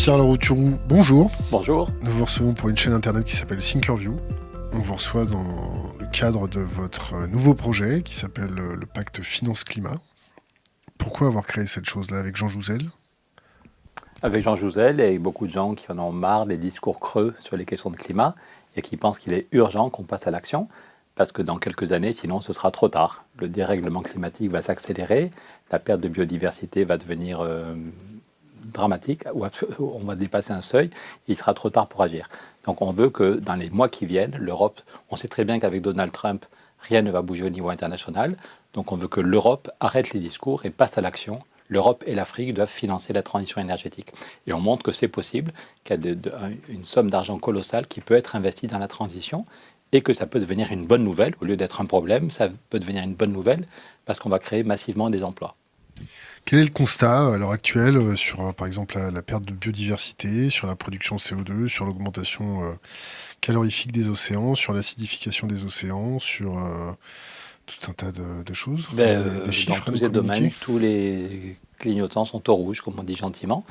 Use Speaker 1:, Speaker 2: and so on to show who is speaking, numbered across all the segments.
Speaker 1: Pierre Larouturou, bonjour.
Speaker 2: Bonjour.
Speaker 1: Nous vous recevons pour une chaîne internet qui s'appelle Thinkerview. On vous reçoit dans le cadre de votre nouveau projet qui s'appelle le Pacte Finance-Climat. Pourquoi avoir créé cette chose-là avec Jean Jouzel ?
Speaker 2: Avec Jean Jouzel et beaucoup de gens qui en ont marre des discours creux sur les questions de climat et qui pensent qu'il est urgent qu'on passe à l'action parce que dans quelques années, sinon ce sera trop tard. Le dérèglement climatique va s'accélérer, la perte de biodiversité va devenir dramatique, ou on va dépasser un seuil, et il sera trop tard pour agir. Donc on veut que dans les mois qui viennent, l'Europe, on sait très bien qu'avec Donald Trump, rien ne va bouger au niveau international, donc on veut que l'Europe arrête les discours et passe à l'action. L'Europe et l'Afrique doivent financer la transition énergétique. Et on montre que c'est possible, qu'il y a une somme d'argent colossale qui peut être investie dans la transition et que ça peut devenir une bonne nouvelle. Au lieu d'être un problème, ça peut devenir une bonne nouvelle parce qu'on va créer massivement des emplois.
Speaker 1: Quel est le constat à l'heure actuelle sur, par exemple, la perte de biodiversité, sur la production de CO2, sur l'augmentation calorifique des océans, sur l'acidification des océans, sur tout un tas de choses
Speaker 2: Des chiffres dans tous ces domaines, tous les clignotants sont au rouge, comme on dit gentiment.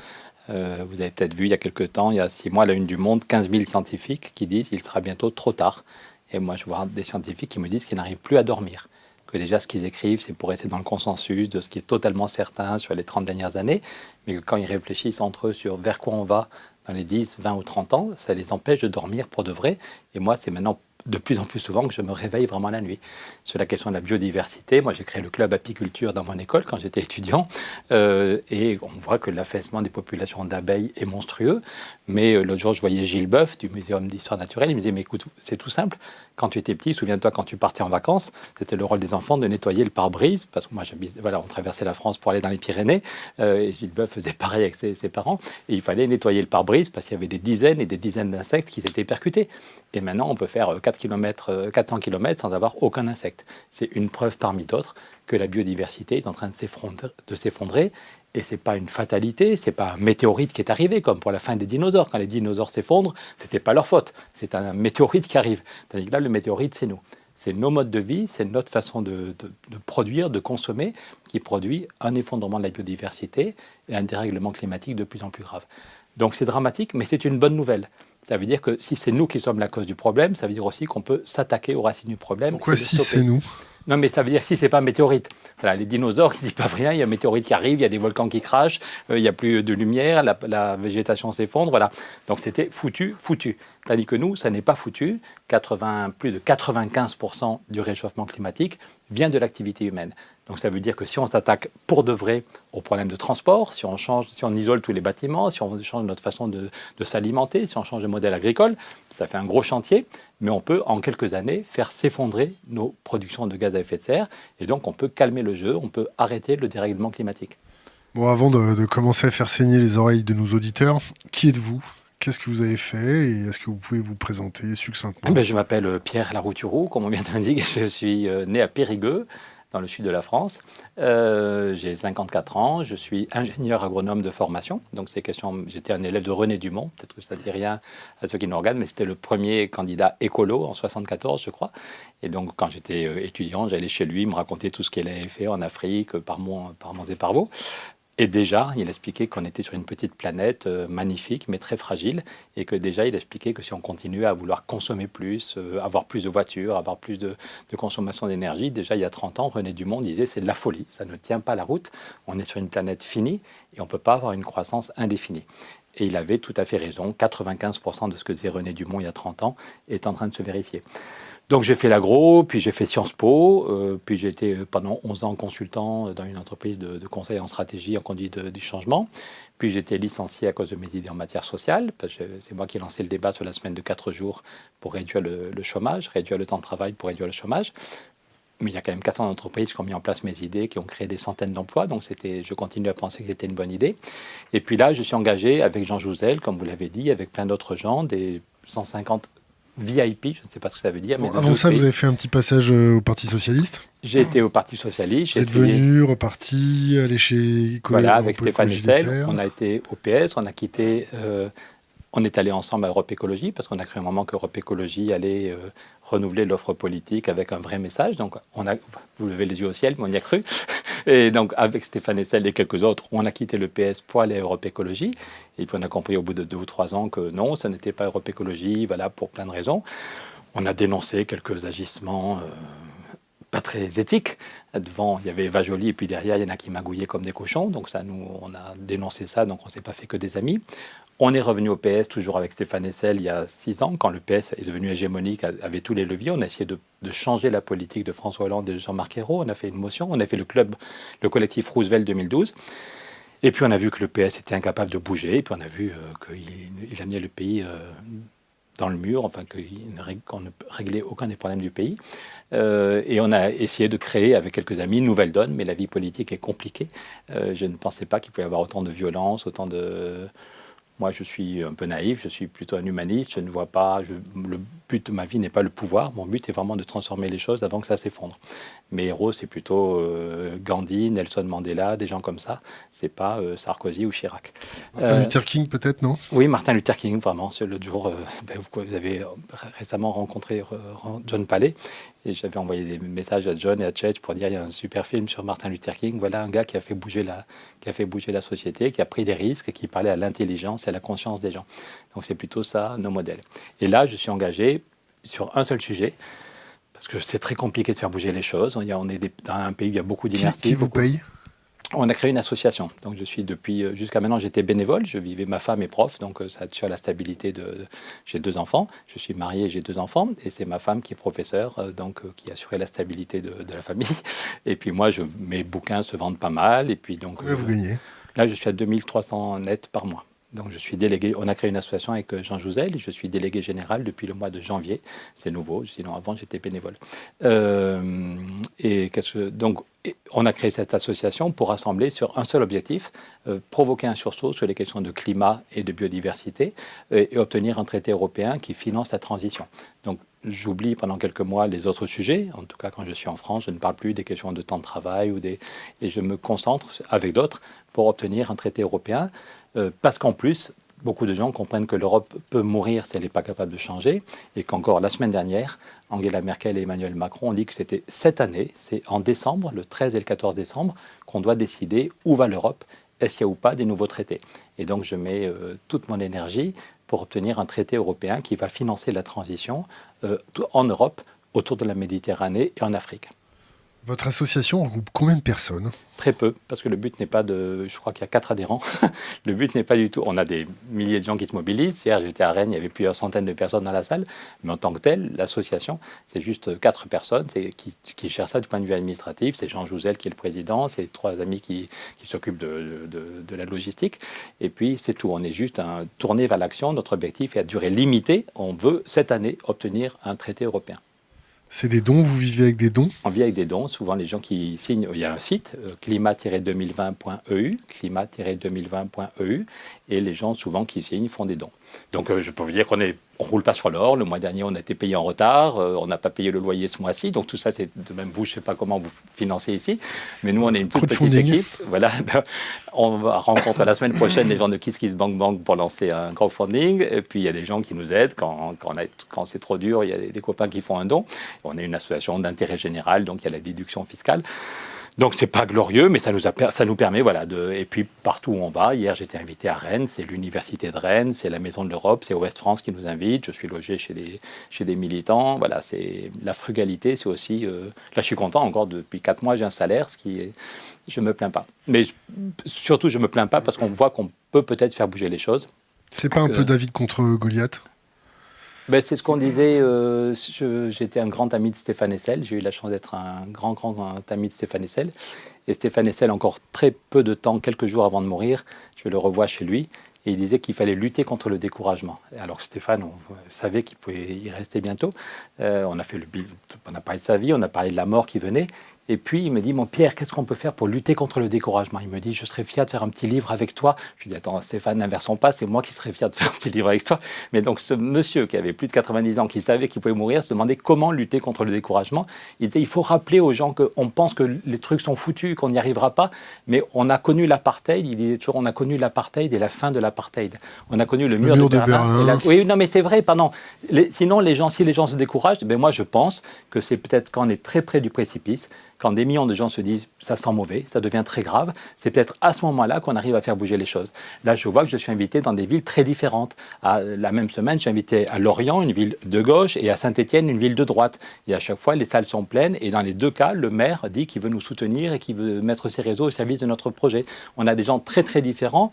Speaker 2: Vous avez peut-être vu il y a quelques temps, il y a 6 mois, à la une du Monde, 15 000 scientifiques qui disent qu'il sera bientôt trop tard. Et moi, je vois des scientifiques qui me disent qu'ils n'arrivent plus à dormir. Que déjà, ce qu'ils écrivent, c'est pour rester dans le consensus de ce qui est totalement certain sur les 30 dernières années, mais que quand ils réfléchissent entre eux sur vers quoi on va dans les 10, 20 ou 30 ans, ça les empêche de dormir pour de vrai. Et moi, c'est maintenant de plus en plus souvent que je me réveille vraiment la nuit. Sur la question de la biodiversité, moi j'ai créé le club apiculture dans mon école quand j'étais étudiant, et on voit que l'affaissement des populations d'abeilles est monstrueux, mais l'autre jour je voyais Gilles Boeuf du Muséum d'histoire naturelle, il me disait mais écoute, c'est tout simple, quand tu étais petit, souviens-toi quand tu partais en vacances, c'était le rôle des enfants de nettoyer le pare-brise, parce que moi on traversait la France pour aller dans les Pyrénées, et Gilles Boeuf faisait pareil avec ses parents, et il fallait nettoyer le pare-brise parce qu'il y avait des dizaines et des dizaines d'insectes qui s'étaient percutés. Et maintenant on peut faire 400 km sans avoir aucun insecte. C'est une preuve parmi d'autres que la biodiversité est en train de s'effondrer. Et ce n'est pas une fatalité, ce n'est pas un météorite qui est arrivé, comme pour la fin des dinosaures. Quand les dinosaures s'effondrent, ce n'était pas leur faute. C'est un météorite qui arrive. Tandis que là, le météorite, c'est nous. C'est nos modes de vie, c'est notre façon de produire, de consommer, qui produit un effondrement de la biodiversité et un dérèglement climatique de plus en plus grave. Donc c'est dramatique, mais c'est une bonne nouvelle. Ça veut dire que si c'est nous qui sommes la cause du problème, ça veut dire aussi qu'on peut s'attaquer aux racines du problème.
Speaker 1: Pourquoi si c'est nous ?
Speaker 2: Non, mais ça veut dire si c'est pas un météorite. Voilà, les dinosaures, ils n'y peuvent rien. Il y a un météorite qui arrive, il y a des volcans qui crachent, il n'y a plus de lumière, la végétation s'effondre. Voilà. Donc c'était foutu. Tandis que nous, ça n'est pas foutu. Plus de 95% du réchauffement climatique vient de l'activité humaine. Donc ça veut dire que si on s'attaque pour de vrai aux problèmes de transport, si on isole tous les bâtiments, si on change notre façon de s'alimenter, si on change de modèle agricole, ça fait un gros chantier, mais on peut en quelques années faire s'effondrer nos productions de gaz à effet de serre, et donc on peut calmer le jeu, on peut arrêter le dérèglement climatique.
Speaker 1: Bon, avant de commencer à faire saigner les oreilles de nos auditeurs, qui êtes-vous ? Qu'est-ce que vous avez fait et est-ce que vous pouvez vous présenter succinctement ?
Speaker 2: Je m'appelle Pierre Larouturou, comme on vient d'indiquer, je suis né à Périgueux, dans le sud de la France. J'ai 54 ans, je suis ingénieur agronome de formation. Donc j'étais un élève de René Dumont, peut-être que ça ne dit rien à ceux qui nous regardent, mais c'était le premier candidat écolo en 74, je crois. Et donc quand j'étais étudiant, j'allais chez lui, il me racontait tout ce qu'il avait fait en Afrique, par monts et par vaux. Et déjà, il expliquait qu'on était sur une petite planète magnifique, mais très fragile, et que déjà, il expliquait que si on continuait à vouloir consommer plus, avoir plus de voitures, avoir plus de consommation d'énergie, déjà il y a 30 ans, René Dumont disait c'est de la folie, ça ne tient pas la route, on est sur une planète finie, et on ne peut pas avoir une croissance indéfinie. Et il avait tout à fait raison, 95% de ce que disait René Dumont il y a 30 ans est en train de se vérifier. Donc j'ai fait l'agro, puis j'ai fait Sciences Po, puis j'ai été pendant 11 ans consultant dans une entreprise de conseil en stratégie, en conduite du changement. Puis j'ai été licencié à cause de mes idées en matière sociale, parce que c'est moi qui ai lancé le débat sur la semaine de 4 jours pour réduire le chômage, réduire le temps de travail pour réduire le chômage. Mais il y a quand même 400 entreprises qui ont mis en place mes idées, qui ont créé des centaines d'emplois, donc je continue à penser que c'était une bonne idée. Et puis là, je suis engagé avec Jean Jouzel, comme vous l'avez dit, avec plein d'autres gens, des 150 VIP, je ne sais pas ce que ça veut dire.
Speaker 1: Mais avant ça, vous avez fait un petit passage au Parti Socialiste ?
Speaker 2: J'ai été au Parti Socialiste.
Speaker 1: Vous êtes venu, reparti, allé chez
Speaker 2: Voilà, avec Stéphane Hessel, on a été au PS, on a quitté... On est allé ensemble à Europe Écologie parce qu'on a cru un moment qu'Europe Écologie allait renouveler l'offre politique avec un vrai message. Donc, vous levez les yeux au ciel, mais on y a cru. Et donc, avec Stéphane Hessel et quelques autres, on a quitté le PS pour aller à Europe Écologie. Et puis, on a compris au bout de 2 ou 3 ans que non, ça n'était pas Europe Écologie, voilà, pour plein de raisons. On a dénoncé quelques agissements pas très éthiques. Devant, il y avait Eva Joly, et puis derrière, il y en a qui magouillaient comme des cochons. Donc ça, nous, on a dénoncé ça, donc on ne s'est pas fait que des amis. On est revenu au PS, toujours avec Stéphane Hessel, il y a 6 ans, quand le PS est devenu hégémonique, avait tous les leviers. On a essayé de changer la politique de François Hollande et de Jean-Marc Ayrault. On a fait une motion, on a fait le collectif Roosevelt 2012. Et puis on a vu que le PS était incapable de bouger. Et puis on a vu qu'il amenait le pays dans le mur, enfin qu'on ne réglait aucun des problèmes du pays. Et on a essayé de créer avec quelques amis une nouvelle donne, mais la vie politique est compliquée. Je ne pensais pas qu'il pouvait y avoir autant de violence, autant de... Moi, je suis un peu naïf, je suis plutôt un humaniste, je ne vois pas... le but de ma vie n'est pas le pouvoir, mon but est vraiment de transformer les choses avant que ça s'effondre. Mes héros, c'est plutôt Gandhi, Nelson Mandela, des gens comme ça, c'est pas Sarkozy ou Chirac.
Speaker 1: Martin Luther King, peut-être, non?
Speaker 2: Oui, Martin Luther King, vraiment. L'autre jour, vous avez récemment rencontré John Palais, et j'avais envoyé des messages à John et à Chet pour dire il y a un super film sur Martin Luther King. Voilà un gars qui a fait bouger la société, qui a pris des risques, et qui parlait à l'intelligence et à la conscience des gens. Donc c'est plutôt ça, nos modèles. Et là, je suis engagé sur un seul sujet, parce que c'est très compliqué de faire bouger les choses. On est dans un pays où il y a beaucoup d'inertie.
Speaker 1: Qui vous paye?
Speaker 2: On a créé une association. Donc je suis jusqu'à maintenant, j'étais bénévole. Ma femme est prof, donc ça assure la stabilité j'ai 2 enfants. Je suis marié, j'ai 2 enfants, et c'est ma femme qui est professeure, qui assurait la stabilité de la famille. Et puis moi, mes bouquins se vendent pas mal. Et puis donc,
Speaker 1: vous gagnez?
Speaker 2: Là, je suis à 2300 net par mois. Donc je suis délégué, on a créé une association avec Jean Jouzel, et je suis délégué général depuis le mois de janvier. C'est nouveau, sinon avant j'étais bénévole. Donc on a créé cette association pour rassembler sur un seul objectif, provoquer un sursaut sur les questions de climat et de biodiversité, et obtenir un traité européen qui finance la transition. Donc j'oublie pendant quelques mois les autres sujets. En tout cas, quand je suis en France, je ne parle plus des questions de temps de travail et je me concentre avec d'autres pour obtenir un traité européen. Parce qu'en plus, beaucoup de gens comprennent que l'Europe peut mourir si elle n'est pas capable de changer, et qu'encore la semaine dernière, Angela Merkel et Emmanuel Macron ont dit que c'était cette année, c'est en décembre, le 13 et le 14 décembre, qu'on doit décider où va l'Europe, est-ce qu'il y a ou pas des nouveaux traités. Et donc je mets toute mon énergie pour obtenir un traité européen qui va financer la transition en Europe, autour de la Méditerranée et en Afrique.
Speaker 1: Votre association regroupe combien de personnes?
Speaker 2: Très peu, parce que le but n'est pas de... Je crois qu'il y a 4 adhérents. Le but n'est pas du tout... On a des milliers de gens qui se mobilisent. Hier, j'étais à Rennes, il y avait plusieurs centaines de personnes dans la salle. Mais en tant que telle, l'association, c'est juste 4 personnes qui gèrent ça du point de vue administratif. C'est Jean Jouzel qui est le président, c'est 3 amis qui s'occupent de la logistique. Et puis, c'est tout. On est juste tourné vers l'action. Notre objectif est à durée limitée. On veut, cette année, obtenir un traité européen.
Speaker 1: C'est des dons, vous vivez avec des dons?
Speaker 2: On vit avec des dons. Souvent, les gens qui signent, il y a un site, climat-2020.eu, climat-2020.eu, et les gens, souvent, qui signent, font des dons. Donc, je peux vous dire qu'on roule pas sur l'or. Le mois dernier, on a été payé en retard. On n'a pas payé le loyer ce mois-ci. Donc, tout ça, c'est de même vous. Je ne sais pas comment vous financez ici. Mais nous, on est une toute petite équipe. Voilà. On va rencontrer la semaine prochaine les gens de KissKissBankBank pour lancer un crowdfunding. Et puis, il y a des gens qui nous aident. Quand c'est trop dur, il y a des copains qui font un don. On est une association d'intérêt général. Donc, il y a la déduction fiscale. Donc c'est pas glorieux, mais ça nous permet, voilà, et puis partout où on va. Hier, j'étais invité à Rennes, c'est l'université de Rennes, c'est la Maison de l'Europe, c'est Ouest France qui nous invite. Je suis logé chez des militants. Voilà, c'est la frugalité, c'est aussi. Là, je suis content encore depuis 4 mois, j'ai un salaire, je me plains pas. Mais surtout, je me plains pas parce qu'on voit qu'on peut peut-être faire bouger les choses.
Speaker 1: C'est pas un peu David contre Goliath?
Speaker 2: C'est ce qu'on disait. J'étais un grand ami de Stéphane Hessel. J'ai eu la chance d'être un grand ami de Stéphane Hessel. Et Stéphane Hessel, encore très peu de temps, quelques jours avant de mourir, je le revois chez lui. Et il disait qu'il fallait lutter contre le découragement. Alors que Stéphane, on savait qu'il pouvait y rester bientôt. On a parlé de sa vie, on a parlé de la mort qui venait. Et puis, il me dit, mon Pierre, qu'est-ce qu'on peut faire pour lutter contre le découragement? Il me dit, je serais fier de faire un petit livre avec toi. Je lui dis, attends, Stéphane, n'inversons pas, c'est moi qui serais fier de faire un petit livre avec toi. Mais donc, ce monsieur qui avait plus de 90 ans, qui savait qu'il pouvait mourir, se demandait comment lutter contre le découragement. Il disait, il faut rappeler aux gens qu'on pense que les trucs sont foutus, qu'on n'y arrivera pas, mais on a connu l'apartheid. Il disait toujours, on a connu l'apartheid et la fin de l'apartheid. On a connu le mur de Berlin. Oui, non, mais c'est vrai, pardon. Sinon, si les gens se découragent, moi, je pense que c'est peut-être quand on est très près du précipice, quand des millions de gens se disent « ça sent mauvais, ça devient très grave », c'est peut-être à ce moment-là qu'on arrive à faire bouger les choses. Là, je vois que je suis invité dans des villes très différentes. La même semaine, je suis invité à Lorient, une ville de gauche, et à Saint-Étienne, une ville de droite. Et à chaque fois, les salles sont pleines, et dans les deux cas, le maire dit qu'il veut nous soutenir et qu'il veut mettre ses réseaux au service de notre projet. On a des gens très très différents,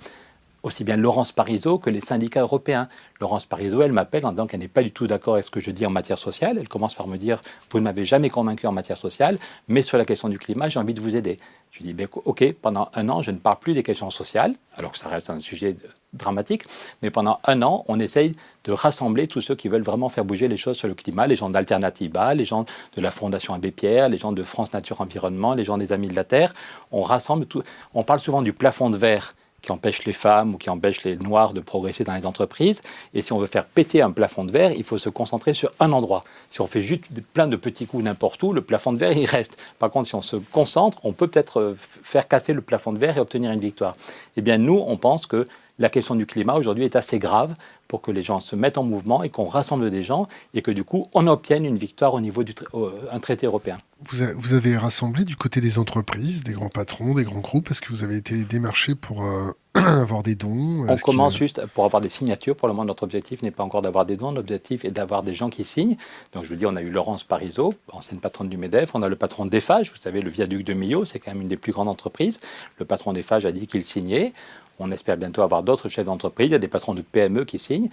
Speaker 2: aussi bien Laurence Parisot que les syndicats européens. Laurence Parisot, elle m'appelle en disant qu'elle n'est pas du tout d'accord avec ce que je dis en matière sociale. Elle commence par me dire « vous ne m'avez jamais convaincu en matière sociale, mais sur la question du climat, j'ai envie de vous aider ». Je lui dis ben, « ok, pendant un an, je ne parle plus des questions sociales, alors que ça reste un sujet dramatique, mais pendant un an, on essaye de rassembler tous ceux qui veulent vraiment faire bouger les choses sur le climat, les gens d'Alternativa, les gens de la Fondation Abbé Pierre, les gens de France Nature Environnement, les gens des Amis de la Terre. On rassemble tout. On parle souvent du plafond de verre qui empêche les femmes ou qui empêche les Noirs de progresser dans les entreprises. Et si on veut faire péter un plafond de verre, il faut se concentrer sur un endroit. Si on fait juste plein de petits coups n'importe où, le plafond de verre, il reste. Par contre, si on se concentre, on peut peut-être faire casser le plafond de verre et obtenir une victoire. Eh bien, nous, on pense que la question du climat aujourd'hui est assez grave pour que les gens se mettent en mouvement et qu'on rassemble des gens et que du coup, on obtienne une victoire au niveau d'un traité européen.
Speaker 1: Vous avez rassemblé du côté des entreprises, des grands patrons, des grands groupes. Est-ce que vous avez été démarché pour avoir des dons?
Speaker 2: On commence juste pour avoir des signatures. Pour le moment, notre objectif n'est pas encore d'avoir des dons. L'objectif est d'avoir des gens qui signent. Donc, je vous dis, on a eu Laurence Parisot, ancienne patronne du MEDEF. On a le patron d'Eiffage. Vous savez, le viaduc de Millau, c'est quand même une des plus grandes entreprises. Le patron d'Eiffage a dit qu'il signait. On espère bientôt avoir d'autres chefs d'entreprise. Il y a des patrons de PME qui signent.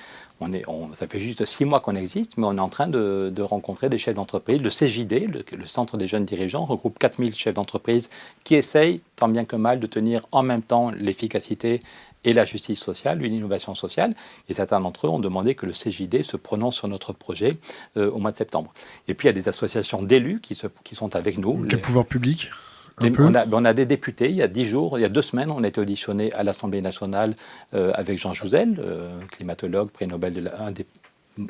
Speaker 2: Ça fait juste 6 mois qu'on existe, mais on est en train de rencontrer des chefs d'entreprise. Le CJD, le Centre des jeunes dirigeants, regroupe 4000 chefs d'entreprise qui essayent, tant bien que mal, de tenir en même temps l'efficacité et la justice sociale, l'innovation sociale. Et certains d'entre eux ont demandé que le CJD se prononce sur notre projet au mois de septembre. Et puis, il y a des associations d'élus qui sont avec nous.
Speaker 1: Quel pouvoir public?
Speaker 2: On a des députés. Il y a 2 semaines, on a été auditionné à l'Assemblée nationale avec Jean Jouzel, climatologue, prix Nobel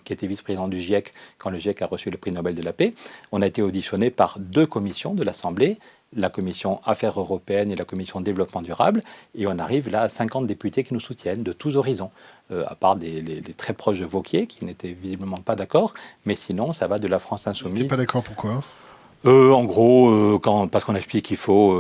Speaker 2: qui était vice-président du GIEC quand le GIEC a reçu le prix Nobel de la paix. On a été auditionné par 2 commissions de l'Assemblée, la commission Affaires européennes et la commission Développement durable. Et on arrive là à 50 députés qui nous soutiennent de tous horizons, à part les très proches de Wauquiez qui n'étaient visiblement pas d'accord. Mais sinon, ça va de la France insoumise.
Speaker 1: Vous n'êtes pas d'accord, pourquoi ?
Speaker 2: En gros, parce qu'on explique qu'il faut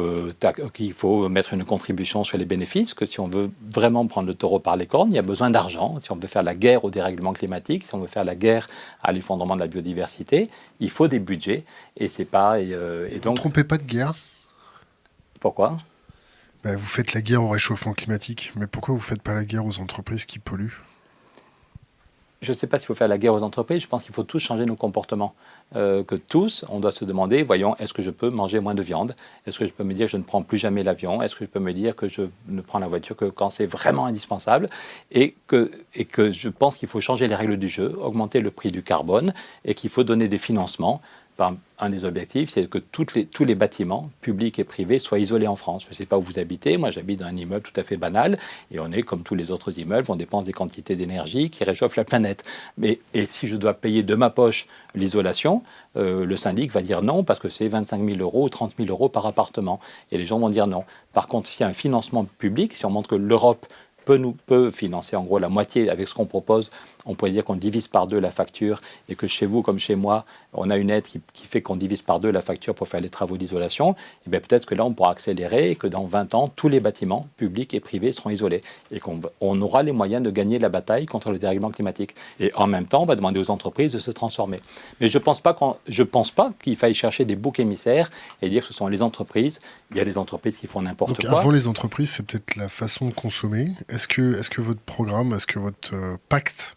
Speaker 2: mettre une contribution sur les bénéfices, que si on veut vraiment prendre le taureau par les cornes, il y a besoin d'argent. Si on veut faire la guerre au dérèglement climatique, si on veut faire la guerre à l'effondrement de la biodiversité, il faut des budgets. Et c'est pas. Et donc,
Speaker 1: vous ne trompez pas de guerre?
Speaker 2: Pourquoi ?
Speaker 1: Vous faites la guerre au réchauffement climatique, mais pourquoi vous ne faites pas la guerre aux entreprises qui polluent?
Speaker 2: Je ne sais pas s'il faut faire la guerre aux entreprises, je pense qu'il faut tous changer nos comportements. Que tous, on doit se demander, voyons, est-ce que je peux manger moins de viande? Est-ce que je peux me dire que je ne prends plus jamais l'avion? Est-ce que je peux me dire que je ne prends la voiture que quand c'est vraiment indispensable? Et que je pense qu'il faut changer les règles du jeu, augmenter le prix du carbone et qu'il faut donner des financements. Un des objectifs, c'est que tous les bâtiments, publics et privés, soient isolés en France. Je ne sais pas où vous habitez, moi j'habite dans un immeuble tout à fait banal, et on est comme tous les autres immeubles, on dépense des quantités d'énergie qui réchauffent la planète. Et si je dois payer de ma poche l'isolation, le syndic va dire non, parce que c'est 25 000 euros ou 30 000 euros par appartement. Et les gens vont dire non. Par contre, s'il y a un financement public, si on montre que l'Europe peut financer en gros la moitié avec ce qu'on propose, on pourrait dire qu'on divise par 2 la facture et que chez vous comme chez moi, on a une aide qui fait qu'on divise par 2 la facture pour faire les travaux d'isolation. Et bien peut-être que là, on pourra accélérer et que dans 20 ans, tous les bâtiments publics et privés seront isolés et qu'on aura les moyens de gagner la bataille contre le dérèglement climatique. Et en même temps, on va demander aux entreprises de se transformer. Mais je ne pense pas qu'il faille chercher des boucs émissaires et dire que ce sont les entreprises. Il y a des entreprises qui font n'importe quoi.
Speaker 1: Avant les entreprises, c'est peut-être la façon de consommer. Est-ce que votre programme, est-ce que votre pacte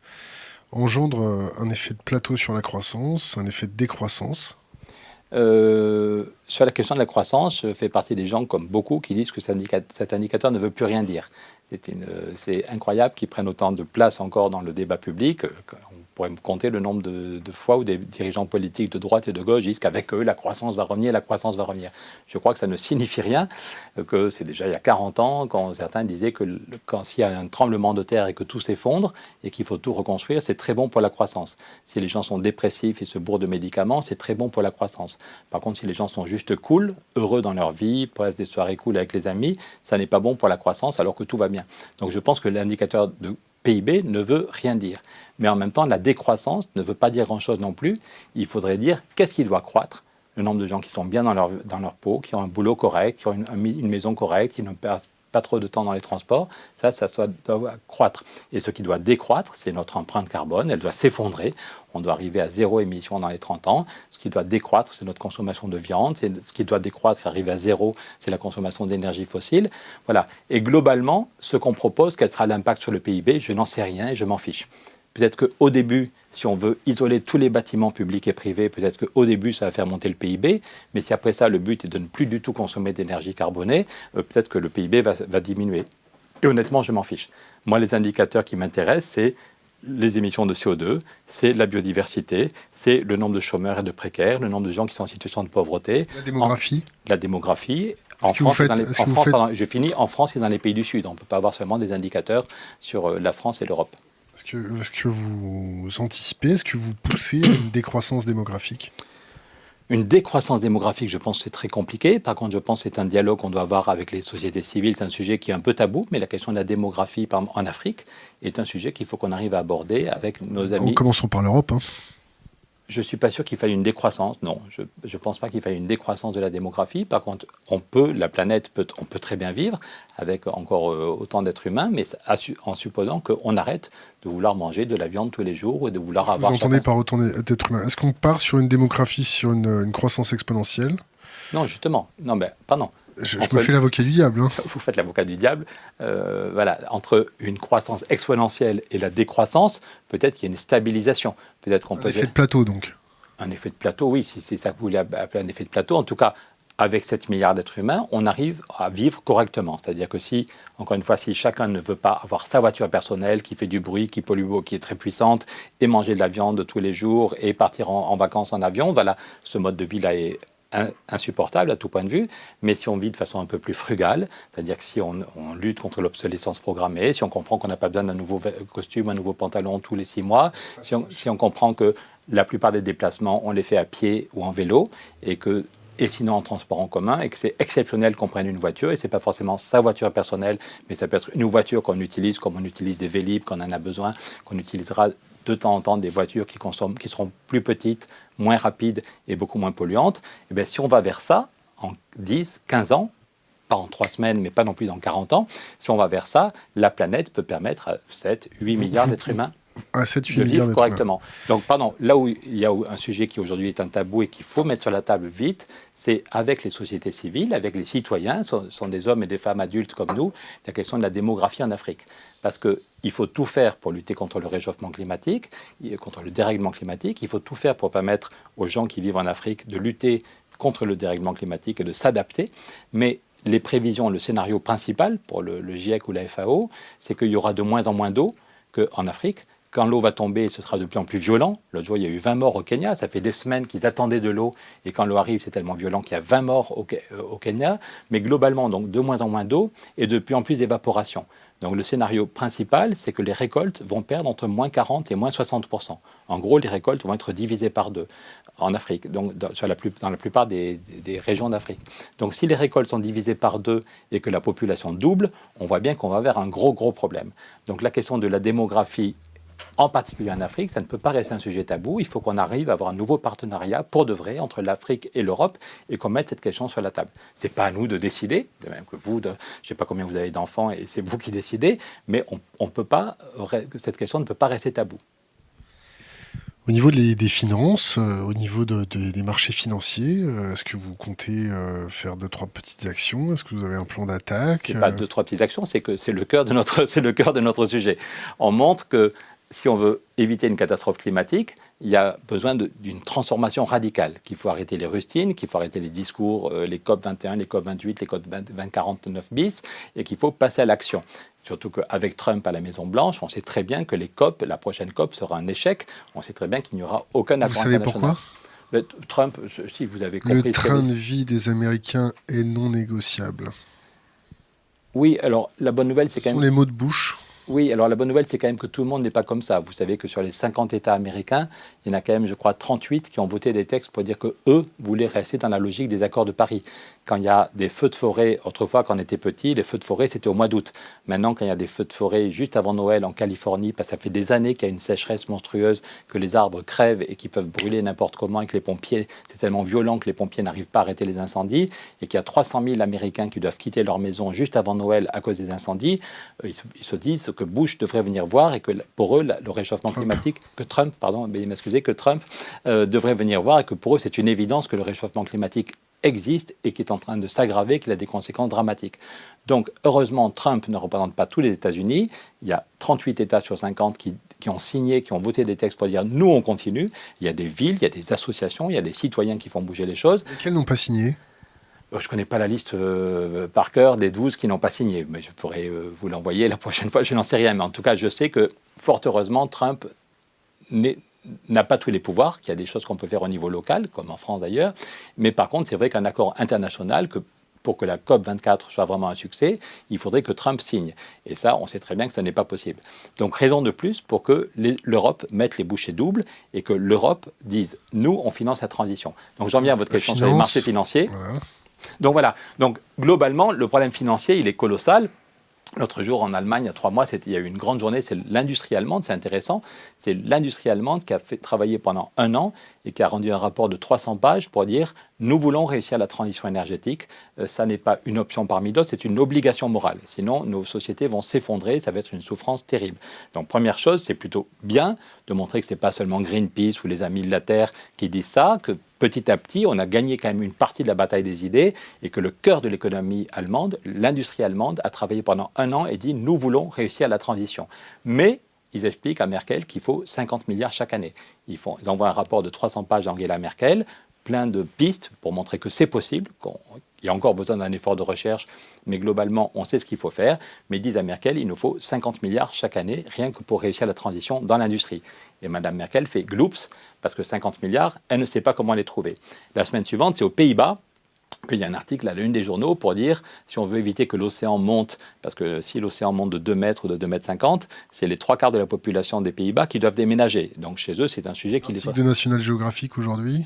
Speaker 1: engendre un effet de plateau sur la croissance, un effet de décroissance?
Speaker 2: Sur la question de la croissance, je fais partie des gens, comme beaucoup, qui disent que cet indicateur ne veut plus rien dire. C'est incroyable qu'ils prennent autant de place encore dans le débat public. On pourrait me compter le nombre de fois où des dirigeants politiques de droite et de gauche disent qu'avec eux, la croissance va revenir, la croissance va revenir. Je crois que ça ne signifie rien, que c'est déjà il y a 40 ans, quand certains disaient que s'il y a un tremblement de terre et que tout s'effondre et qu'il faut tout reconstruire, c'est très bon pour la croissance. Si les gens sont dépressifs et se bourrent de médicaments, c'est très bon pour la croissance. Par contre, si les gens sont juste cool, heureux dans leur vie, passent des soirées cool avec les amis, ça n'est pas bon pour la croissance alors que tout va bien. Donc je pense que l'indicateur de PIB ne veut rien dire. Mais en même temps, la décroissance ne veut pas dire grand-chose non plus. Il faudrait dire qu'est-ce qui doit croître le nombre de gens qui sont bien dans leur peau, qui ont un boulot correct, qui ont une maison correcte, qui ne perdent pas trop de temps dans les transports, ça doit croître. Et ce qui doit décroître, c'est notre empreinte carbone, elle doit s'effondrer, on doit arriver à 0 émission dans les 30 ans. Ce qui doit décroître, c'est notre consommation de viande, ce qui doit décroître, arriver à 0, c'est la consommation d'énergie fossile. Voilà. Et globalement, ce qu'on propose, quel sera l'impact sur le PIB, je n'en sais rien et je m'en fiche. Peut-être qu'au début, si on veut isoler tous les bâtiments publics et privés, peut-être qu'au début, ça va faire monter le PIB. Mais si après ça, le but est de ne plus du tout consommer d'énergie carbonée, peut-être que le PIB va diminuer. Et honnêtement, je m'en fiche. Moi, les indicateurs qui m'intéressent, c'est les émissions de CO2, c'est la biodiversité, c'est le nombre de chômeurs et de précaires, le nombre de gens qui sont en situation de pauvreté.
Speaker 1: La démographie.
Speaker 2: La démographie.
Speaker 1: En
Speaker 2: France et dans les pays du Sud. On ne peut pas avoir seulement des indicateurs sur la France et l'Europe.
Speaker 1: Est-ce que vous anticipez, est-ce que vous poussez à une décroissance démographique ?
Speaker 2: Une décroissance démographique, je pense que c'est très compliqué. Par contre, je pense que c'est un dialogue qu'on doit avoir avec les sociétés civiles. C'est un sujet qui est un peu tabou, mais la question de la démographie en Afrique est un sujet qu'il faut qu'on arrive à aborder avec nos amis.
Speaker 1: Commençons par l'Europe.
Speaker 2: Je ne suis pas sûr qu'il faille une décroissance, non. Je ne pense pas qu'il faille une décroissance de la démographie. Par contre, on peut très bien vivre avec encore autant d'êtres humains, mais en supposant qu'on arrête de vouloir manger de la viande tous les jours et de vouloir avoir...
Speaker 1: Vous entendez par autant d'êtres humains. Est-ce qu'on part sur une démographie, sur une croissance exponentielle ?
Speaker 2: Non, justement. Non, mais pardon.
Speaker 1: Je me fais l'avocat du diable.
Speaker 2: Vous faites l'avocat du diable. Voilà, entre une croissance exponentielle et la décroissance, peut-être qu'il y a une stabilisation. Peut-être qu'on peut.
Speaker 1: Un effet de plateau, donc. Un
Speaker 2: effet de plateau, oui, si c'est ça que vous voulez appeler un effet de plateau. En tout cas, avec 7 milliards d'êtres humains, on arrive à vivre correctement. C'est-à-dire que si, encore une fois, si chacun ne veut pas avoir sa voiture personnelle qui fait du bruit, qui pollue, qui est très puissante, et manger de la viande tous les jours, et partir en vacances en avion, voilà, ce mode de vie-là est insupportable à tout point de vue, mais si on vit de façon un peu plus frugale, c'est-à-dire que si on lutte contre l'obsolescence programmée, si on comprend qu'on n'a pas besoin d'un nouveau costume, un nouveau pantalon tous les 6 mois, si on comprend que la plupart des déplacements, on les fait à pied ou en vélo, et sinon en transport en commun, et que c'est exceptionnel qu'on prenne une voiture, et ce n'est pas forcément sa voiture personnelle, mais ça peut être une voiture qu'on utilise comme on utilise des Vélib, qu'on en a besoin, qu'on utilisera de temps en temps des voitures qui seront plus petites, moins rapides et beaucoup moins polluantes. Et bien, si on va vers ça, en 10, 15 ans, pas en 3 semaines, mais pas non plus dans 40 ans, si on va vers ça, la planète peut permettre à 7, 8 milliards d'êtres humains de vivre correctement. Donc, là où il y a un sujet qui aujourd'hui est un tabou et qu'il faut mettre sur la table vite, c'est avec les sociétés civiles, avec les citoyens, ce sont des hommes et des femmes adultes comme nous, la question de la démographie en Afrique. Parce qu'il faut tout faire pour lutter contre le réchauffement climatique, contre le dérèglement climatique, il faut tout faire pour permettre aux gens qui vivent en Afrique de lutter contre le dérèglement climatique et de s'adapter, mais les prévisions, le scénario principal pour le GIEC ou la FAO, c'est qu'il y aura de moins en moins d'eau qu'en Afrique. Quand l'eau va tomber, ce sera de plus en plus violent. L'autre jour, il y a eu 20 morts au Kenya. Ça fait des semaines qu'ils attendaient de l'eau. Et quand l'eau arrive, c'est tellement violent qu'il y a 20 morts au Kenya. Mais globalement, donc, de moins en moins d'eau et de plus en plus d'évaporation. Donc le scénario principal, c'est que les récoltes vont perdre entre moins 40 et moins 60%. En gros, les récoltes vont être divisées par 2 en Afrique, donc dans la plupart des régions d'Afrique. Donc si les récoltes sont divisées par 2 et que la population double, on voit bien qu'on va vers un gros problème. Donc la question de la démographie, en particulier en Afrique, ça ne peut pas rester un sujet tabou. Il faut qu'on arrive à avoir un nouveau partenariat pour de vrai entre l'Afrique et l'Europe et qu'on mette cette question sur la table. Ce n'est pas à nous de décider, de même que vous, je ne sais pas combien vous avez d'enfants et c'est vous qui décidez, mais cette question ne peut pas rester tabou.
Speaker 1: Au niveau des finances, au niveau des marchés financiers, est-ce que vous comptez faire 2-3 petites actions ? Est-ce que vous avez un plan d'attaque ?
Speaker 2: Ce n'est pas 2-3 petites actions, c'est le cœur de notre sujet. On montre que si on veut éviter une catastrophe climatique, il y a besoin d'une transformation radicale, qu'il faut arrêter les rustines, qu'il faut arrêter les discours, les COP 21, les COP 28, les COP 2049 bis, et qu'il faut passer à l'action. Surtout qu'avec Trump à la Maison-Blanche, on sait très bien que la prochaine COP sera un échec. On sait très bien qu'il n'y aura aucun accord international.
Speaker 1: Vous savez pourquoi ?
Speaker 2: Trump, si vous avez compris...
Speaker 1: Le train de vie des Américains est non négociable.
Speaker 2: Oui, alors la bonne nouvelle, c'est quand même...
Speaker 1: Ce sont les mots de Bush.
Speaker 2: Oui, alors la bonne nouvelle, c'est quand même que tout le monde n'est pas comme ça. Vous savez que sur les 50 États américains, il y en a quand même, je crois, 38 qui ont voté des textes pour dire qu'eux voulaient rester dans la logique des accords de Paris. Quand il y a des feux de forêt, autrefois, quand on était petit, les feux de forêt, c'était au mois d'août. Maintenant, quand il y a des feux de forêt juste avant Noël en Californie, parce que ça fait des années qu'il y a une sécheresse monstrueuse, que les arbres crèvent et qu'ils peuvent brûler n'importe comment, et que les pompiers, c'est tellement violent que les pompiers n'arrivent pas à arrêter les incendies, et qu'il y a 300 000 Américains qui doivent quitter leur maison juste avant Noël à cause des incendies, ils se disent que Bush devrait venir voir et que pour eux, le réchauffement climatique, que Trump devrait venir voir et que pour eux, c'est une évidence que le réchauffement climatique existe et qui est en train de s'aggraver, qu'il a des conséquences dramatiques. Donc, heureusement, Trump ne représente pas tous les États-Unis. Il y a 38 États sur 50 qui ont signé, qui ont voté des textes pour dire « nous, on continue ». Il y a des villes, il y a des associations, il y a des citoyens qui font bouger les choses.
Speaker 1: Lesquels n'ont pas signé ?
Speaker 2: Je ne connais pas la liste par cœur des 12 qui n'ont pas signé, mais je pourrais vous l'envoyer la prochaine fois, je n'en sais rien. Mais en tout cas, je sais que, fort heureusement, Trump n'a pas tous les pouvoirs, qu'il y a des choses qu'on peut faire au niveau local, comme en France d'ailleurs. Mais par contre, c'est vrai qu'un accord international, pour que la COP24 soit vraiment un succès, il faudrait que Trump signe. Et ça, on sait très bien que ça n'est pas possible. Donc, raison de plus pour que l'Europe mette les bouchées doubles et que l'Europe dise « nous, on finance la transition ». Donc, j'en viens à votre question sur les marchés financiers.
Speaker 1: Voilà.
Speaker 2: Donc voilà, donc globalement, le problème financier, il est colossal. L'autre jour, en Allemagne, il y a 3 mois, il y a eu une grande journée, c'est l'industrie allemande, c'est intéressant. C'est l'industrie allemande qui a fait travailler pendant 1 an et qui a rendu un rapport de 300 pages pour dire « nous voulons réussir la transition énergétique, ça n'est pas une option parmi d'autres, c'est une obligation morale. Sinon, nos sociétés vont s'effondrer, ça va être une souffrance terrible. » Donc première chose, c'est plutôt bien de montrer que ce n'est pas seulement Greenpeace ou les Amis de la Terre qui disent ça, que petit à petit, on a gagné quand même une partie de la bataille des idées et que le cœur de l'économie allemande, l'industrie allemande, a travaillé pendant 1 an et dit « nous voulons réussir la transition ». Mais ils expliquent à Merkel qu'il faut 50 milliards chaque année. Ils envoient un rapport de 300 pages à Angela Merkel, plein de pistes pour montrer que c'est possible, qu'il y a encore besoin d'un effort de recherche, mais globalement, on sait ce qu'il faut faire. Mais ils disent à Merkel, il nous faut 50 milliards chaque année, rien que pour réussir la transition dans l'industrie. Et Mme Merkel fait gloops, parce que 50 milliards, elle ne sait pas comment les trouver. La semaine suivante, c'est aux Pays-Bas qu'il y a un article à la une des journaux pour dire si on veut éviter que l'océan monte, parce que si l'océan monte de 2 mètres ou de 2,50 mètres, c'est les 3/4 de la population des Pays-Bas qui doivent déménager. Donc chez eux, c'est un sujet qui...
Speaker 1: L'article de National Geographic aujourd'hui,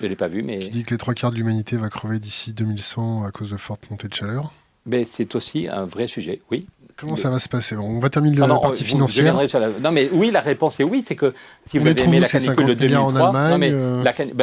Speaker 2: je ne l'ai pas vu, mais...
Speaker 1: qui dit que les 3/4 de l'humanité va crever d'ici 2100 à cause de fortes montées de chaleur.
Speaker 2: Mais c'est aussi un vrai sujet, oui.
Speaker 1: Comment ça va se passer ? On va terminer la partie financière.
Speaker 2: Non, mais oui, la réponse est oui. C'est que si vous avez aimé la canicule de 2003...
Speaker 1: en Allemagne,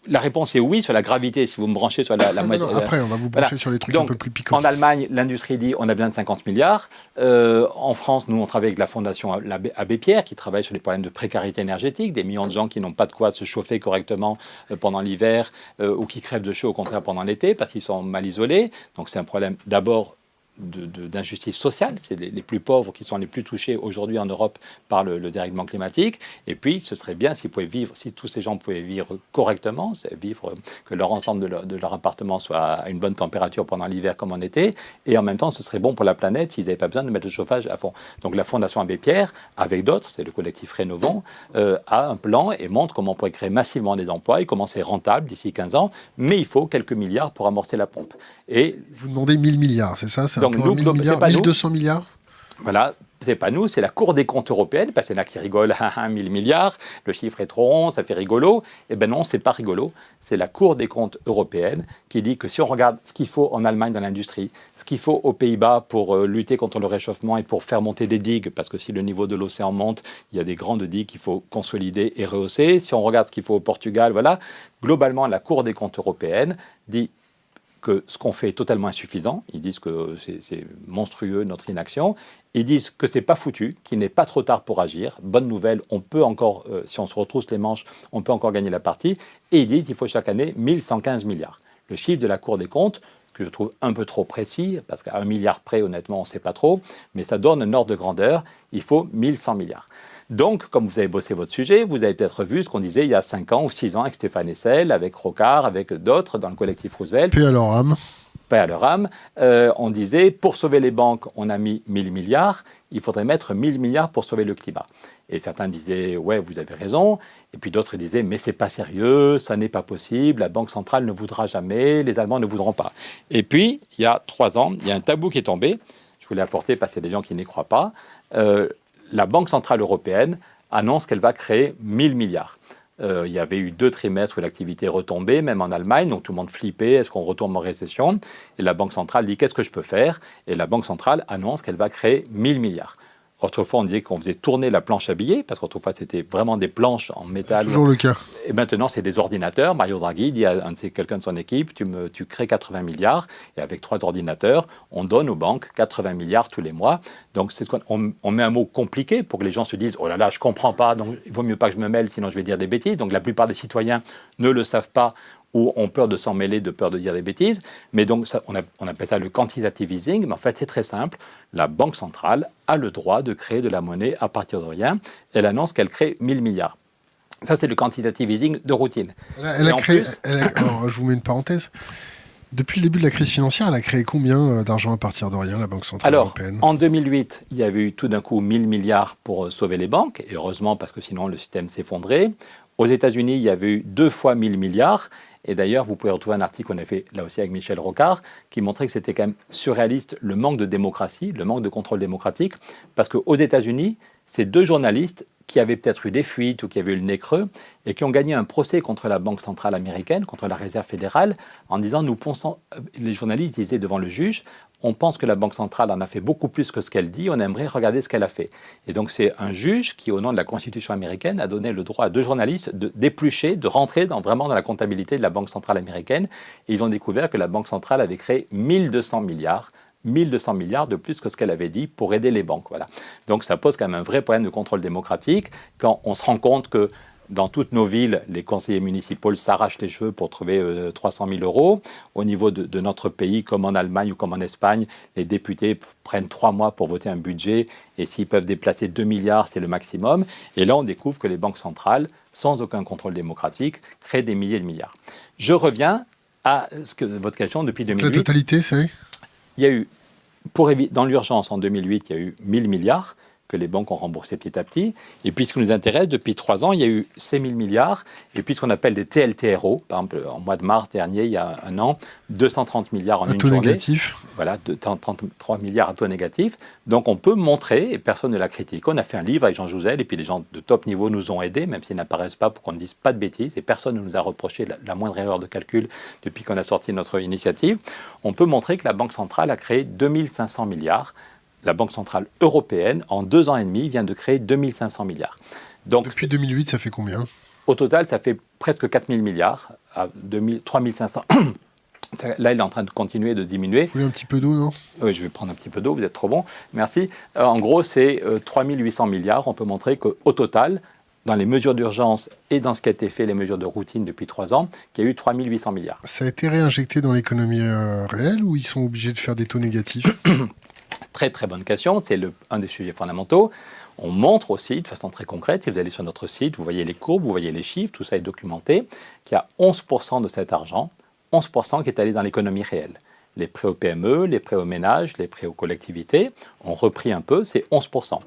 Speaker 2: la réponse est oui sur la gravité, si vous me branchez sur la moitié.
Speaker 1: Après, on va vous brancher sur des trucs un peu plus piquants.
Speaker 2: En Allemagne, l'industrie dit on a besoin de 50 milliards. En France, nous, on travaille avec la fondation Abbé Pierre, qui travaille sur les problèmes de précarité énergétique, des millions de gens qui n'ont pas de quoi se chauffer correctement pendant l'hiver ou qui crèvent de chaud, au contraire, pendant l'été, parce qu'ils sont mal isolés. Donc, c'est un problème d'abord d'injustice sociale. C'est les plus pauvres qui sont les plus touchés aujourd'hui en Europe par le dérèglement climatique. Et puis, ce serait bien si tous ces gens pouvaient vivre correctement, que leur ensemble de leur appartement soit à une bonne température pendant l'hiver comme en été. Et en même temps, ce serait bon pour la planète s'ils n'avaient pas besoin de mettre le chauffage à fond. Donc, la Fondation Abbé Pierre, avec d'autres, c'est le collectif Rénovons, a un plan et montre comment on pourrait créer massivement des emplois et comment c'est rentable d'ici 15 ans. Mais il faut quelques milliards pour amorcer la pompe. Et
Speaker 1: vous demandez 1000 milliards, c'est ça ?
Speaker 2: Donc,
Speaker 1: 1000 milliards, 1200 milliards ?
Speaker 2: Voilà, c'est pas nous, c'est la Cour des comptes européenne, parce qu'il y en a qui rigolent, 1000 milliards, le chiffre est trop rond, ça fait rigolo. Eh bien non, c'est pas rigolo. C'est la Cour des comptes européenne qui dit que si on regarde ce qu'il faut en Allemagne dans l'industrie, ce qu'il faut aux Pays-Bas pour lutter contre le réchauffement et pour faire monter des digues, parce que si le niveau de l'océan monte, il y a des grandes digues qu'il faut consolider et rehausser. Si on regarde ce qu'il faut au Portugal, voilà, globalement, la Cour des comptes européenne dit que ce qu'on fait est totalement insuffisant. Ils disent que c'est monstrueux notre inaction. Ils disent que c'est pas foutu, qu'il n'est pas trop tard pour agir. Bonne nouvelle, on peut encore, si on se retrousse les manches, on peut encore gagner la partie. Et ils disent qu'il faut chaque année 1115 milliards. Le chiffre de la Cour des comptes, que je trouve un peu trop précis, parce qu'à 1 milliard près, honnêtement, on ne sait pas trop, mais ça donne un ordre de grandeur. Il faut 1100 milliards. Donc, comme vous avez bossé votre sujet, vous avez peut-être vu ce qu'on disait il y a 5 ans ou 6 ans avec Stéphane Hessel, avec Rocard, avec d'autres dans le collectif Roosevelt.
Speaker 1: Paix à leur âme.
Speaker 2: Paix à leur âme. On disait, pour sauver les banques, on a mis 1000 milliards, il faudrait mettre 1000 milliards pour sauver le climat. Et certains disaient, ouais, vous avez raison. Et puis d'autres disaient, mais c'est pas sérieux, ça n'est pas possible, la Banque centrale ne voudra jamais, les Allemands ne voudront pas. Et puis, il y a 3 ans, il y a un tabou qui est tombé. Je voulais apporter, parce qu'il y a des gens qui n'y croient pas, la Banque Centrale Européenne annonce qu'elle va créer 1000 milliards. Il y avait eu 2 trimestres où l'activité retombait, même en Allemagne, donc tout le monde flippait, est-ce qu'on retourne en récession? Et la Banque centrale dit, qu'est-ce que je peux faire? Et la Banque centrale annonce qu'elle va créer 1000 milliards. Autrefois, on disait qu'on faisait tourner la planche à billets, parce qu'autrefois, c'était vraiment des planches en métal.
Speaker 1: C'est toujours le cas.
Speaker 2: Et maintenant, c'est des ordinateurs. Mario Draghi dit à quelqu'un de son équipe, tu crées 80 milliards, et avec 3 ordinateurs, on donne aux banques 80 milliards tous les mois. Donc, on met un mot compliqué pour que les gens se disent, oh là là, je ne comprends pas, donc il vaut mieux pas que je me mêle, sinon je vais dire des bêtises. Donc, la plupart des citoyens ne le savent pas, ou ont peur de s'en mêler, de peur de dire des bêtises. Mais donc, on appelle ça le quantitative easing. Mais en fait, c'est très simple. La Banque centrale a le droit de créer de la monnaie à partir de rien. Elle annonce qu'elle crée 1000 milliards. Ça, c'est le quantitative easing de routine.
Speaker 1: Alors, je vous mets une parenthèse. Depuis le début de la crise financière, elle a créé combien d'argent à partir de rien, la Banque centrale européenne?
Speaker 2: En 2008, il y avait eu tout d'un coup 1000 milliards pour sauver les banques. Et heureusement, parce que sinon, le système s'effondrait. Aux États-Unis, il y avait eu 2 fois 1000 milliards. Et d'ailleurs, vous pouvez retrouver un article qu'on a fait là aussi avec Michel Rocard, qui montrait que c'était quand même surréaliste le manque de démocratie, le manque de contrôle démocratique, parce qu'aux États-Unis, c'est 2 journalistes qui avaient peut-être eu des fuites ou qui avaient eu le nez creux et qui ont gagné un procès contre la Banque centrale américaine, contre la Réserve fédérale, en disant, nous pensons, les journalistes disaient devant le juge, on pense que la Banque centrale en a fait beaucoup plus que ce qu'elle dit, on aimerait regarder ce qu'elle a fait. Et donc c'est un juge qui, au nom de la Constitution américaine, a donné le droit à 2 journalistes d'éplucher, de rentrer vraiment dans la comptabilité de la Banque centrale américaine. Et ils ont découvert que la Banque centrale avait créé 1200 milliards de plus que ce qu'elle avait dit pour aider les banques. Voilà. Donc ça pose quand même un vrai problème de contrôle démocratique quand on se rend compte que dans toutes nos villes, les conseillers municipaux s'arrachent les cheveux pour trouver 300 000 euros. Au niveau de notre pays, comme en Allemagne ou comme en Espagne, les députés prennent 3 mois pour voter un budget et s'ils peuvent déplacer 2 milliards, c'est le maximum. Et là, on découvre que les banques centrales, sans aucun contrôle démocratique, créent des milliers de milliards. Je reviens à votre question depuis 2008.
Speaker 1: La totalité, c'est?
Speaker 2: Il y a eu, dans l'urgence en 2008, il y a eu 1000 milliards que les banques ont remboursé petit à petit. Et puis, ce qui nous intéresse, depuis 3 ans, il y a eu ces 1000 milliards. Et puis, ce qu'on appelle des TLTRO, par exemple, en mois de mars dernier, il y a un an, 230 milliards en une journée.
Speaker 1: À taux négatif.
Speaker 2: Voilà, 33 milliards à taux négatif. Donc, on peut montrer, et personne ne l'a critiqué. On a fait un livre avec Jean Jouzel, et puis les gens de top niveau nous ont aidés, même s'ils n'apparaissent pas pour qu'on ne dise pas de bêtises. Et personne ne nous a reproché la moindre erreur de calcul depuis qu'on a sorti notre initiative. On peut montrer que la Banque centrale a créé 2500 milliards. La Banque centrale européenne, en 2 ans et demi, vient de créer 2500 milliards. Donc,
Speaker 1: depuis 2008, ça fait combien?
Speaker 2: Au total, ça fait presque 4000 milliards, à 3500. Là, il est en train de continuer de diminuer.
Speaker 1: Vous voulez un petit peu d'eau, non?
Speaker 2: Oui, je vais prendre un petit peu d'eau, vous êtes trop bon. Merci. En gros, c'est 3800 milliards. On peut montrer qu'au total, dans les mesures d'urgence et dans ce qui a été fait, les mesures de routine depuis 3 ans, qu'il y a eu 3800 milliards.
Speaker 1: Ça a été réinjecté dans l'économie réelle ou ils sont obligés de faire des taux négatifs?
Speaker 2: Très très bonne question, c'est un des sujets fondamentaux. On montre aussi de façon très concrète, si vous allez sur notre site, vous voyez les courbes, vous voyez les chiffres, tout ça est documenté, qu'il y a 11% de cet argent, 11% qui est allé dans l'économie réelle. Les prêts aux PME, les prêts aux ménages, les prêts aux collectivités ont repris un peu, c'est 11%.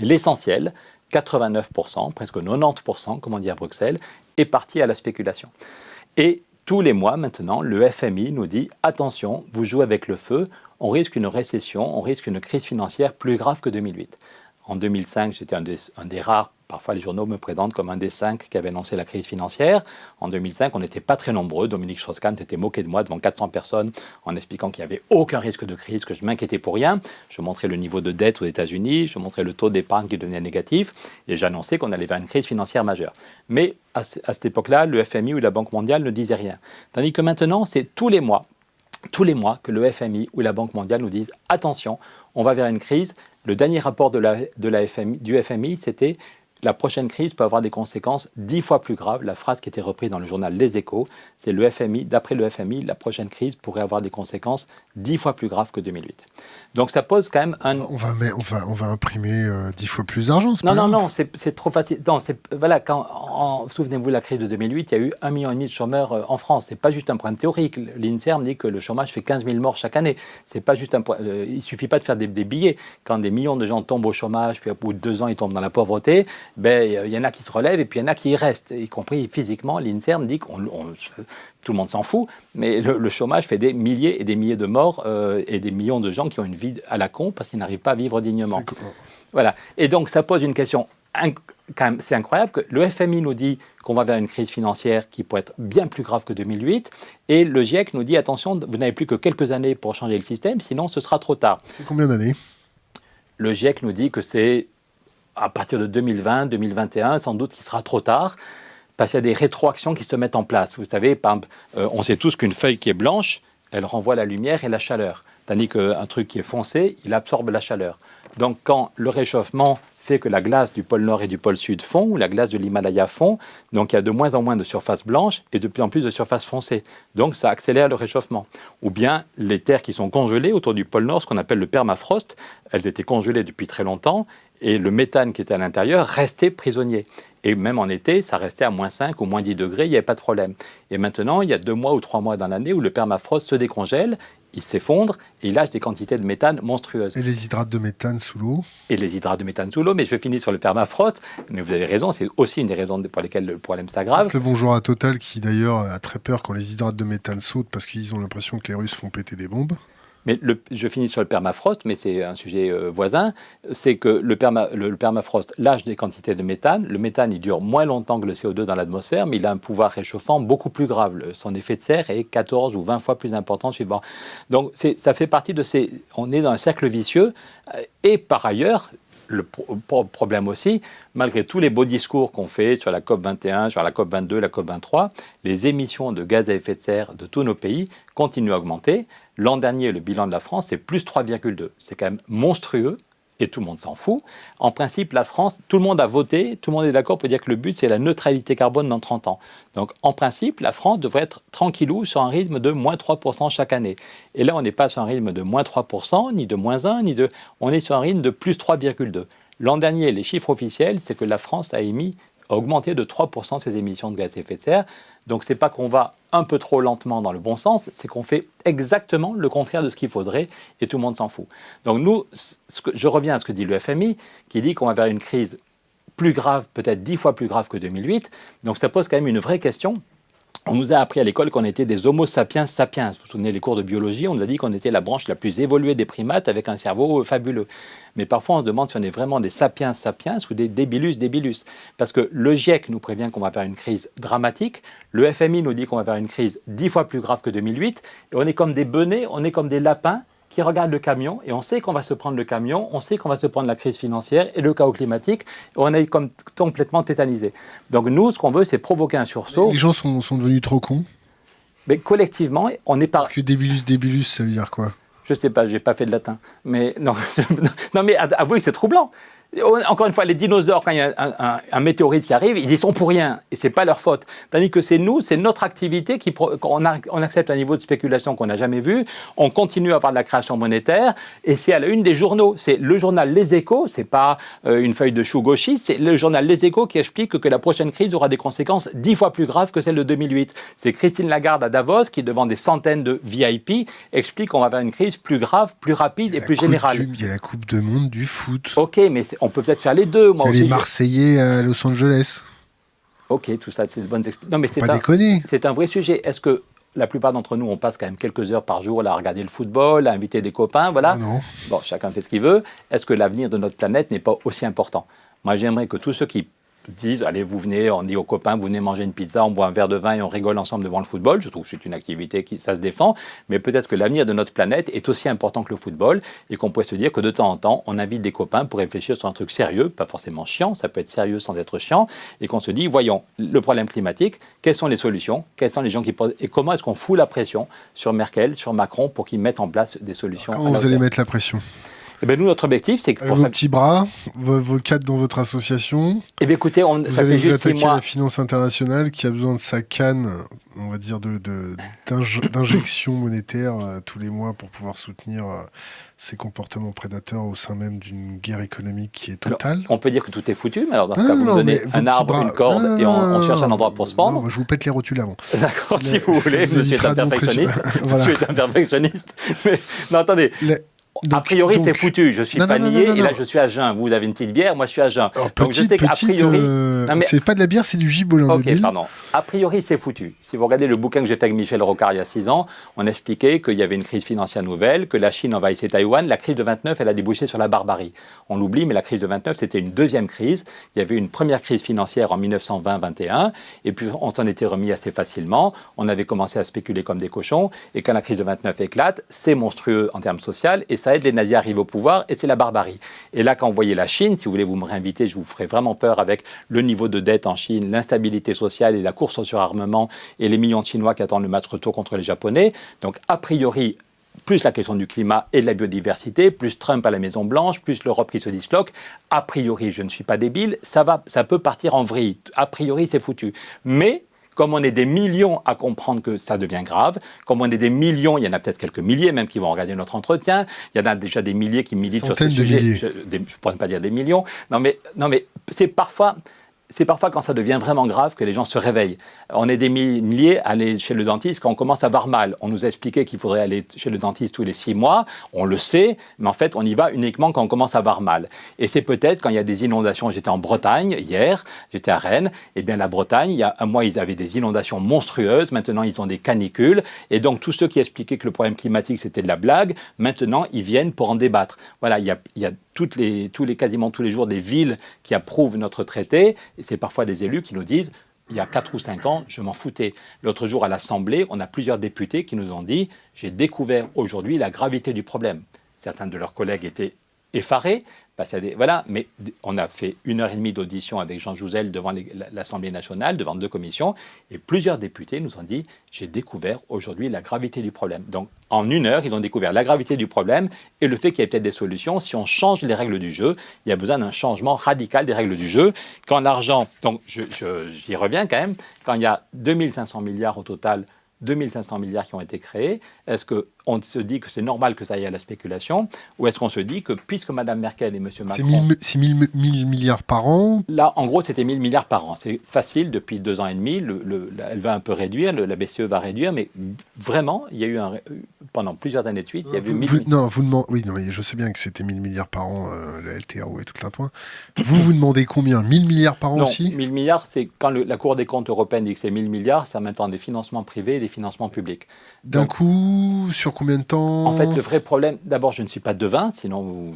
Speaker 2: Et l'essentiel, 89%, presque 90%, comme on dit à Bruxelles, est parti à la spéculation. Et tous les mois maintenant, le FMI nous dit « Attention, vous jouez avec le feu, on risque une récession, on risque une crise financière plus grave que 2008. » En 2005, j'étais un des rares, parfois les journaux me présentent comme un des 5 qui avait lancé la crise financière. En 2005, on n'était pas très nombreux. Dominique Strauss-Kahn s'était moqué de moi devant 400 personnes en expliquant qu'il n'y avait aucun risque de crise, que je m'inquiétais pour rien. Je montrais le niveau de dette aux États-Unis, je montrais le taux d'épargne qui devenait négatif et j'annonçais qu'on allait vers une crise financière majeure. Mais à cette époque-là, le FMI ou la Banque mondiale ne disaient rien. Tandis que maintenant, c'est tous les mois que le FMI ou la Banque mondiale nous disent « Attention, on va vers une crise ». Le dernier rapport du FMI, c'était « La prochaine crise peut avoir des conséquences 10 fois plus graves ». La phrase qui était reprise dans le journal Les Échos, c'est le FMI, d'après le FMI, la prochaine crise pourrait avoir des conséquences 10 fois plus graves que 2008. Donc ça pose quand même un...
Speaker 1: On va imprimer 10 fois plus d'argent, c'est pas grave.
Speaker 2: Non, c'est trop facile. Non, voilà, souvenez-vous, la crise de 2008, il y a eu 1,5 million de chômeurs en France. C'est pas juste un problème théorique. L'INSERM dit que le chômage fait 15 000 morts chaque année. C'est pas juste il suffit pas de faire des billets. Quand des millions de gens tombent au chômage, puis au bout de 2 ans, ils tombent dans la pauvreté, ben, y en a qui se relèvent et puis il y en a qui y restent, y compris physiquement. L'INSERM dit tout le monde s'en fout, mais le chômage fait des milliers et des milliers de morts et des millions de gens qui ont une vie à la con parce qu'ils n'arrivent pas à vivre dignement. Voilà. Et donc ça pose une question quand même, c'est incroyable que le FMI nous dit qu'on va vers une crise financière qui pourrait être bien plus grave que 2008 et le GIEC nous dit attention, vous n'avez plus que quelques années pour changer le système, sinon ce sera trop tard.
Speaker 1: C'est combien d'années ?
Speaker 2: Le GIEC nous dit que c'est à partir de 2020, 2021, sans doute qu'il sera trop tard parce qu'il y a des rétroactions qui se mettent en place. Vous savez, on sait tous qu'une feuille qui est blanche, elle renvoie la lumière et la chaleur, tandis qu'un truc qui est foncé, il absorbe la chaleur. Donc quand le réchauffement fait que la glace du pôle Nord et du pôle Sud fond, ou la glace de l'Himalaya fond, donc il y a de moins en moins de surface blanche et de plus en plus de surface foncée. Donc ça accélère le réchauffement. Ou bien les terres qui sont congelées autour du pôle Nord, ce qu'on appelle le permafrost, elles étaient congelées depuis très longtemps et le méthane qui était à l'intérieur restait prisonnier. Et même en été, ça restait à moins 5 ou moins 10 degrés, il n'y avait pas de problème. Et maintenant, il y a 2 mois ou 3 mois dans l'année où le permafrost se décongèle, il s'effondre et il lâche des quantités de méthane monstrueuses.
Speaker 1: Et les hydrates de méthane sous l'eau ?
Speaker 2: Et les hydrates de méthane sous l'eau, mais je vais finir sur le permafrost. Mais vous avez raison, c'est aussi une des raisons pour lesquelles le problème s'aggrave.
Speaker 1: C'est le bonjour à Total qui d'ailleurs a très peur quand les hydrates de méthane sautent parce qu'ils ont l'impression que les Russes font péter des bombes.
Speaker 2: Mais je finis sur le permafrost, mais c'est un sujet voisin. C'est que le permafrost lâche des quantités de méthane. Le méthane, il dure moins longtemps que le CO2 dans l'atmosphère, mais il a un pouvoir réchauffant beaucoup plus grave. Son effet de serre est 14 ou 20 fois plus important suivant. Donc ça fait partie de ces... On est dans un cercle vicieux. Et par ailleurs... Le problème aussi, malgré tous les beaux discours qu'on fait sur la COP21, sur la COP22, la COP23, les émissions de gaz à effet de serre de tous nos pays continuent à augmenter. L'an dernier, le bilan de la France, c'est plus 3,2. C'est quand même monstrueux et tout le monde s'en fout. En principe, la France, tout le monde a voté, tout le monde est d'accord pour dire que le but, c'est la neutralité carbone dans 30 ans. Donc, en principe, la France devrait être tranquillou sur un rythme de moins 3% chaque année. Et là, on n'est pas sur un rythme de moins 3%, ni de moins 1, ni de... On est sur un rythme de plus 3,2. L'an dernier, les chiffres officiels, c'est que la France a augmenté de 3% ses émissions de gaz à effet de serre. Donc, ce n'est pas qu'on va un peu trop lentement dans le bon sens, c'est qu'on fait exactement le contraire de ce qu'il faudrait et tout le monde s'en fout. Donc, nous, je reviens à ce que dit le FMI, qui dit qu'on va vers une crise plus grave, peut-être 10 fois plus grave que 2008. Donc, ça pose quand même une vraie question. On nous a appris à l'école qu'on était des Homo sapiens sapiens. Vous vous souvenez des cours de biologie, on nous a dit qu'on était la branche la plus évoluée des primates avec un cerveau fabuleux. Mais parfois, on se demande si on est vraiment des sapiens sapiens ou des débilus débilus. Parce que le GIEC nous prévient qu'on va vers une crise dramatique, le FMI nous dit qu'on va vers une crise 10 fois plus grave que 2008, et on est comme des benets, on est comme des lapins qui regardent le camion, et on sait qu'on va se prendre le camion, on sait qu'on va se prendre la crise financière et le chaos climatique, et on est comme complètement tétanisé. Donc nous, ce qu'on veut, c'est provoquer un sursaut.
Speaker 1: Les gens sont devenus trop cons.
Speaker 2: Mais collectivement, on est par...
Speaker 1: Parce que débilus, ça veut dire quoi ?
Speaker 2: Je sais pas, j'ai pas fait de latin. Mais non, non mais avouez que c'est troublant. Encore une fois, les dinosaures, quand il y a un météorite qui arrive, ils y sont pour rien, et c'est pas leur faute. Tandis que c'est nous, c'est notre activité on accepte un niveau de spéculation qu'on n'a jamais vu, on continue à avoir de la création monétaire, et c'est à la une des journaux. C'est le journal Les Échos, c'est pas une feuille de chou gauchiste, c'est le journal Les Échos qui explique que la prochaine crise aura des conséquences 10 fois plus graves que celle de 2008. C'est Christine Lagarde à Davos qui, devant des centaines de VIP, explique qu'on va vers une crise plus grave, plus rapide et plus générale.
Speaker 1: Il y a la Coupe du Monde du foot.
Speaker 2: Ok, mais on peut peut-être faire les deux.
Speaker 1: Il y a les Marseillais à Los Angeles.
Speaker 2: Ok, tout ça, c'est de bonnes explications. Non, mais c'est un vrai sujet. Est-ce que la plupart d'entre nous, on passe quand même quelques heures par jour là, à regarder le football, à inviter des copains, voilà.
Speaker 1: Non.
Speaker 2: Bon, chacun fait ce qu'il veut. Est-ce que l'avenir de notre planète n'est pas aussi important ? Moi, j'aimerais que tous ceux qui disent, allez, vous venez, on dit aux copains, vous venez manger une pizza, on boit un verre de vin et on rigole ensemble devant le football. Je trouve que c'est une activité ça se défend, mais peut-être que l'avenir de notre planète est aussi important que le football et qu'on pourrait se dire que de temps en temps, on invite des copains pour réfléchir sur un truc sérieux, pas forcément chiant, ça peut être sérieux sans être chiant, et qu'on se dit, voyons, le problème climatique, quelles sont les solutions, quels sont les gens qui posent, et comment est-ce qu'on fout la pression sur Merkel, sur Macron, pour qu'ils mettent en place des solutions.
Speaker 1: Comment vous allez mettre la pression ?
Speaker 2: Eh bien, nous, notre objectif, c'est que...
Speaker 1: Vos petits bras, vos cadres dans votre association.
Speaker 2: Eh bien, écoutez,
Speaker 1: vous allez vous attaquer à la finance internationale qui a besoin de sa canne, on va dire, d'injection monétaire tous les mois pour pouvoir soutenir ces comportements prédateurs au sein même d'une guerre économique qui est totale.
Speaker 2: Alors, on peut dire que tout est foutu, mais alors dans ce cas, vous me donnez un arbre, une corde, et on cherche un endroit pour se pendre.
Speaker 1: Non, je vous pète les rotules avant.
Speaker 2: D'accord, si vous voulez, je suis un perfectionniste. Voilà. Je suis un perfectionniste. Mais, non, attendez. A priori, c'est foutu. Je suis pas nié et là, je suis à jeun. Vous avez une petite bière, moi, je suis à jeun.
Speaker 1: Alors, donc, je sais qu'a priori... c'est pas de la bière, c'est du gibol en 2000.
Speaker 2: Pardon. A priori, c'est foutu. Si vous regardez le bouquin que j'ai fait avec Michel Rocard il y a 6 ans, on expliquait qu'il y avait une crise financière nouvelle, que la Chine envahissait Taïwan. La crise de 29, elle a débouché sur la barbarie. On l'oublie, mais la crise de 29, c'était une deuxième crise. Il y avait une première crise financière en 1920-21, et puis on s'en était remis assez facilement. On avait commencé à spéculer comme des cochons, et quand la crise de 29 éclate, c'est monstrueux en termes sociaux, et ça aide les nazis à arriver au pouvoir, et c'est la barbarie. Et là, quand vous voyez la Chine, si vous voulez vous me réinviter, je vous ferai vraiment peur avec le niveau de dette en Chine, l'instabilité sociale et la course au surarmement, et les millions de Chinois qui attendent le match retour contre les Japonais. Donc, a priori, plus la question du climat et de la biodiversité, plus Trump à la Maison-Blanche, plus l'Europe qui se disloque, a priori, je ne suis pas débile, ça peut partir en vrille. A priori, c'est foutu. Mais comme on est des millions à comprendre que ça devient grave, comme on est des millions, il y en a peut-être quelques milliers même qui vont regarder notre entretien, il y en a déjà des milliers qui militent sur ce sujet. Je ne pourrais pas dire des millions. Non mais c'est parfois quand ça devient vraiment grave que les gens se réveillent. On est des milliers à aller chez le dentiste quand on commence à avoir mal. On nous a expliqué qu'il faudrait aller chez le dentiste tous les 6 mois. On le sait, mais en fait, on y va uniquement quand on commence à avoir mal. Et c'est peut-être quand il y a des inondations. J'étais en Bretagne hier, j'étais à Rennes. Eh bien, la Bretagne, il y a un mois, ils avaient des inondations monstrueuses. Maintenant, ils ont des canicules. Et donc, tous ceux qui expliquaient que le problème climatique, c'était de la blague, maintenant, ils viennent pour en débattre. Voilà, il y a quasiment tous les jours des villes qui approuvent notre traité. Et c'est parfois des élus qui nous disent, il y a 4 ou 5 ans, je m'en foutais. L'autre jour, à l'Assemblée, on a plusieurs députés qui nous ont dit, j'ai découvert aujourd'hui la gravité du problème. Certains de leurs collègues étaient effarés, parce qu'il y a voilà, mais on a fait 1h30 d'audition avec Jean Jouzel devant l'Assemblée nationale, devant 2 commissions, et plusieurs députés nous ont dit, j'ai découvert aujourd'hui la gravité du problème. Donc, en 1 heure, ils ont découvert la gravité du problème et le fait qu'il y ait peut-être des solutions. Si on change les règles du jeu, il y a besoin d'un changement radical des règles du jeu. Quand l'argent, donc j'y reviens quand même, quand il y a 2500 milliards au total, 2500 milliards qui ont été créés, est-ce qu'on se dit que c'est normal que ça aille à la spéculation, ou est-ce qu'on se dit que puisque Mme Merkel et M. Macron...
Speaker 1: C'est 1000 milliards par an.
Speaker 2: Là, en gros, c'était 1000 milliards par an. C'est facile, depuis 2 ans et demi, elle va un peu réduire, la BCE va réduire, mais vraiment, il y a eu pendant plusieurs années de suite, il y a eu 1000 milliards.
Speaker 1: Oui, non, je sais bien que c'était 1000 milliards par an, la LTRO et tout l'intouin. Vous demandez combien? 1000 milliards par an aussi?
Speaker 2: 1000 milliards, c'est quand la Cour des comptes européenne dit que c'est 1000 milliards, c'est en même temps des financements privés et des financements publics.
Speaker 1: D'un coup, sur combien de temps?
Speaker 2: En fait, le vrai problème, d'abord, je ne suis pas devin, sinon vous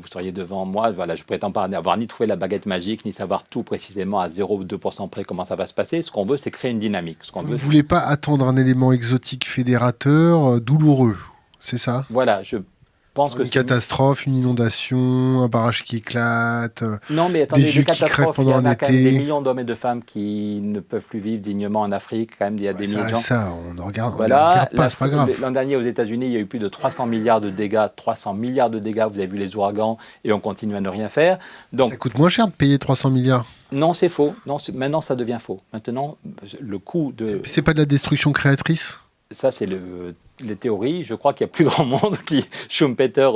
Speaker 2: seriez devant moi. Voilà, je ne prétends pas avoir ni trouvé la baguette magique, ni savoir tout précisément à 0 ou 2% près comment ça va se passer. Ce qu'on veut, c'est créer une dynamique. Vous
Speaker 1: ne voulez pas attendre un élément exotique fédérateur douloureux, c'est ça?
Speaker 2: Voilà, je pense que
Speaker 1: une catastrophe, une inondation, un barrage qui éclate,
Speaker 2: non, mais attendez,
Speaker 1: des vieux qui crèvent pendant un été.
Speaker 2: Il y a quand même des millions d'hommes et de femmes qui ne peuvent plus vivre dignement en Afrique. Quand même, il y a des millions de gens.
Speaker 1: Ça, on ne regarde pas, c'est pas grave.
Speaker 2: L'an dernier, aux États-Unis, il y a eu plus de 300 milliards de dégâts. 300 milliards de dégâts, vous avez vu les ouragans, et on continue à ne rien faire. Donc,
Speaker 1: ça coûte moins cher de payer 300 milliards.
Speaker 2: Non, c'est faux. Non, maintenant, ça devient faux. Maintenant, le coût de...
Speaker 1: C'est pas de la destruction créatrice?
Speaker 2: Ça, c'est les théories. Je crois qu'il y a plus grand monde qui... Schumpeter,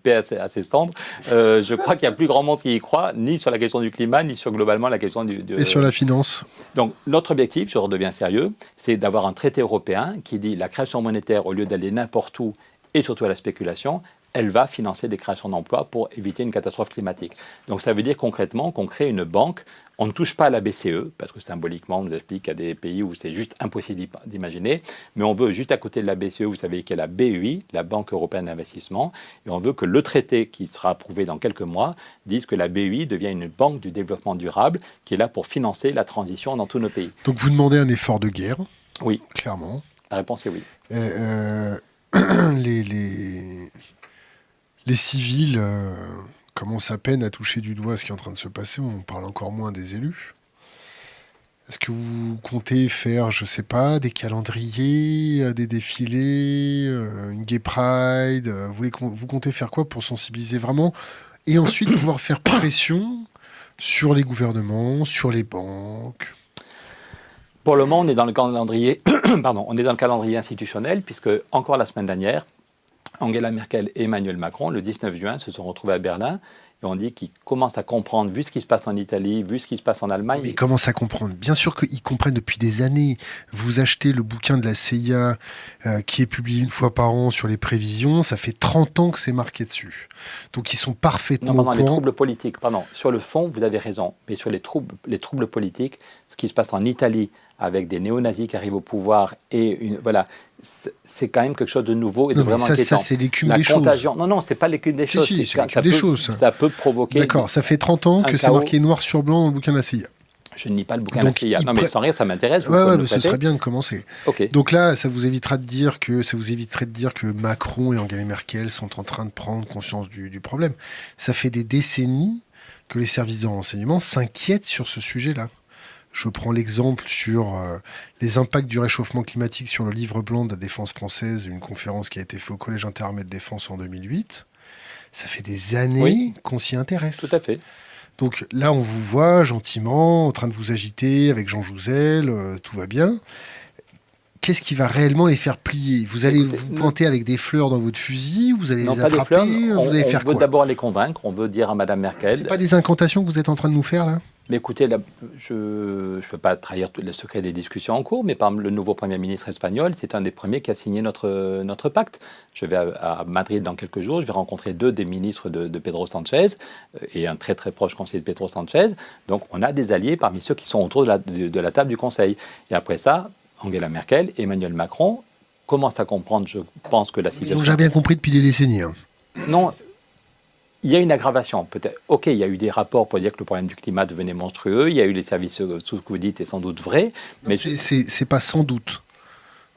Speaker 2: paix à ses cendres. Je crois qu'il y a plus grand monde qui y croit, ni sur la question du climat, ni sur globalement la question
Speaker 1: Et sur la finance.
Speaker 2: Donc, notre objectif, je redeviens sérieux, c'est d'avoir un traité européen qui dit la création monétaire, au lieu d'aller n'importe où, et surtout à la spéculation, elle va financer des créations d'emplois pour éviter une catastrophe climatique. Donc ça veut dire concrètement qu'on crée une banque, on ne touche pas à la BCE, parce que symboliquement on nous explique qu'il y a des pays où c'est juste impossible d'imaginer, mais on veut juste à côté de la BCE, vous savez qu'il y a la BEI, la Banque Européenne d'Investissement, et on veut que le traité qui sera approuvé dans quelques mois dise que la BEI devient une banque du développement durable qui est là pour financer la transition dans tous nos pays.
Speaker 1: Donc vous demandez un effort de guerre?
Speaker 2: Oui.
Speaker 1: Clairement.
Speaker 2: La réponse est oui.
Speaker 1: Les civils commencent à peine à toucher du doigt ce qui est en train de se passer. On parle encore moins des élus. Est-ce que vous comptez faire, je ne sais pas, des calendriers, des défilés, une gay pride? Vous comptez faire quoi pour sensibiliser vraiment et ensuite pouvoir faire pression sur les gouvernements, sur les banques?
Speaker 2: Pour le moment, on est dans le calendrier, on est dans le calendrier institutionnel, puisque encore la semaine dernière, Angela Merkel et Emmanuel Macron, le 19 juin, se sont retrouvés à Berlin et on dit qu'ils commencent à comprendre, vu ce qui se passe en Italie, vu ce qui se passe en Allemagne.
Speaker 1: Mais ils commencent à comprendre. Bien sûr qu'ils comprennent depuis des années. Vous achetez le bouquin de la CIA qui est publié une fois par an sur les prévisions, ça fait 30 ans que c'est marqué dessus. Donc ils sont parfaitement au courant.
Speaker 2: Les troubles politiques, pardon. Sur le fond, vous avez raison, mais sur les troubles politiques, ce qui se passe en Italie avec des néo-nazis qui arrivent au pouvoir voilà, c'est quand même quelque chose de nouveau et de vraiment inquiétant.
Speaker 1: Ça, c'est l'écume des choses.
Speaker 2: Non, c'est pas l'écume des choses.
Speaker 1: Si, c'est l'écume des choses.
Speaker 2: Ça peut provoquer.
Speaker 1: D'accord, ça fait 30 ans que c'est marqué noir sur blanc dans le bouquin de la CIA.
Speaker 2: Je ne lis pas le bouquin de la CIA. Non, mais sans rire, ça m'intéresse.
Speaker 1: Ouais, ce serait bien de commencer.
Speaker 2: Okay.
Speaker 1: Donc là, ça vous éviterait de dire que Macron et Angela Merkel sont en train de prendre conscience du problème. Ça fait des décennies que les services de renseignement s'inquiètent sur ce sujet-là. Je prends l'exemple sur les impacts du réchauffement climatique sur le livre blanc de la défense française, une conférence qui a été faite au Collège interarmées de défense en 2008. Ça fait des années qu'on s'y intéresse.
Speaker 2: Tout à fait.
Speaker 1: Donc là, on vous voit gentiment en train de vous agiter avec Jean Jouzel, tout va bien. Qu'est-ce qui va réellement les faire plier ? Vous allez vous planter avec des fleurs dans votre fusil, vous allez les attraper, vous allez faire quoi ?
Speaker 2: On veut d'abord les convaincre, on veut dire à Mme Merkel...
Speaker 1: C'est pas des incantations que vous êtes en train de nous faire, là ?
Speaker 2: Mais écoutez, je ne peux pas trahir le secret des discussions en cours, mais par exemple, le nouveau Premier ministre espagnol, c'est un des premiers qui a signé notre pacte. Je vais à Madrid dans quelques jours, je vais rencontrer 2 des ministres de Pedro Sanchez et un très très proche conseiller de Pedro Sanchez. Donc on a des alliés parmi ceux qui sont autour de la table du Conseil. Et après ça, Angela Merkel et Emmanuel Macron commencent à comprendre, je pense que la situation...
Speaker 1: Ils ont déjà bien compris depuis des décennies. Hein.
Speaker 2: Non, il y a une aggravation, peut-être. Ok, il y a eu des rapports pour dire que le problème du climat devenait monstrueux, il y a eu les services, tout ce que vous dites est sans doute vrai, mais...
Speaker 1: C'est pas sans doute.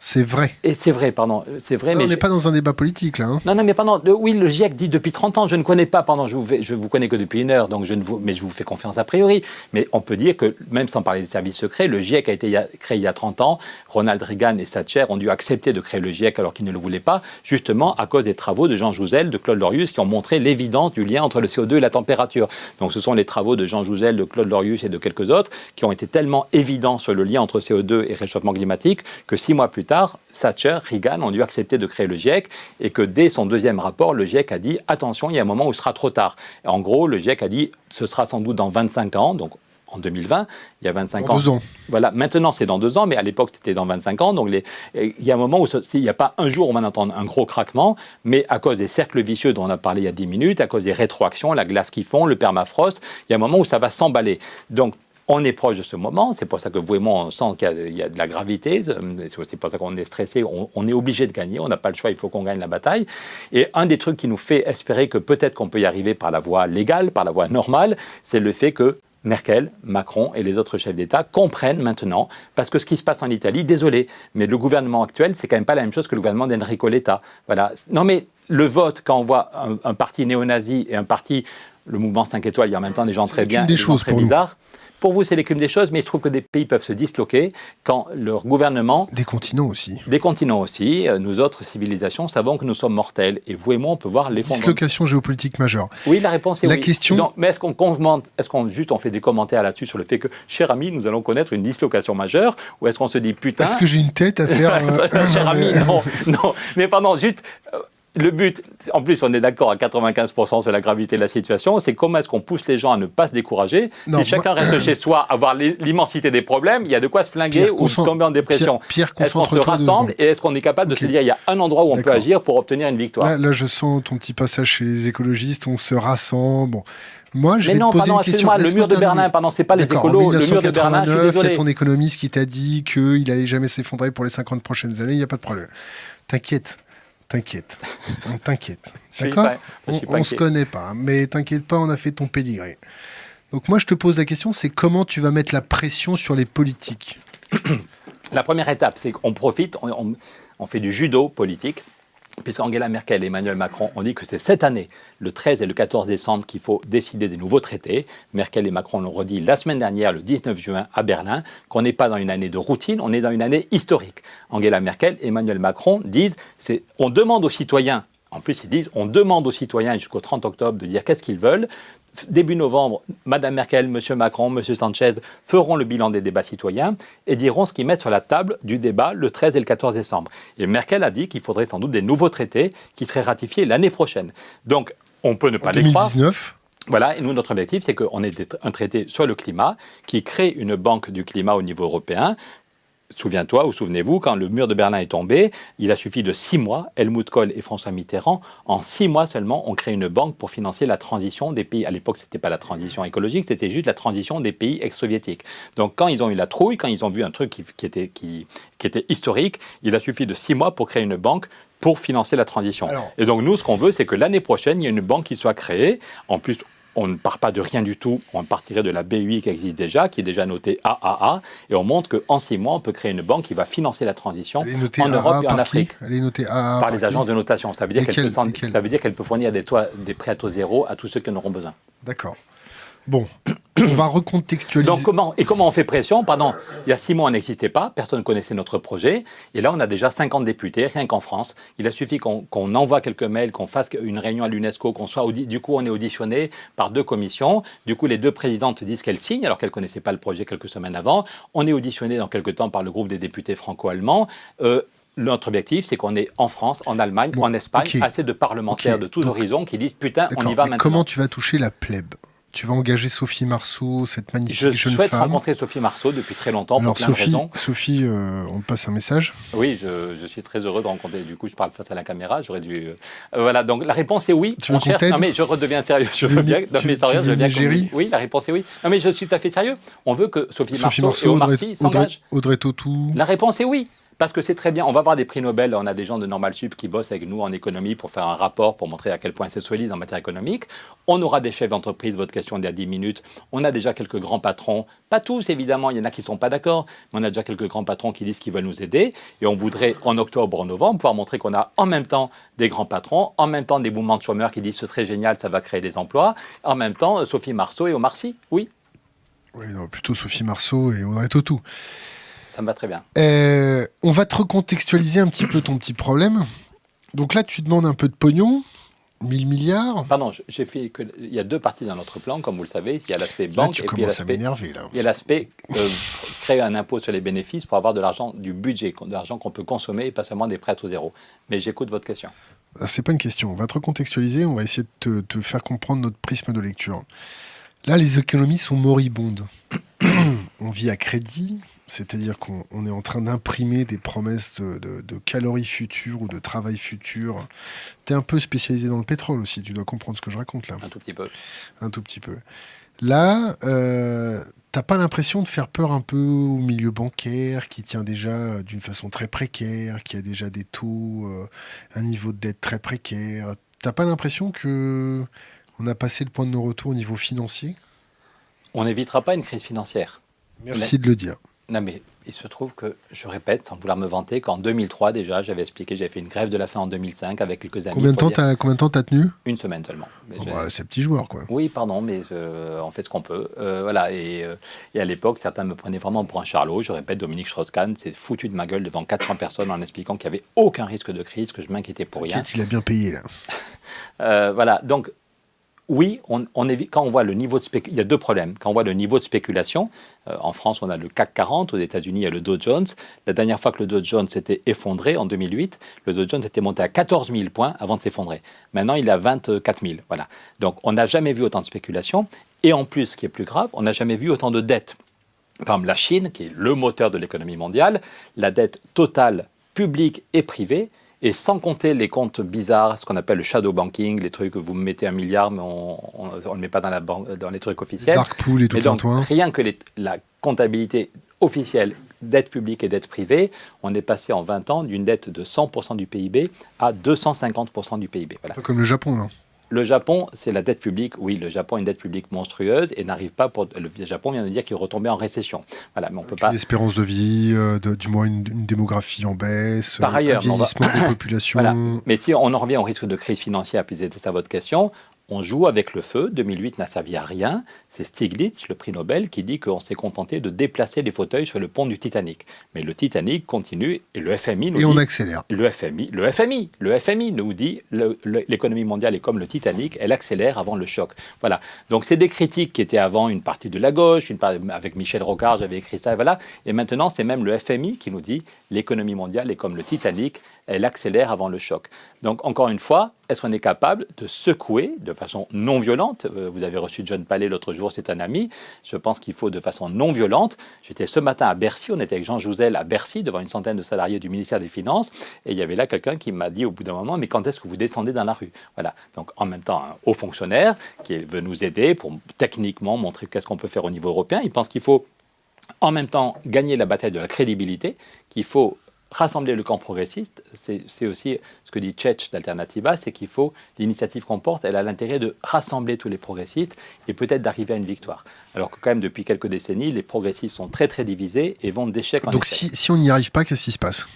Speaker 1: C'est vrai.
Speaker 2: Et c'est vrai, pardon. C'est vrai,
Speaker 1: mais on n'est pas dans un débat politique, là. Hein.
Speaker 2: Non, mais pardon. Oui, le GIEC dit depuis 30 ans, je ne connais pas, je vous connais que depuis 1 heure, donc mais je vous fais confiance a priori. Mais on peut dire que, même sans parler des services secrets, le GIEC a été créé il y a 30 ans. Ronald Reagan et Thatcher ont dû accepter de créer le GIEC alors qu'ils ne le voulaient pas, justement à cause des travaux de Jean Jouzel, de Claude Lorius, qui ont montré l'évidence du lien entre le CO2 et la température. Donc ce sont les travaux de Jean Jouzel, de Claude Lorius et de quelques autres qui ont été tellement évidents sur le lien entre CO2 et réchauffement climatique que 6 mois plus tard, Thatcher, Reagan ont dû accepter de créer le GIEC et que dès son 2e rapport, le GIEC a dit « Attention, il y a un moment où ce sera trop tard ». En gros, le GIEC a dit « Ce sera sans doute dans 25 ans », donc en 2020, il y a 25 ans.
Speaker 1: 2 ans.
Speaker 2: Voilà, maintenant c'est dans 2 ans, mais à l'époque c'était dans 25 ans. Donc il y a un moment où il n'y a pas un jour où on va entendre un gros craquement, mais à cause des cercles vicieux dont on a parlé il y a 10 minutes, à cause des rétroactions, la glace qui fond, le permafrost, il y a un moment où ça va s'emballer. Donc on est proche de ce moment, c'est pour ça que vous et moi, on sent qu'il y a de la gravité, c'est aussi pour ça qu'on est stressé, on est obligé de gagner, on n'a pas le choix, il faut qu'on gagne la bataille. Et un des trucs qui nous fait espérer que peut-être qu'on peut y arriver par la voie légale, par la voie normale, c'est le fait que Merkel, Macron et les autres chefs d'État comprennent maintenant, parce que ce qui se passe en Italie, désolé, mais le gouvernement actuel, c'est quand même pas la même chose que le gouvernement d'Enrico Letta. Voilà. Non mais le vote, quand on voit un parti néo-nazi et un parti, le mouvement 5 étoiles, il y a en même temps des gens très bien et des gens très bizarres. Pour vous, c'est l'écume des choses, mais il se trouve que des pays peuvent se disloquer quand leur gouvernement...
Speaker 1: Des continents aussi.
Speaker 2: Des continents aussi. Nous autres civilisations savons que nous sommes mortels. Et vous et moi, on peut voir l'effondrement.
Speaker 1: Dislocation géopolitique majeure.
Speaker 2: Oui, la réponse est oui.
Speaker 1: La question...
Speaker 2: Non, mais est-ce qu'on commente, on fait des commentaires là-dessus sur le fait que, cher ami, nous allons connaître une dislocation majeure, ou est-ce qu'on se dit, putain...
Speaker 1: Est-ce que j'ai une tête à faire...
Speaker 2: cher ami, non. Mais pardon, juste... Le but, en plus on est d'accord à 95% sur la gravité de la situation, c'est comment est-ce qu'on pousse les gens à ne pas se décourager. Si chacun reste chez soi, avoir l'immensité des problèmes, il y a de quoi se flinguer
Speaker 1: Pierre,
Speaker 2: ou tomber en dépression. Est-ce qu'on se rassemble et est-ce qu'on est capable de se dire il y a un endroit où on peut agir pour obtenir une victoire.
Speaker 1: Là, je sens ton petit passage chez les écologistes, on se rassemble... Bon. Moi, je vais te poser une question.
Speaker 2: Le mur de Berlin, c'est pas les écolos. Le mur de Berlin, je suis désolé.
Speaker 1: Il y a ton économiste qui t'a dit qu'il n'allait jamais s'effondrer pour les 50 prochaines années, il n'y a pas de problème. T'inquiète. On t'inquiète. D'accord ? On se connaît pas, mais t'inquiète pas, on a fait ton pédigré. Donc moi, je te pose la question, c'est comment tu vas mettre la pression sur les politiques ?
Speaker 2: La première étape, c'est qu'on profite, on fait du judo politique. Puisqu'Angela Merkel et Emmanuel Macron ont dit que c'est cette année, le 13 et le 14 décembre, qu'il faut décider des nouveaux traités. Merkel et Macron l'ont redit la semaine dernière, le 19 juin, à Berlin, qu'on n'est pas dans une année de routine, on est dans une année historique. Angela Merkel et Emmanuel Macron disent, on demande aux citoyens, en plus ils disent, on demande aux citoyens jusqu'au 30 octobre de dire qu'est-ce qu'ils veulent. Début novembre, Mme Merkel, M. Macron, M. Sanchez feront le bilan des débats citoyens et diront ce qu'ils mettent sur la table du débat le 13 et le 14 décembre. Et Merkel a dit qu'il faudrait sans doute des nouveaux traités qui seraient ratifiés l'année prochaine. Donc, on peut ne pas les croire.
Speaker 1: 2019 ?
Speaker 2: Voilà, et nous, notre objectif, c'est qu'on ait un traité sur le climat qui crée une banque du climat au niveau européen. Souviens-toi ou souvenez-vous, quand le mur de Berlin est tombé, il a suffi de 6 mois, Helmut Kohl et François Mitterrand, en 6 mois seulement, ont créé une banque pour financer la transition des pays. À l'époque, ce n'était pas la transition écologique, c'était juste la transition des pays ex-soviétiques. Donc quand ils ont eu la trouille, quand ils ont vu un truc qui était historique, il a suffi de 6 mois pour créer une banque pour financer la transition. Et donc nous, ce qu'on veut, c'est que l'année prochaine, il y ait une banque qui soit créée. En plus, on ne part pas de rien du tout, on partirait de la BUI qui existe déjà, qui est déjà notée AAA, et on montre qu'en 6 mois, on peut créer une banque qui va financer la transition en Europe et en Afrique.
Speaker 1: Elle est notée AAA
Speaker 2: par les agences de notation. Ça veut dire qu'elle peut fournir des prêts à taux zéro à tous ceux qui en auront besoin.
Speaker 1: D'accord. Bon, on va recontextualiser.
Speaker 2: Donc comment on fait pression? Pardon, il y a 6 mois, on n'existait pas, personne ne connaissait notre projet, et là, on a déjà 50 députés, rien qu'en France. Il a suffi qu'on envoie quelques mails, qu'on fasse une réunion à l'UNESCO, du coup, on est auditionné par 2 commissions. Du coup, les 2 présidentes disent qu'elles signent, alors qu'elles ne connaissaient pas le projet quelques semaines avant. On est auditionné dans quelques temps par le groupe des députés franco-allemands. Notre objectif, c'est qu'on ait en France, en Allemagne, en Espagne, assez de parlementaires de tous horizons qui disent « Putain, on y va maintenant ».
Speaker 1: Comment tu vas toucher la plèbe? Tu vas engager Sophie Marceau, cette magnifique jeune femme.
Speaker 2: Je souhaite rencontrer Sophie Marceau depuis très longtemps, pour plein de raisons.
Speaker 1: Sophie, on te passe un message.
Speaker 2: Oui, je suis très heureux de rencontrer. Du coup, je parle face à la caméra. J'aurais dû. Voilà, donc la réponse est oui.
Speaker 1: Tu veux qu'on t'aide?
Speaker 2: Non, mais je redeviens sérieux. Je veux bien. Non, mais sérieux, je veux bien.
Speaker 1: Oui,
Speaker 2: la réponse est oui. Non, mais je suis tout à fait sérieux. On veut que Sophie Marceau et Omar Sy s'engagent.
Speaker 1: Audrey Tautou.
Speaker 2: La réponse est oui. Parce que c'est très bien, on va avoir des prix Nobel, on a des gens de Normal Sup qui bossent avec nous en économie pour faire un rapport, pour montrer à quel point c'est solide en matière économique. On aura des chefs d'entreprise, votre question d'il y a 10 minutes, on a déjà quelques grands patrons, pas tous évidemment, il y en a qui ne sont pas d'accord, mais on a déjà quelques grands patrons qui disent qu'ils veulent nous aider. Et on voudrait en octobre, en novembre, pouvoir montrer qu'on a en même temps des grands patrons, en même temps des mouvements de chômeurs qui disent ce serait génial, ça va créer des emplois, en même temps Sophie Marceau et Omar Sy, oui.
Speaker 1: Oui, non, plutôt Sophie Marceau et Audrey Tautou.
Speaker 2: Ça me va très bien.
Speaker 1: On va te recontextualiser un petit peu ton petit problème. Donc là, tu demandes un peu de pognon, 1000 milliards.
Speaker 2: Pardon, j'ai fait que il y a 2 parties dans notre plan, comme vous le savez. Il y a l'aspect banque.
Speaker 1: Là, tu commences à m'énerver, là.
Speaker 2: Il y a l'aspect créer un impôt sur les bénéfices pour avoir de l'argent, du budget, de l'argent qu'on peut consommer et pas seulement des prêts à taux zéro. Mais j'écoute votre question.
Speaker 1: C'est pas une question. On va te recontextualiser. On va essayer de te faire comprendre notre prisme de lecture. Là, les économies sont moribondes. On vit à crédit. C'est-à-dire qu'on est en train d'imprimer des promesses de calories futures ou de travail futur. Tu es un peu spécialisé dans le pétrole aussi, tu dois comprendre ce que je raconte là.
Speaker 2: Un tout petit peu.
Speaker 1: Un tout petit peu. Là, t'as pas l'impression de faire peur un peu au milieu bancaire qui tient déjà d'une façon très précaire, qui a déjà des taux, un niveau de dette très précaire. T'as pas l'impression que on a passé le point de non-retour au niveau financier?
Speaker 2: On n'évitera pas une crise financière.
Speaker 1: Merci de le dire.
Speaker 2: Non, mais il se trouve que, je répète, sans vouloir me vanter, qu'en 2003 déjà, j'avais fait une grève de la faim en 2005 avec quelques amis.
Speaker 1: Combien de temps t'as tenu?
Speaker 2: Une semaine seulement.
Speaker 1: C'est petit joueur, quoi.
Speaker 2: Oui, pardon, mais on fait ce qu'on peut. Voilà, et à l'époque, certains me prenaient vraiment pour un charlot. Je répète, Dominique Strauss-Kahn s'est foutu de ma gueule devant 400 personnes en expliquant qu'il n'y avait aucun risque de crise, que je m'inquiétais pour rien.
Speaker 1: Il a bien payé, là.
Speaker 2: Voilà, donc... Oui, quand on voit le niveau de spéculation, il y a 2 problèmes. Quand on voit le niveau de spéculation, en France, on a le CAC 40, aux États-Unis, il y a le Dow Jones. La dernière fois que le Dow Jones s'était effondré, en 2008, le Dow Jones était monté à 14 000 points avant de s'effondrer. Maintenant, il est à 24 000. Voilà. Donc, on n'a jamais vu autant de spéculation. Et en plus, ce qui est plus grave, on n'a jamais vu autant de dettes. Par exemple, la Chine, qui est le moteur de l'économie mondiale, la dette totale publique et privée, et sans compter les comptes bizarres, ce qu'on appelle le shadow banking, les trucs où vous mettez 1 milliard, mais on ne le met pas dans les trucs officiels.
Speaker 1: Dark pool et tout ça.
Speaker 2: Rien que la comptabilité officielle, dette publique et dette privée, on est passé en 20 ans d'une dette de 100% du PIB à 250% du PIB. Voilà.
Speaker 1: Pas comme le Japon, non?
Speaker 2: Le Japon, c'est la dette publique. Oui, le Japon a une dette publique monstrueuse et n'arrive pas pour... Le Japon vient de dire qu'il est retombé en récession. Voilà, mais on peut pas...
Speaker 1: Une espérance de vie, du moins une démographie en baisse,
Speaker 2: par ailleurs,
Speaker 1: un vieillissement des populations.
Speaker 2: Voilà. Mais si on en revient au risque de crise financière, puis c'était ça votre question, on joue avec le feu. 2008 n'a servi à rien. C'est Stiglitz, le prix Nobel, qui dit qu'on s'est contenté de déplacer les fauteuils sur le pont du Titanic. Mais le Titanic continue et le FMI nous dit...
Speaker 1: Et on accélère.
Speaker 2: Le FMI nous dit l'économie mondiale est comme le Titanic, elle accélère avant le choc. Voilà. Donc c'est des critiques qui étaient avant une partie de la gauche, avec Michel Rocard, j'avais écrit ça, voilà. Et maintenant, c'est même le FMI qui nous dit l'économie mondiale est comme le Titanic, elle accélère avant le choc. Donc encore une fois, est-ce qu'on est capable de secouer, de façon non violente. Vous avez reçu John Palais l'autre jour, c'est un ami. Je pense qu'il faut de façon non violente. J'étais ce matin à Bercy, on était avec Jean Jouzel à Bercy, devant une centaine de salariés du ministère des Finances, et il y avait là quelqu'un qui m'a dit au bout d'un moment, mais quand est-ce que vous descendez dans la rue? Voilà. Donc en même temps, un haut fonctionnaire qui veut nous aider pour techniquement montrer qu'est-ce qu'on peut faire au niveau européen. Il pense qu'il faut en même temps gagner la bataille de la crédibilité, qu'il faut rassembler le camp progressiste. C'est aussi ce que dit Tchetch d'Alternativa, c'est qu'il faut, l'initiative qu'on porte, elle a l'intérêt de rassembler tous les progressistes et peut-être d'arriver à une victoire. Alors que quand même, depuis quelques décennies, les progressistes sont très très divisés et vont d'échec en échec.
Speaker 1: Donc si on n'y arrive pas, qu'est-ce qui se passe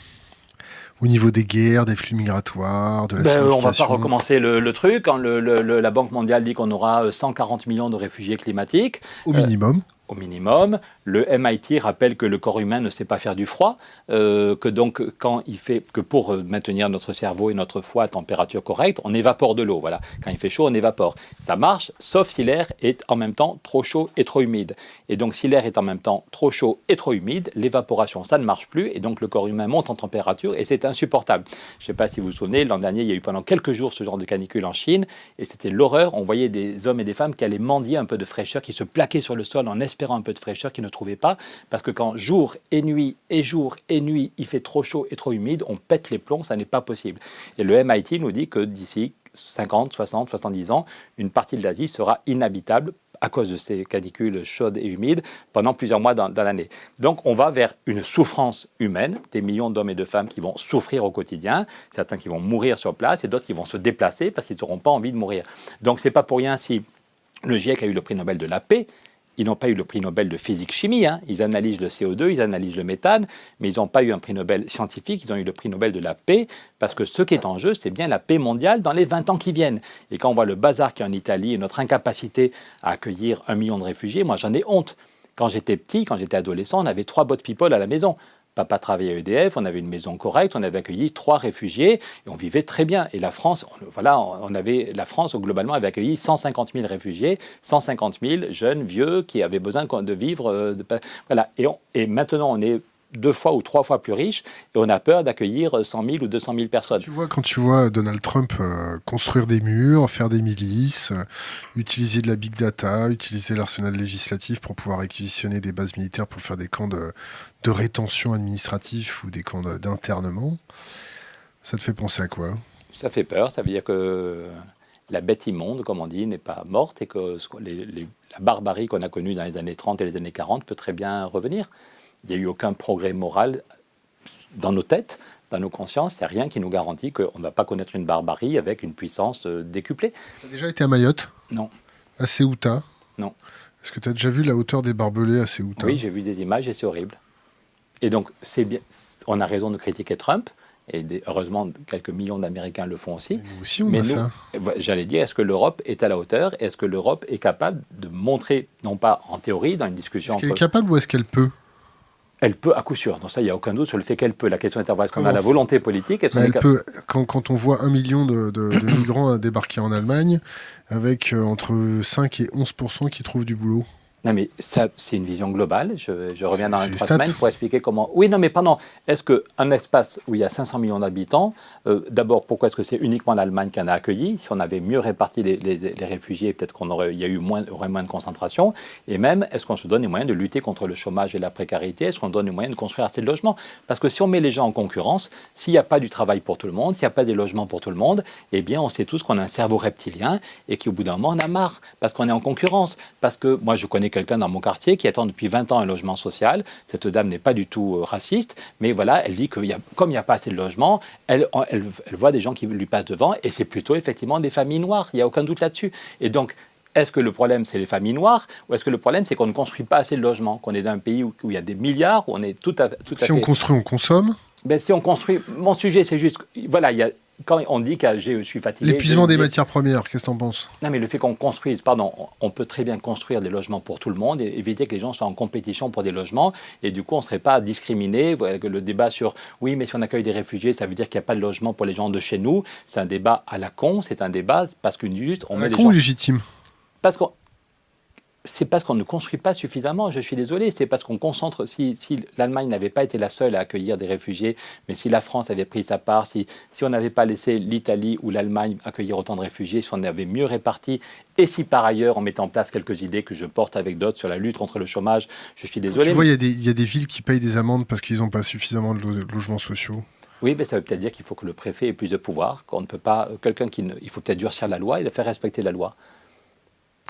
Speaker 1: au niveau des guerres, des flux migratoires, de la
Speaker 2: on ne va pas recommencer le truc. Quand la Banque mondiale dit qu'on aura 140 millions de réfugiés climatiques.
Speaker 1: Au minimum.
Speaker 2: Au minimum. Le MIT rappelle que le corps humain ne sait pas faire du froid, que donc que pour maintenir notre cerveau et notre foie à température correcte, on évapore de l'eau. Voilà. Quand il fait chaud, on évapore. Ça marche, sauf si l'air est en même temps trop chaud et trop humide. Et donc si l'air est en même temps trop chaud et trop humide, l'évaporation, ça ne marche plus, et donc le corps humain monte en température, et c'est insupportable. Je ne sais pas si vous vous souvenez, l'an dernier, il y a eu pendant quelques jours ce genre de canicule en Chine, et c'était l'horreur. On voyait des hommes et des femmes qui allaient mendier un peu de fraîcheur, qui se plaquaient sur le sol en espérant un peu de fraîcheur, qui ne trouvaient pas, parce que quand jour et nuit, il fait trop chaud et trop humide, on pète les plombs, ça n'est pas possible. Et le MIT nous dit que d'ici 50, 60, 70 ans, une partie de l'Asie sera inhabitable à cause de ces canicules chaudes et humides pendant plusieurs mois dans l'année. Donc on va vers une souffrance humaine, des millions d'hommes et de femmes qui vont souffrir au quotidien, certains qui vont mourir sur place et d'autres qui vont se déplacer parce qu'ils n'auront pas envie de mourir. Donc ce n'est pas pour rien si le GIEC a eu le prix Nobel de la paix. Ils n'ont pas eu le prix Nobel de physique-chimie, hein. Ils analysent le CO2, ils analysent le méthane, mais ils n'ont pas eu un prix Nobel scientifique, ils ont eu le prix Nobel de la paix, parce que ce qui est en jeu, c'est bien la paix mondiale dans les 20 ans qui viennent. Et quand on voit le bazar qu'il y a en Italie et notre incapacité à accueillir 1 million de réfugiés, moi j'en ai honte. Quand j'étais petit, quand j'étais adolescent, on avait 3 boat people à la maison. Papa travaillait à EDF, on avait une maison correcte, on avait accueilli 3 réfugiés et on vivait très bien. Et la France, la France globalement avait accueilli 150 000 réfugiés, 150 000 jeunes, vieux, qui avaient besoin de vivre. Voilà. Et maintenant, on est 2 fois ou 3 fois plus riche et on a peur d'accueillir 100 000 ou 200 000 personnes.
Speaker 1: Quand tu vois Donald Trump construire des murs, faire des milices, utiliser de la big data, utiliser l'arsenal législatif pour pouvoir réquisitionner des bases militaires pour faire des camps de rétention administrative ou des camps d'internement, ça te fait penser à quoi?
Speaker 2: Ça fait peur, ça veut dire que la bête immonde, comme on dit, n'est pas morte et que la barbarie qu'on a connue dans les années 30 et les années 40 peut très bien revenir. Il n'y a eu aucun progrès moral dans nos têtes, dans nos consciences. Il n'y a rien qui nous garantit qu'on ne va pas connaître une barbarie avec une puissance décuplée.
Speaker 1: Tu as déjà été à Mayotte?
Speaker 2: Non.
Speaker 1: À Ceuta?
Speaker 2: Non.
Speaker 1: Est-ce que tu as déjà vu la hauteur des barbelés à Ceuta?
Speaker 2: Oui, j'ai vu des images et c'est horrible. Et donc, c'est bien, on a raison de critiquer Trump. Et heureusement, quelques millions d'Américains le font aussi.
Speaker 1: Mais nous aussi, on a ça.
Speaker 2: J'allais dire, est-ce que l'Europe est à la hauteur? Est-ce que l'Europe est capable de montrer, non pas en théorie, dans une discussion...
Speaker 1: Est-ce qu'elle est capable ou est-ce qu'elle peut?
Speaker 2: Elle peut, à coup sûr. Donc ça, il n'y a aucun doute sur le fait qu'elle peut. La question est est-ce qu'on a la volonté politique?
Speaker 1: Elle peut. Quand on voit 1 million de migrants débarquer en Allemagne, avec entre 5 et 11% qui trouvent du boulot.
Speaker 2: Non, mais ça, c'est une vision globale. Je reviens dans 3 semaines pour expliquer comment... Oui, non, mais pardon. Est-ce qu'un espace où il y a 500 millions d'habitants, d'abord, pourquoi est-ce que c'est uniquement l'Allemagne qui en a accueilli? Si on avait mieux réparti les réfugiés, peut-être il y aurait moins de concentration. Et même, est-ce qu'on se donne les moyens de lutter contre le chômage et la précarité? Est-ce qu'on donne les moyens de construire assez de logements? Parce que si on met les gens en concurrence, s'il n'y a pas du travail pour tout le monde, s'il n'y a pas des logements pour tout le monde, eh bien, on sait tous qu'on a un cerveau reptilien et qu'au bout d'un moment, on a marre. Parce qu'on est en concurrence. Parce que moi, je connais quelqu'un dans mon quartier qui attend depuis 20 ans un logement social. Cette dame n'est pas du tout raciste, mais voilà, elle dit que comme il n'y a pas assez de logements, elle voit des gens qui lui passent devant et c'est plutôt effectivement des familles noires. Il n'y a aucun doute là-dessus. Et donc, est-ce que le problème, c'est les familles noires ou est-ce que le problème, c'est qu'on ne construit pas assez de logements, qu'on est dans un pays où il y a des milliards, où on est tout à fait...
Speaker 1: Si on construit, on consomme?
Speaker 2: Ben, si on construit... Mon sujet, c'est juste... Voilà, il y a... Quand on dit que je suis fatigué...
Speaker 1: L'épuisement des matières premières, qu'est-ce que tu en penses?
Speaker 2: Non, mais le fait qu'on construise, on peut très bien construire des logements pour tout le monde et éviter que les gens soient en compétition pour des logements. Et du coup, on ne serait pas discriminé. Le débat sur, oui, mais si on accueille des réfugiés, ça veut dire qu'il n'y a pas de logement pour les gens de chez nous. C'est un débat à la con, c'est un débat parce qu'une juste...
Speaker 1: On met les gens... légitime?
Speaker 2: Parce qu'on... C'est parce qu'on ne construit pas suffisamment, je suis désolé, c'est parce qu'on concentre, si l'Allemagne n'avait pas été la seule à accueillir des réfugiés, mais si la France avait pris sa part, si on n'avait pas laissé l'Italie ou l'Allemagne accueillir autant de réfugiés, si on avait mieux réparti, et si par ailleurs on mettait en place quelques idées que je porte avec d'autres sur la lutte contre le chômage, je suis désolé.
Speaker 1: Tu vois, il y a des villes qui payent des amendes parce qu'ils n'ont pas suffisamment de logements sociaux.
Speaker 2: Oui, mais ça veut peut-être dire qu'il faut que le préfet ait plus de pouvoir, qu'on ne peut pas, il faut peut-être durcir la loi et faire respecter la loi.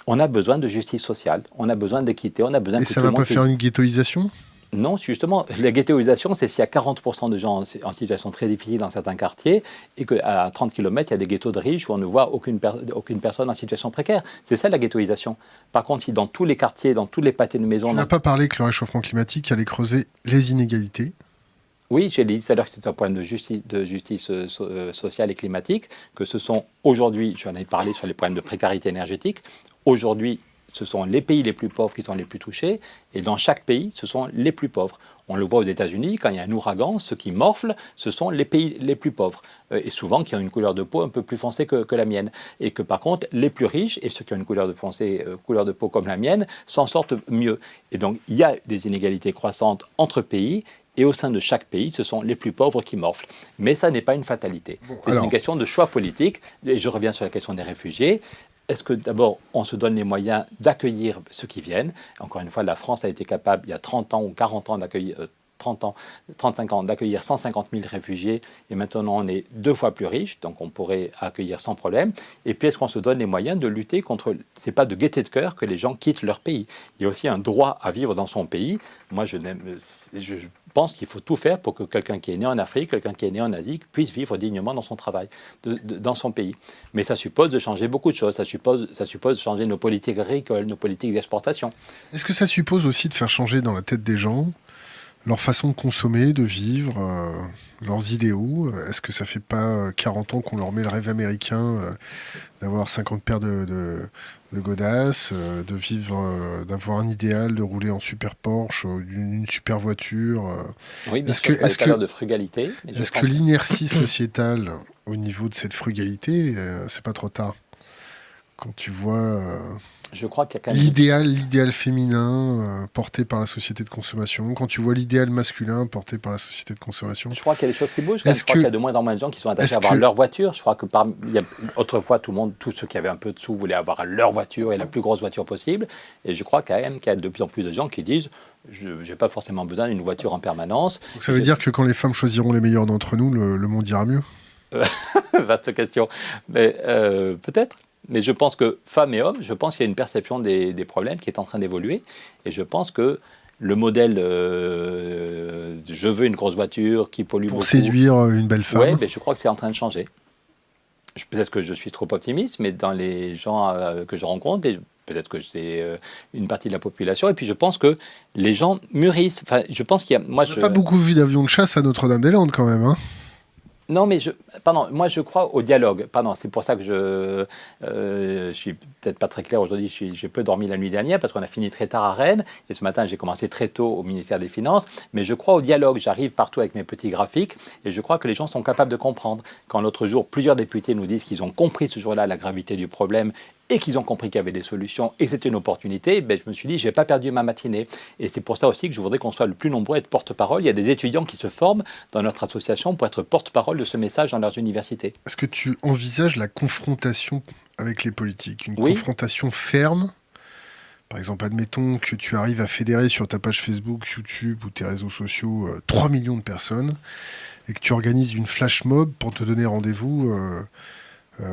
Speaker 2: On a besoin de justice sociale, on a besoin d'équité, on a besoin
Speaker 1: que tout le monde... Et ça va pas faire une ghettoisation ?
Speaker 2: Non, justement, la ghettoisation, c'est s'il y a 40% de gens en situation très difficile dans certains quartiers et qu'à 30 km, il y a des ghettos de riches où on ne voit aucune personne en situation précaire. C'est ça la ghettoisation. Par contre, si dans tous les quartiers, dans tous les pâtés de maisons...
Speaker 1: Tu n'as pas parlé que le réchauffement climatique allait creuser les inégalités ?
Speaker 2: Oui, j'ai dit tout à l'heure que c'était un problème de justice sociale et climatique, que ce sont aujourd'hui, j'en ai parlé sur les problèmes de précarité énergétique, aujourd'hui, ce sont les pays les plus pauvres qui sont les plus touchés, et dans chaque pays, ce sont les plus pauvres. On le voit aux États-Unis, quand il y a un ouragan, ceux qui morflent, ce sont les pays les plus pauvres, et souvent qui ont une couleur de peau un peu plus foncée que la mienne. Et que par contre, les plus riches, et ceux qui ont une couleur de peau comme la mienne, s'en sortent mieux. Et donc, il y a des inégalités croissantes entre pays, et au sein de chaque pays, ce sont les plus pauvres qui morflent. Mais ça n'est pas une fatalité. C'est une question de choix politique. Et je reviens sur la question des réfugiés. Est-ce que d'abord, on se donne les moyens d'accueillir ceux qui viennent ? Encore une fois, la France a été capable, il y a 30 ans ou 40 ans, d'accueillir 35 ans, d'accueillir 150 000 réfugiés, et maintenant on est 2 fois plus riche, donc on pourrait accueillir sans problème. Et puis est-ce qu'on se donne les moyens de lutter contre... C'est pas de gaieté de cœur que les gens quittent leur pays. Il y a aussi un droit à vivre dans son pays. Moi, je pense qu'il faut tout faire pour que quelqu'un qui est né en Afrique, quelqu'un qui est né en Asie, puisse vivre dignement dans son travail, dans son pays. Mais ça suppose de changer beaucoup de choses. Ça suppose de changer nos politiques agricoles, nos politiques d'exportation.
Speaker 1: Est-ce que ça suppose aussi de faire changer dans la tête des gens leur façon de consommer, de vivre, leurs idéaux? Est-ce que ça fait pas 40 ans qu'on leur met le rêve américain d'avoir 50 paires de godasses, de vivre, d'avoir un idéal, de rouler en super Porsche, d'une super voiture?
Speaker 2: Oui, bien sûr, est-ce que de frugalité.
Speaker 1: Est-ce que l'inertie sociétale au niveau de cette frugalité, c'est pas trop tard? Quand tu vois...
Speaker 2: Je crois qu'il y a quand même...
Speaker 1: L'idéal féminin porté par la société de consommation, quand tu vois l'idéal masculin porté par la société de consommation.
Speaker 2: Je crois qu'il y a des choses qui bougent. Je crois qu'il y a de moins en moins de gens qui sont attachés à avoir leur voiture. Je crois que autrefois, tous ceux qui avaient un peu de sous voulaient avoir leur voiture et la plus grosse voiture possible. Et je crois quand même qu'il y a de plus en plus de gens qui disent je n'ai pas forcément besoin d'une voiture en permanence.
Speaker 1: Donc ça veut dire que quand les femmes choisiront les meilleurs d'entre nous, le monde ira mieux?
Speaker 2: Vaste question. Mais peut-être. Mais je pense que femmes et hommes, je pense qu'il y a une perception des problèmes qui est en train d'évoluer. Et je pense que le modèle je veux une grosse voiture qui pollue beaucoup...
Speaker 1: Pour séduire une belle femme.
Speaker 2: Oui, mais je crois que c'est en train de changer. Peut-être que je suis trop optimiste, mais dans les gens que je rencontre, peut-être que c'est une partie de la population. Et puis je pense que les gens mûrissent. Enfin, je pense qu'il y a...
Speaker 1: On n'a pas beaucoup vu d'avions de chasse à Notre-Dame-des-Landes quand même, hein.
Speaker 2: Non, mais moi je crois au dialogue. C'est pour ça que je suis peut-être pas très clair aujourd'hui. J'ai peu dormi la nuit dernière parce qu'on a fini très tard à Rennes. Et ce matin, j'ai commencé très tôt au ministère des Finances. Mais je crois au dialogue. J'arrive partout avec mes petits graphiques et je crois que les gens sont capables de comprendre. Quand l'autre jour, plusieurs députés nous disent qu'ils ont compris ce jour-là la gravité du problème et qu'ils ont compris qu'il y avait des solutions et que c'était une opportunité, je me suis dit, je n'ai pas perdu ma matinée. Et c'est pour ça aussi que je voudrais qu'on soit le plus nombreux à être porte-parole. Il y a des étudiants qui se forment dans notre association pour être porte-parole de ce message dans leurs universités.
Speaker 1: Est-ce que tu envisages la confrontation avec les politiques? Une confrontation ferme? Par exemple, admettons que tu arrives à fédérer sur ta page Facebook, YouTube ou tes réseaux sociaux 3 millions de personnes et que tu organises une flash mob pour te donner rendez-vous...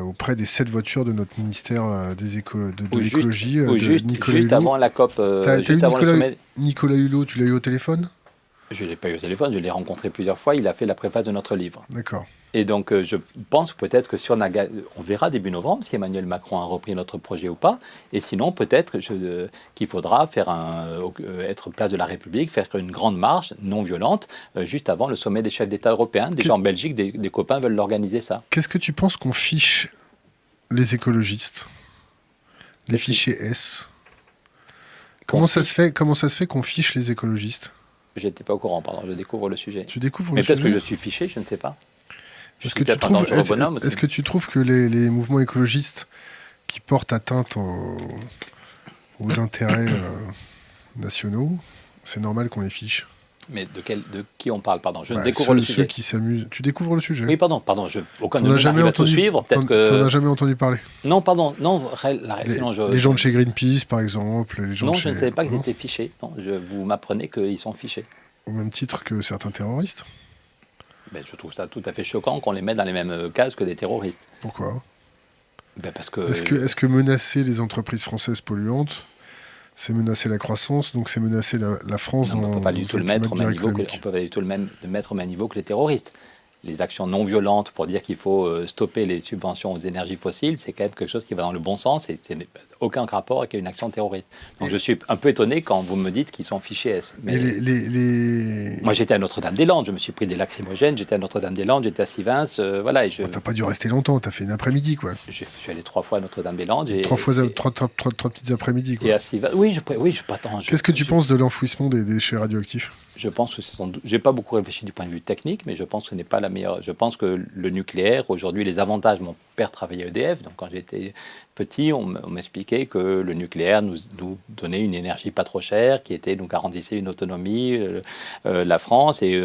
Speaker 1: auprès des 7 voitures de notre ministère de l'écologie, Nicolas
Speaker 2: Hulot. Avant la COP.
Speaker 1: Nicolas Hulot, tu l'as eu au téléphone?
Speaker 2: Je ne l'ai pas eu au téléphone, je l'ai rencontré plusieurs fois, il a fait la préface de notre livre.
Speaker 1: D'accord.
Speaker 2: Et donc je pense peut-être que si on verra début novembre si Emmanuel Macron a repris notre projet ou pas, et sinon peut-être qu'il faudra être place de la République, faire une grande marche non violente juste avant le sommet des chefs d'État européens. Déjà en Belgique, des copains veulent l'organiser ça.
Speaker 1: Qu'est-ce que tu penses qu'on fiche les écologistes, les fichiers S? Comment ça se fait qu'on fiche les écologistes?
Speaker 2: Je n'étais pas au courant, pardon, je découvre le sujet.
Speaker 1: Tu découvres le sujet?
Speaker 2: Mais peut-être que je suis fiché, je ne sais pas.
Speaker 1: Est-ce que tu trouves que les mouvements écologistes qui portent atteinte aux intérêts nationaux, c'est normal qu'on les fiche.
Speaker 2: Mais de qui on parle, pardon? Je découvre le sujet.
Speaker 1: Ceux qui s'amusent. Tu découvres le sujet?
Speaker 2: Oui, pardon. Aucun de nous n'arrive à tout suivre.
Speaker 1: T'en as jamais entendu parler?
Speaker 2: Non, pardon. Non,
Speaker 1: les gens de chez Greenpeace, par exemple.
Speaker 2: Non, je ne savais pas qu'ils étaient fichés. Non, vous m'apprenez qu'ils sont fichés.
Speaker 1: Au même titre que certains terroristes?
Speaker 2: Ben, je trouve ça tout à fait choquant qu'on les mette dans les mêmes cases que des terroristes.
Speaker 1: Pourquoi?
Speaker 2: Parce que...
Speaker 1: Est-ce que menacer les entreprises françaises polluantes, c'est menacer la croissance, donc c'est menacer la France
Speaker 2: non, on ne peut pas du tout le mettre au même niveau le mettre au même niveau que les terroristes. Les actions non violentes pour dire qu'il faut stopper les subventions aux énergies fossiles, c'est quand même quelque chose qui va dans le bon sens et c'est aucun rapport avec une action terroriste. Donc je suis un peu étonné quand vous me dites qu'ils sont fichés S. Mais moi j'étais à Notre-Dame-des-Landes, je me suis pris des lacrymogènes, j'étais à Notre-Dame-des-Landes, j'étais à Sivins, voilà.
Speaker 1: T'as pas dû rester longtemps, t'as fait une après-midi quoi.
Speaker 2: Je suis allé 3 fois à Notre-Dame-des-Landes.
Speaker 1: Trois petites après-midi quoi.
Speaker 2: Et à Sivins, oui, je pas tant.
Speaker 1: Qu'est-ce que tu penses de l'enfouissement des déchets radioactifs?
Speaker 2: Je pense que j'ai pas beaucoup réfléchi du point de vue technique, mais je pense que ce n'est pas la meilleure. Je pense que le nucléaire, aujourd'hui, les avantages. Mon père travaillait à EDF, donc quand j'étais petit, on m'expliquait que le nucléaire nous donnait une énergie pas trop chère, qui nous garantissait une autonomie, la France, et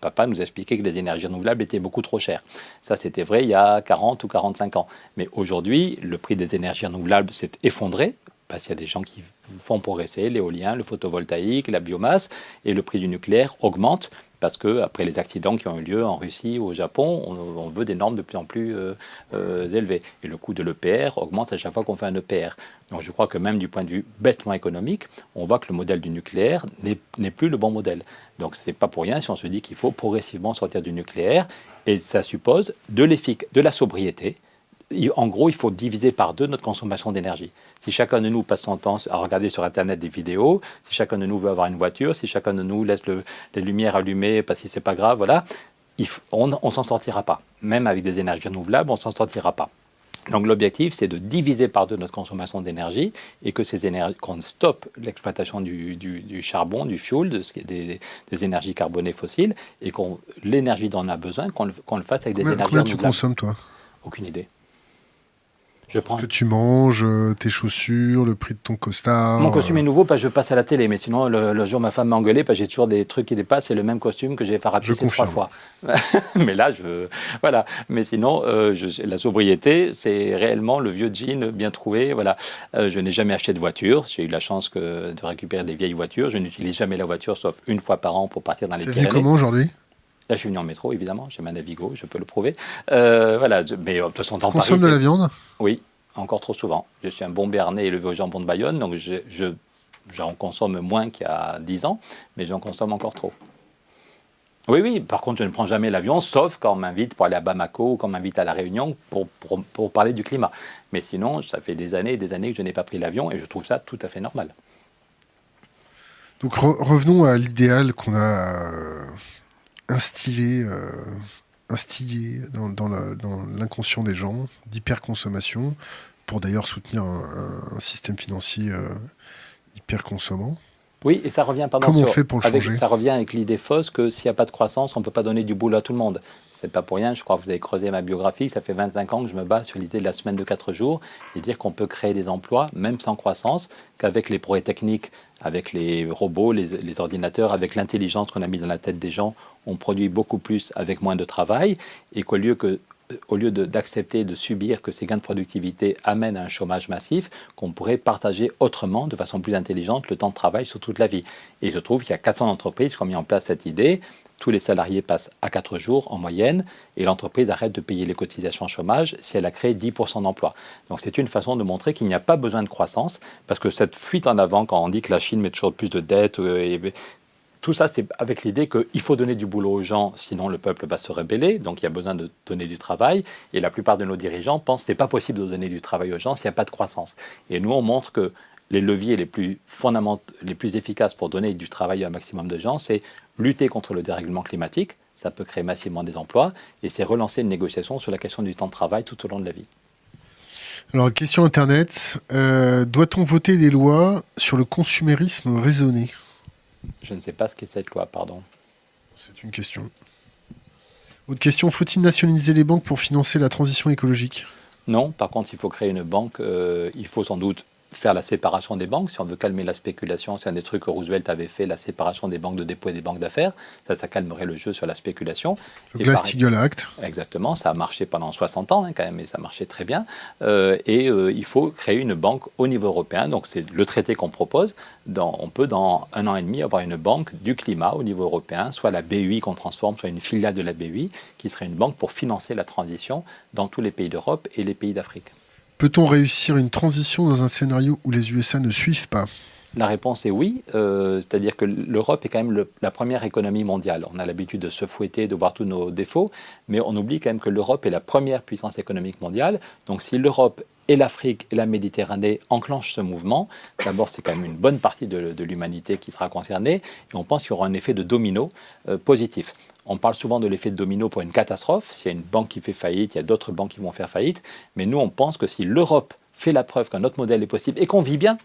Speaker 2: papa nous expliquait que les énergies renouvelables étaient beaucoup trop chères. Ça, c'était vrai il y a 40 ou 45 ans. Mais aujourd'hui, le prix des énergies renouvelables s'est effondré. Parce qu'il y a des gens qui font progresser l'éolien, le photovoltaïque, la biomasse, et le prix du nucléaire augmente parce qu'après les accidents qui ont eu lieu en Russie ou au Japon, on veut des normes de plus en plus élevées. Et le coût de l'EPR augmente à chaque fois qu'on fait un EPR. Donc je crois que même du point de vue bêtement économique, on voit que le modèle du nucléaire n'est plus le bon modèle. Donc c'est pas pour rien si on se dit qu'il faut progressivement sortir du nucléaire, et ça suppose de la sobriété. En gros, il faut diviser par 2 notre consommation d'énergie. Si chacun de nous passe son temps à regarder sur Internet des vidéos, si chacun de nous veut avoir une voiture, si chacun de nous laisse les lumières allumées parce que c'est pas grave, voilà, on s'en sortira pas. Même avec des énergies renouvelables, on s'en sortira pas. Donc l'objectif, c'est de diviser par 2 notre consommation d'énergie et que qu'on stoppe l'exploitation du charbon, du fuel, des énergies carbonées fossiles, et l'énergie dont on a besoin, qu'on le fasse avec des énergies renouvelables.
Speaker 1: Combien tu consommes, toi?
Speaker 2: Aucune idée.
Speaker 1: Ce que tu manges, tes chaussures, le prix de ton costard.
Speaker 2: Mon costume est nouveau parce que je passe à la télé, mais sinon le jour ma femme m'a engueulé parce que j'ai toujours des trucs qui dépassent, c'est le même costume que j'ai farapissé 3 fois. Mais là, voilà. Mais sinon, la sobriété, c'est réellement le vieux jean bien trouvé. Voilà. Je n'ai jamais acheté de voiture. J'ai eu la chance de récupérer des vieilles voitures. Je n'utilise jamais la voiture sauf une fois par an pour partir dans les Pyrénées.
Speaker 1: Tu comment aujourd'hui?
Speaker 2: Là, je suis venu en métro, évidemment. J'ai ma Navigo, je peux le prouver. Voilà. Mais de toute façon, dans Paris.
Speaker 1: Tu consommes de la viande?
Speaker 2: Oui, encore trop souvent. Je suis un bon Béarnais élevé au jambon de Bayonne, donc j'en consomme moins qu'il y a 10 ans, mais j'en consomme encore trop. Oui. Par contre, je ne prends jamais l'avion, sauf quand on m'invite pour aller à Bamako ou quand on m'invite à La Réunion pour parler du climat. Mais sinon, ça fait des années et des années que je n'ai pas pris l'avion et je trouve ça tout à fait normal.
Speaker 1: Donc revenons à l'idéal qu'on a instillé dans l'inconscient des gens d'hyperconsommation pour d'ailleurs soutenir un système financier hyper consommant.
Speaker 2: Oui, et ça revient
Speaker 1: Comment on fait pour le changer?
Speaker 2: Ça revient avec l'idée fausse que s'il n'y a pas de croissance, on ne peut pas donner du boulot à tout le monde. C'est pas pour rien, je crois que vous avez creusé ma biographie, ça fait 25 ans que je me base sur l'idée de la semaine de 4 jours et dire qu'on peut créer des emplois, même sans croissance, qu'avec les progrès techniques, avec les robots, les ordinateurs, avec l'intelligence qu'on a mise dans la tête des gens, on produit beaucoup plus avec moins de travail, et qu'au lieu d'accepter de subir que ces gains de productivité amènent à un chômage massif, qu'on pourrait partager autrement, de façon plus intelligente, le temps de travail sur toute la vie. Et il se trouve qu'il y a 400 entreprises qui ont mis en place cette idée. Tous les salariés passent à 4 jours en moyenne et l'entreprise arrête de payer les cotisations chômage si elle a créé 10% d'emplois. Donc c'est une façon de montrer qu'il n'y a pas besoin de croissance, parce que cette fuite en avant, quand on dit que la Chine met toujours plus de dettes, tout ça, c'est avec l'idée qu'il faut donner du boulot aux gens, sinon le peuple va se rebeller. Donc il y a besoin de donner du travail. Et la plupart de nos dirigeants pensent que ce n'est pas possible de donner du travail aux gens s'il n'y a pas de croissance. Et nous, on montre que les leviers les plus fondamentaux, les plus efficaces pour donner du travail à un maximum de gens, c'est lutter contre le dérèglement climatique. Ça peut créer massivement des emplois. Et c'est relancer une négociation sur la question du temps de travail tout au long de la vie.
Speaker 1: Alors, question Internet. Doit-on voter des lois sur le consumérisme raisonné ?
Speaker 2: Je ne sais pas ce qu'est cette loi, pardon.
Speaker 1: C'est une question. Autre question, faut-il nationaliser les banques pour financer la transition écologique ?
Speaker 2: Non, par contre, il faut créer une banque. Il faut sans doute faire la séparation des banques, si on veut calmer la spéculation, c'est un des trucs que Roosevelt avait fait, la séparation des banques de dépôt et des banques d'affaires, ça calmerait le jeu sur la spéculation.
Speaker 1: Le Glass-Steagall Act.
Speaker 2: Exactement, ça a marché pendant 60 ans quand même, et ça marchait très bien. Il faut créer une banque au niveau européen, donc c'est le traité qu'on propose. On peut dans 1 an et demi avoir une banque du climat au niveau européen, soit la BEI qu'on transforme, soit une filiale de la BEI, qui serait une banque pour financer la transition dans tous les pays d'Europe et les pays d'Afrique.
Speaker 1: Peut-on réussir une transition dans un scénario où les USA ne suivent pas ?
Speaker 2: La réponse est oui, c'est-à-dire que l'Europe est quand même la première économie mondiale. On a l'habitude de se fouetter, de voir tous nos défauts, mais on oublie quand même que l'Europe est la première puissance économique mondiale. Donc si l'Europe et l'Afrique et la Méditerranée enclenchent ce mouvement, d'abord c'est quand même une bonne partie de l'humanité qui sera concernée, et on pense qu'il y aura un effet de domino positif. On parle souvent de l'effet de domino pour une catastrophe. S'il y a une banque qui fait faillite, il y a d'autres banques qui vont faire faillite. Mais nous, on pense que si l'Europe fait la preuve qu'un autre modèle est possible et qu'on vit bien,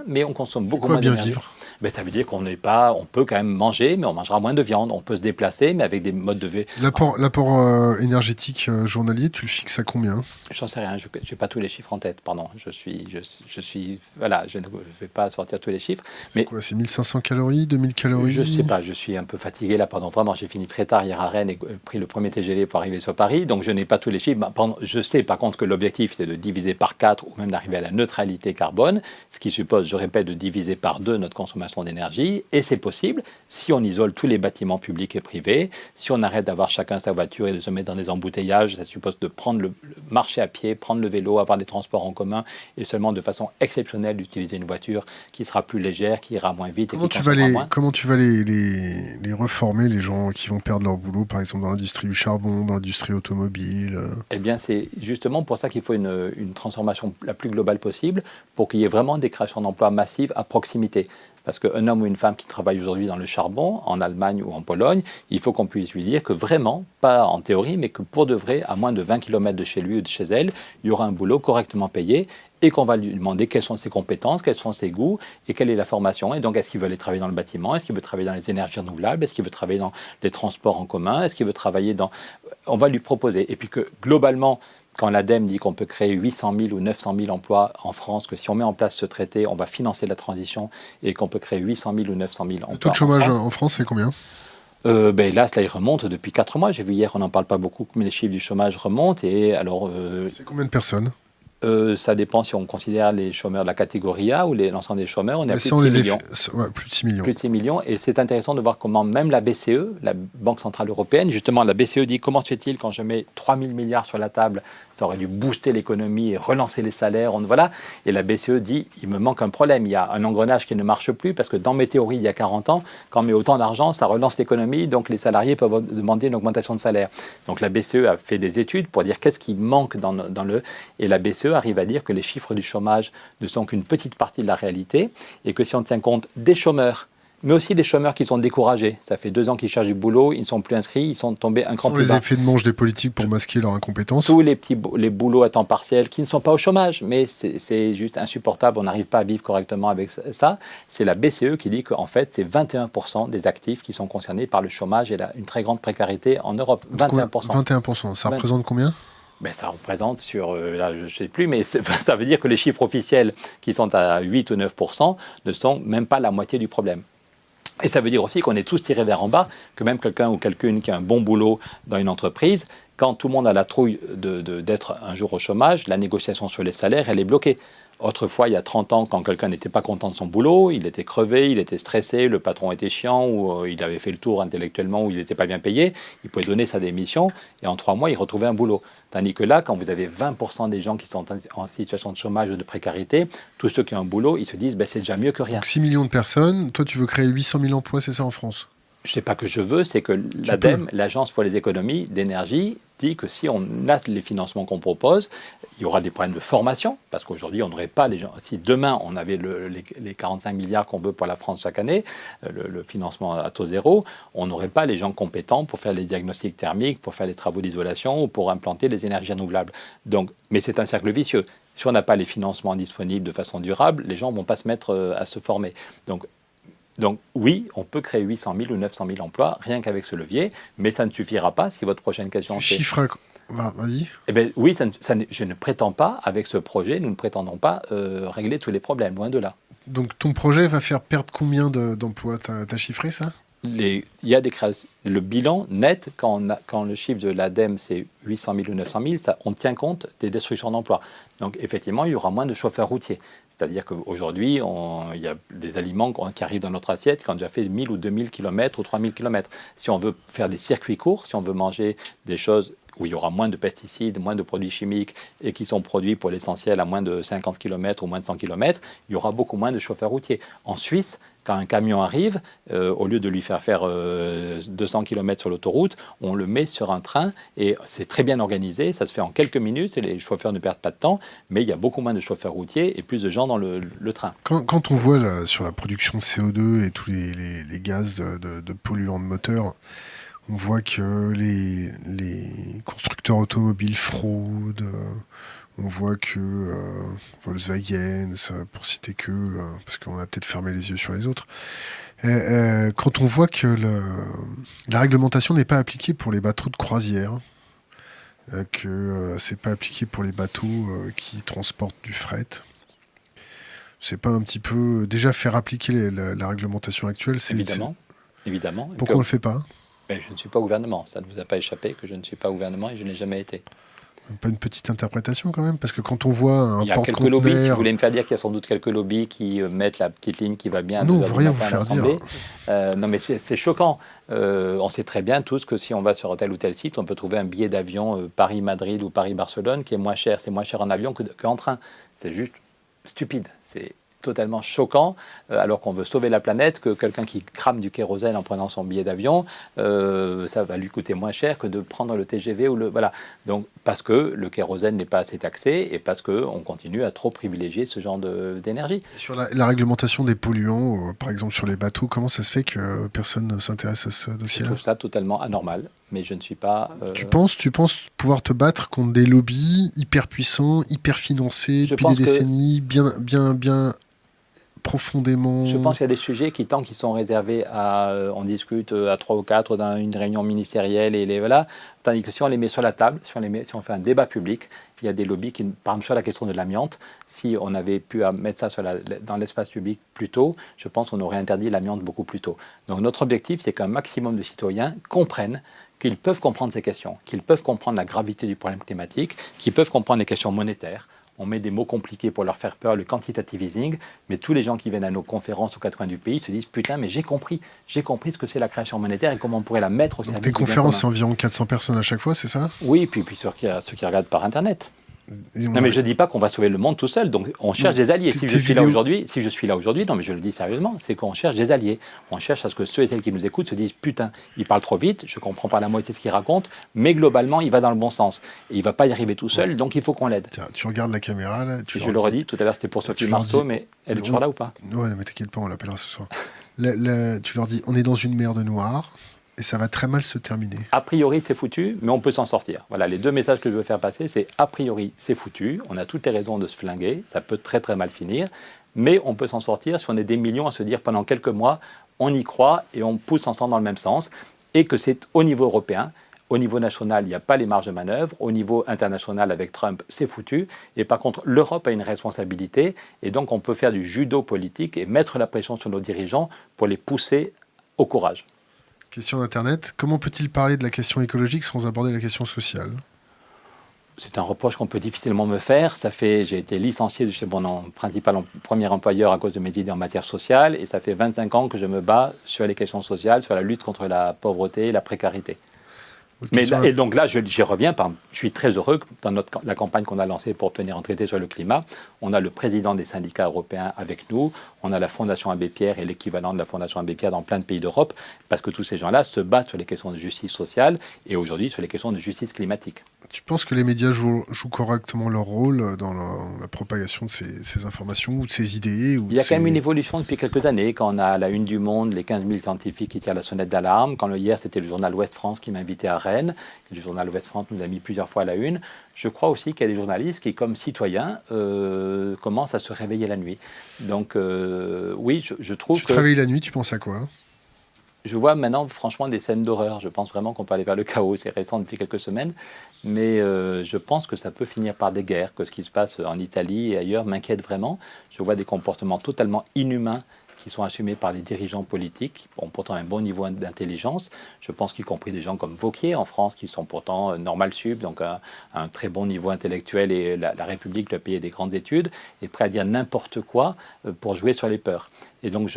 Speaker 2: mais on consomme beaucoup moins d'énergie.
Speaker 1: Bien vivre ?
Speaker 2: Ça veut dire on peut quand même manger, mais on mangera moins de viande. On peut se déplacer, mais avec des modes de vie.
Speaker 1: L'apport énergétique journalier, tu le fixes à combien ?
Speaker 2: J'en sais rien, je n'ai pas tous les chiffres en tête, pardon. Voilà, je ne vais pas sortir tous les chiffres.
Speaker 1: C'est quoi, c'est 1500 calories, 2000 calories ?
Speaker 2: Je ne sais pas, je suis un peu fatigué là, vraiment, j'ai fini très tard hier à Rennes et pris le premier TGV pour arriver sur Paris, donc je n'ai pas tous les chiffres. Je sais par contre que l'objectif c'est de diviser par 4 ou même d'arriver à la neutralité carbone, ce qui suppose, je répète, de diviser par 2 notre consommation d'énergie, et c'est possible si on isole tous les bâtiments publics et privés, si on arrête d'avoir chacun sa voiture et de se mettre dans des embouteillages. Ça suppose de prendre le marcher à pied, prendre le vélo, avoir des transports en commun, et seulement de façon exceptionnelle d'utiliser une voiture qui sera plus légère, qui ira moins vite et qui consommera moins.
Speaker 1: Comment tu vas les reformer, les gens qui vont perdre leur boulot, par exemple dans l'industrie du charbon, dans l'industrie automobile ?
Speaker 2: Eh bien, c'est justement pour ça qu'il faut une transformation la plus globale possible, pour qu'il y ait vraiment des créations d'emplois massives à proximité. Parce qu'un homme ou une femme qui travaille aujourd'hui dans le charbon, en Allemagne ou en Pologne, il faut qu'on puisse lui dire que vraiment, pas en théorie, mais que pour de vrai, à moins de 20 km de chez lui ou de chez elle, il y aura un boulot correctement payé, et qu'on va lui demander quelles sont ses compétences, quels sont ses goûts et quelle est la formation. Et donc, est-ce qu'il veut aller travailler dans le bâtiment ? Est-ce qu'il veut travailler dans les énergies renouvelables ? Est-ce qu'il veut travailler dans les transports en commun ? Est-ce qu'il veut travailler dans... On va lui proposer. Et puis que globalement, quand l'ADEME dit qu'on peut créer 800 000 ou 900 000 emplois en France, que si on met en place ce traité, on va financer la transition et qu'on peut créer 800 000 ou 900 000 emplois. Le
Speaker 1: taux de chômage en France, c'est combien ?
Speaker 2: Là, il remonte depuis 4 mois. J'ai vu hier, on n'en parle pas beaucoup, mais les chiffres du chômage remontent. Et alors,
Speaker 1: c'est combien de personnes ?
Speaker 2: Ça dépend si on considère les chômeurs de la catégorie A ou l'ensemble des chômeurs. On est à plus de 6 millions.
Speaker 1: Plus de 6 millions.
Speaker 2: Plus de 6 millions. Et c'est intéressant de voir comment même la BCE, la Banque Centrale Européenne, justement, la BCE dit comment se fait-il quand je mets 3 000 milliards sur la table, ça aurait dû booster l'économie et relancer les salaires. Voilà. Et la BCE dit il me manque un problème. Il y a un engrenage qui ne marche plus parce que dans mes théories, il y a 40 ans, quand on met autant d'argent, ça relance l'économie. Donc les salariés peuvent demander une augmentation de salaire. Donc la BCE a fait des études pour dire qu'est-ce qui manque dans le... Et la BCE arrive à dire que les chiffres du chômage ne sont qu'une petite partie de la réalité et que si on tient compte des chômeurs, mais aussi des chômeurs qui sont découragés. Ça fait 2 ans qu'ils cherchent du boulot, ils ne sont plus inscrits, ils sont tombés un cran plus bas.
Speaker 1: Les effets de manche des politiques pour masquer leur incompétence.
Speaker 2: Tous les boulots à temps partiel qui ne sont pas au chômage, mais c'est juste insupportable, on n'arrive pas à vivre correctement avec ça. C'est la BCE qui dit qu'en fait, c'est 21% des actifs qui sont concernés par le chômage et une très grande précarité en Europe. 21%.
Speaker 1: 21%, ça représente combien ?
Speaker 2: Ça représente là, je ne sais plus, mais ça veut dire que les chiffres officiels qui sont à 8 ou 9% ne sont même pas la moitié du problème. Et ça veut dire aussi qu'on est tous tirés vers en bas, que même quelqu'un ou quelqu'une qui a un bon boulot dans une entreprise, quand tout le monde a la trouille d'être un jour au chômage, la négociation sur les salaires, elle est bloquée. Autrefois, il y a 30 ans, quand quelqu'un n'était pas content de son boulot, il était crevé, il était stressé, le patron était chiant, ou il avait fait le tour intellectuellement, ou il n'était pas bien payé, il pouvait donner sa démission, et en 3 mois, il retrouvait un boulot. Tandis que là, quand vous avez 20% des gens qui sont en situation de chômage ou de précarité, tous ceux qui ont un boulot, ils se disent c'est déjà mieux que rien.
Speaker 1: Donc 6 millions de personnes, toi tu veux créer 800 000 emplois, c'est ça en France ?
Speaker 2: Je ne sais pas que je veux, c'est que l'ADEME, l'Agence pour les économies d'énergie, dit que si on a les financements qu'on propose, il y aura des problèmes de formation, parce qu'aujourd'hui, on n'aurait pas les gens. Si demain, on avait les 45 milliards qu'on veut pour la France chaque année, le financement à taux zéro, on n'aurait pas les gens compétents pour faire les diagnostics thermiques, pour faire les travaux d'isolation ou pour implanter les énergies renouvelables. Mais c'est un cercle vicieux. Si on n'a pas les financements disponibles de façon durable, les gens ne vont pas se mettre à se former. Donc oui, on peut créer 800 000 ou 900 000 emplois rien qu'avec ce levier, mais ça ne suffira pas si votre prochaine question c'est...
Speaker 1: Vas-y.
Speaker 2: Eh bien, oui, je ne prétends pas, avec ce projet, nous ne prétendons pas régler tous les problèmes, loin de là.
Speaker 1: Donc ton projet va faire perdre combien d'emplois? T'as chiffré ça?
Speaker 2: Il y a des créations. Le bilan net, quand le chiffre de l'ADEME, c'est 800 000 ou 900 000, on tient compte des destructions d'emplois. Donc, effectivement, il y aura moins de chauffeurs routiers. C'est-à-dire qu'aujourd'hui, il y a des aliments qui arrivent dans notre assiette qui ont déjà fait 1000 ou 2000 km ou 3000 km. Si on veut faire des circuits courts, si on veut manger des choses où il y aura moins de pesticides, moins de produits chimiques et qui sont produits pour l'essentiel à moins de 50 km ou moins de 100 km, il y aura beaucoup moins de chauffeurs routiers. En Suisse, quand un camion arrive, au lieu de lui faire 200 km sur l'autoroute, on le met sur un train et c'est très bien organisé, ça se fait en quelques minutes et les chauffeurs ne perdent pas de temps, mais il y a beaucoup moins de chauffeurs routiers et plus de gens dans le train.
Speaker 1: Quand on voit là, sur la production de CO2 et tous les gaz de polluants de moteur, on voit que les constructeurs automobiles fraudent. On voit que Volkswagen, pour citer que, parce qu'on a peut-être fermé les yeux sur les autres. Quand on voit que la réglementation n'est pas appliquée pour les bateaux de croisière, que c'est pas appliqué pour les bateaux qui transportent du fret, c'est pas un petit peu déjà faire appliquer la réglementation actuelle?
Speaker 2: Évidemment.
Speaker 1: Pourquoi on le fait pas?
Speaker 2: Mais je ne suis pas gouvernement, ça ne vous a pas échappé que je ne suis pas gouvernement et je n'ai jamais été.
Speaker 1: Pas une petite interprétation quand même? Parce que quand on voit un
Speaker 2: il y a quelques lobbies, si vous voulez me faire dire qu'il y a sans doute quelques lobbies qui mettent la petite ligne qui va bien.
Speaker 1: Non, on ne veut rien vous faire dire.
Speaker 2: Non, mais c'est choquant. On sait très bien tous que si on va sur tel ou tel site, on peut trouver un billet d'avion Paris-Madrid ou Paris-Barcelone qui est moins cher. C'est moins cher en avion qu'en train. C'est juste stupide. C'est totalement choquant, alors qu'on veut sauver la planète, que quelqu'un qui crame du kérosène en prenant son billet d'avion, ça va lui coûter moins cher que de prendre le TGV ou voilà. Donc parce que le kérosène n'est pas assez taxé et parce qu'on continue à trop privilégier ce genre d'énergie.
Speaker 1: Sur la réglementation des polluants, par exemple sur les bateaux, comment ça se fait que personne ne s'intéresse à ce dossier-là?
Speaker 2: Je trouve ça totalement anormal, mais je ne suis pas...
Speaker 1: Tu penses pouvoir te battre contre des lobbies hyper puissants, hyper financés depuis des décennies, bien profondément...
Speaker 2: Je pense qu'il y a des sujets qui, tant qu'ils sont réservés on discute à 3 ou 4 dans une réunion ministérielle et voilà, tandis que si on les met sur la table, si on fait un débat public, il y a des lobbies qui, par exemple sur la question de l'amiante, si on avait pu mettre ça dans l'espace public plus tôt, je pense qu'on aurait interdit l'amiante beaucoup plus tôt. Donc notre objectif, c'est qu'un maximum de citoyens comprennent qu'ils peuvent comprendre ces questions, qu'ils peuvent comprendre la gravité du problème climatique, qu'ils peuvent comprendre les questions monétaires. On met des mots compliqués pour leur faire peur, le quantitative easing, mais tous les gens qui viennent à nos conférences aux 4 coins du pays se disent « Putain, mais j'ai compris ce que c'est la création monétaire et comment on pourrait la mettre au service du bien commun. »
Speaker 1: Tes conférences, c'est environ 400 personnes à chaque fois, c'est ça?
Speaker 2: Oui, puis ceux qui regardent par Internet. Non, mais je ne dis pas qu'on va sauver le monde tout seul. Donc, on cherche des alliés. Si je suis là aujourd'hui, non, mais je le dis sérieusement, c'est qu'on cherche des alliés. On cherche à ce que ceux et celles qui nous écoutent se disent putain, il parle trop vite, je ne comprends pas la moitié de ce qu'il raconte, mais globalement, il va dans le bon sens. Et il ne va pas y arriver tout seul, donc il faut qu'on l'aide.
Speaker 1: Tiens, tu regardes la caméra, là.
Speaker 2: Je le redis, tout à l'heure, c'était pour Sophie Marceau, mais elle est toujours là ou pas?
Speaker 1: Ouais, mais t'inquiète pas, on l'appellera ce soir. Tu leur dis on est dans une merde noire. Et ça va très mal se terminer.
Speaker 2: A priori, c'est foutu, mais on peut s'en sortir. Voilà, les deux messages que je veux faire passer, c'est a priori, c'est foutu, on a toutes les raisons de se flinguer, ça peut très très mal finir, mais on peut s'en sortir si on est des millions à se dire pendant quelques mois, on y croit et on pousse ensemble dans le même sens, et que c'est au niveau européen. Au niveau national, il n'y a pas les marges de manœuvre. Au niveau international, avec Trump, c'est foutu. Et par contre, l'Europe a une responsabilité, et donc on peut faire du judo politique et mettre la pression sur nos dirigeants pour les pousser au courage.
Speaker 1: Question d'Internet. Comment peut-il parler de la question écologique sans aborder la question sociale?
Speaker 2: C'est un reproche qu'on peut difficilement me faire. J'ai été licencié de chez mon premier employeur à cause de mes idées en matière sociale. Et ça fait 25 ans que je me bats sur les questions sociales, sur la lutte contre la pauvreté et la précarité. Et donc là, j'y reviens. Je suis très heureux que dans la campagne qu'on a lancée pour obtenir un traité sur le climat, on a le président des syndicats européens avec nous, on a la Fondation Abbé Pierre et l'équivalent de la Fondation Abbé Pierre dans plein de pays d'Europe, parce que tous ces gens-là se battent sur les questions de justice sociale et aujourd'hui sur les questions de justice climatique.
Speaker 1: Tu penses que les médias jouent correctement leur rôle dans la propagation de ces informations ou de ces idées
Speaker 2: Il y a quand même une évolution depuis quelques années, quand on a à la une du Monde les 15 000 scientifiques qui tirent la sonnette d'alarme, quand hier c'était le journal Ouest France qui m'invitait à Rennes, le journal Ouest France nous a mis plusieurs fois à la une. Je crois aussi qu'il y a des journalistes qui, comme citoyens, commencent à se réveiller la nuit. Donc oui, je trouve que...
Speaker 1: Tu te réveilles la nuit, tu penses à quoi?
Speaker 2: Je vois maintenant, franchement, des scènes d'horreur. Je pense vraiment qu'on peut aller vers le chaos. C'est récent depuis quelques semaines. Mais je pense que ça peut finir par des guerres, que ce qui se passe en Italie et ailleurs m'inquiète vraiment. Je vois des comportements totalement inhumains qui sont assumés par les dirigeants politiques, qui ont pourtant un bon niveau d'intelligence. Je pense qu'y compris des gens comme Wauquiez en France, qui sont pourtant normal sup, donc un très bon niveau intellectuel, et la République, le pays des grandes études, est prêt à dire n'importe quoi pour jouer sur les peurs. Et donc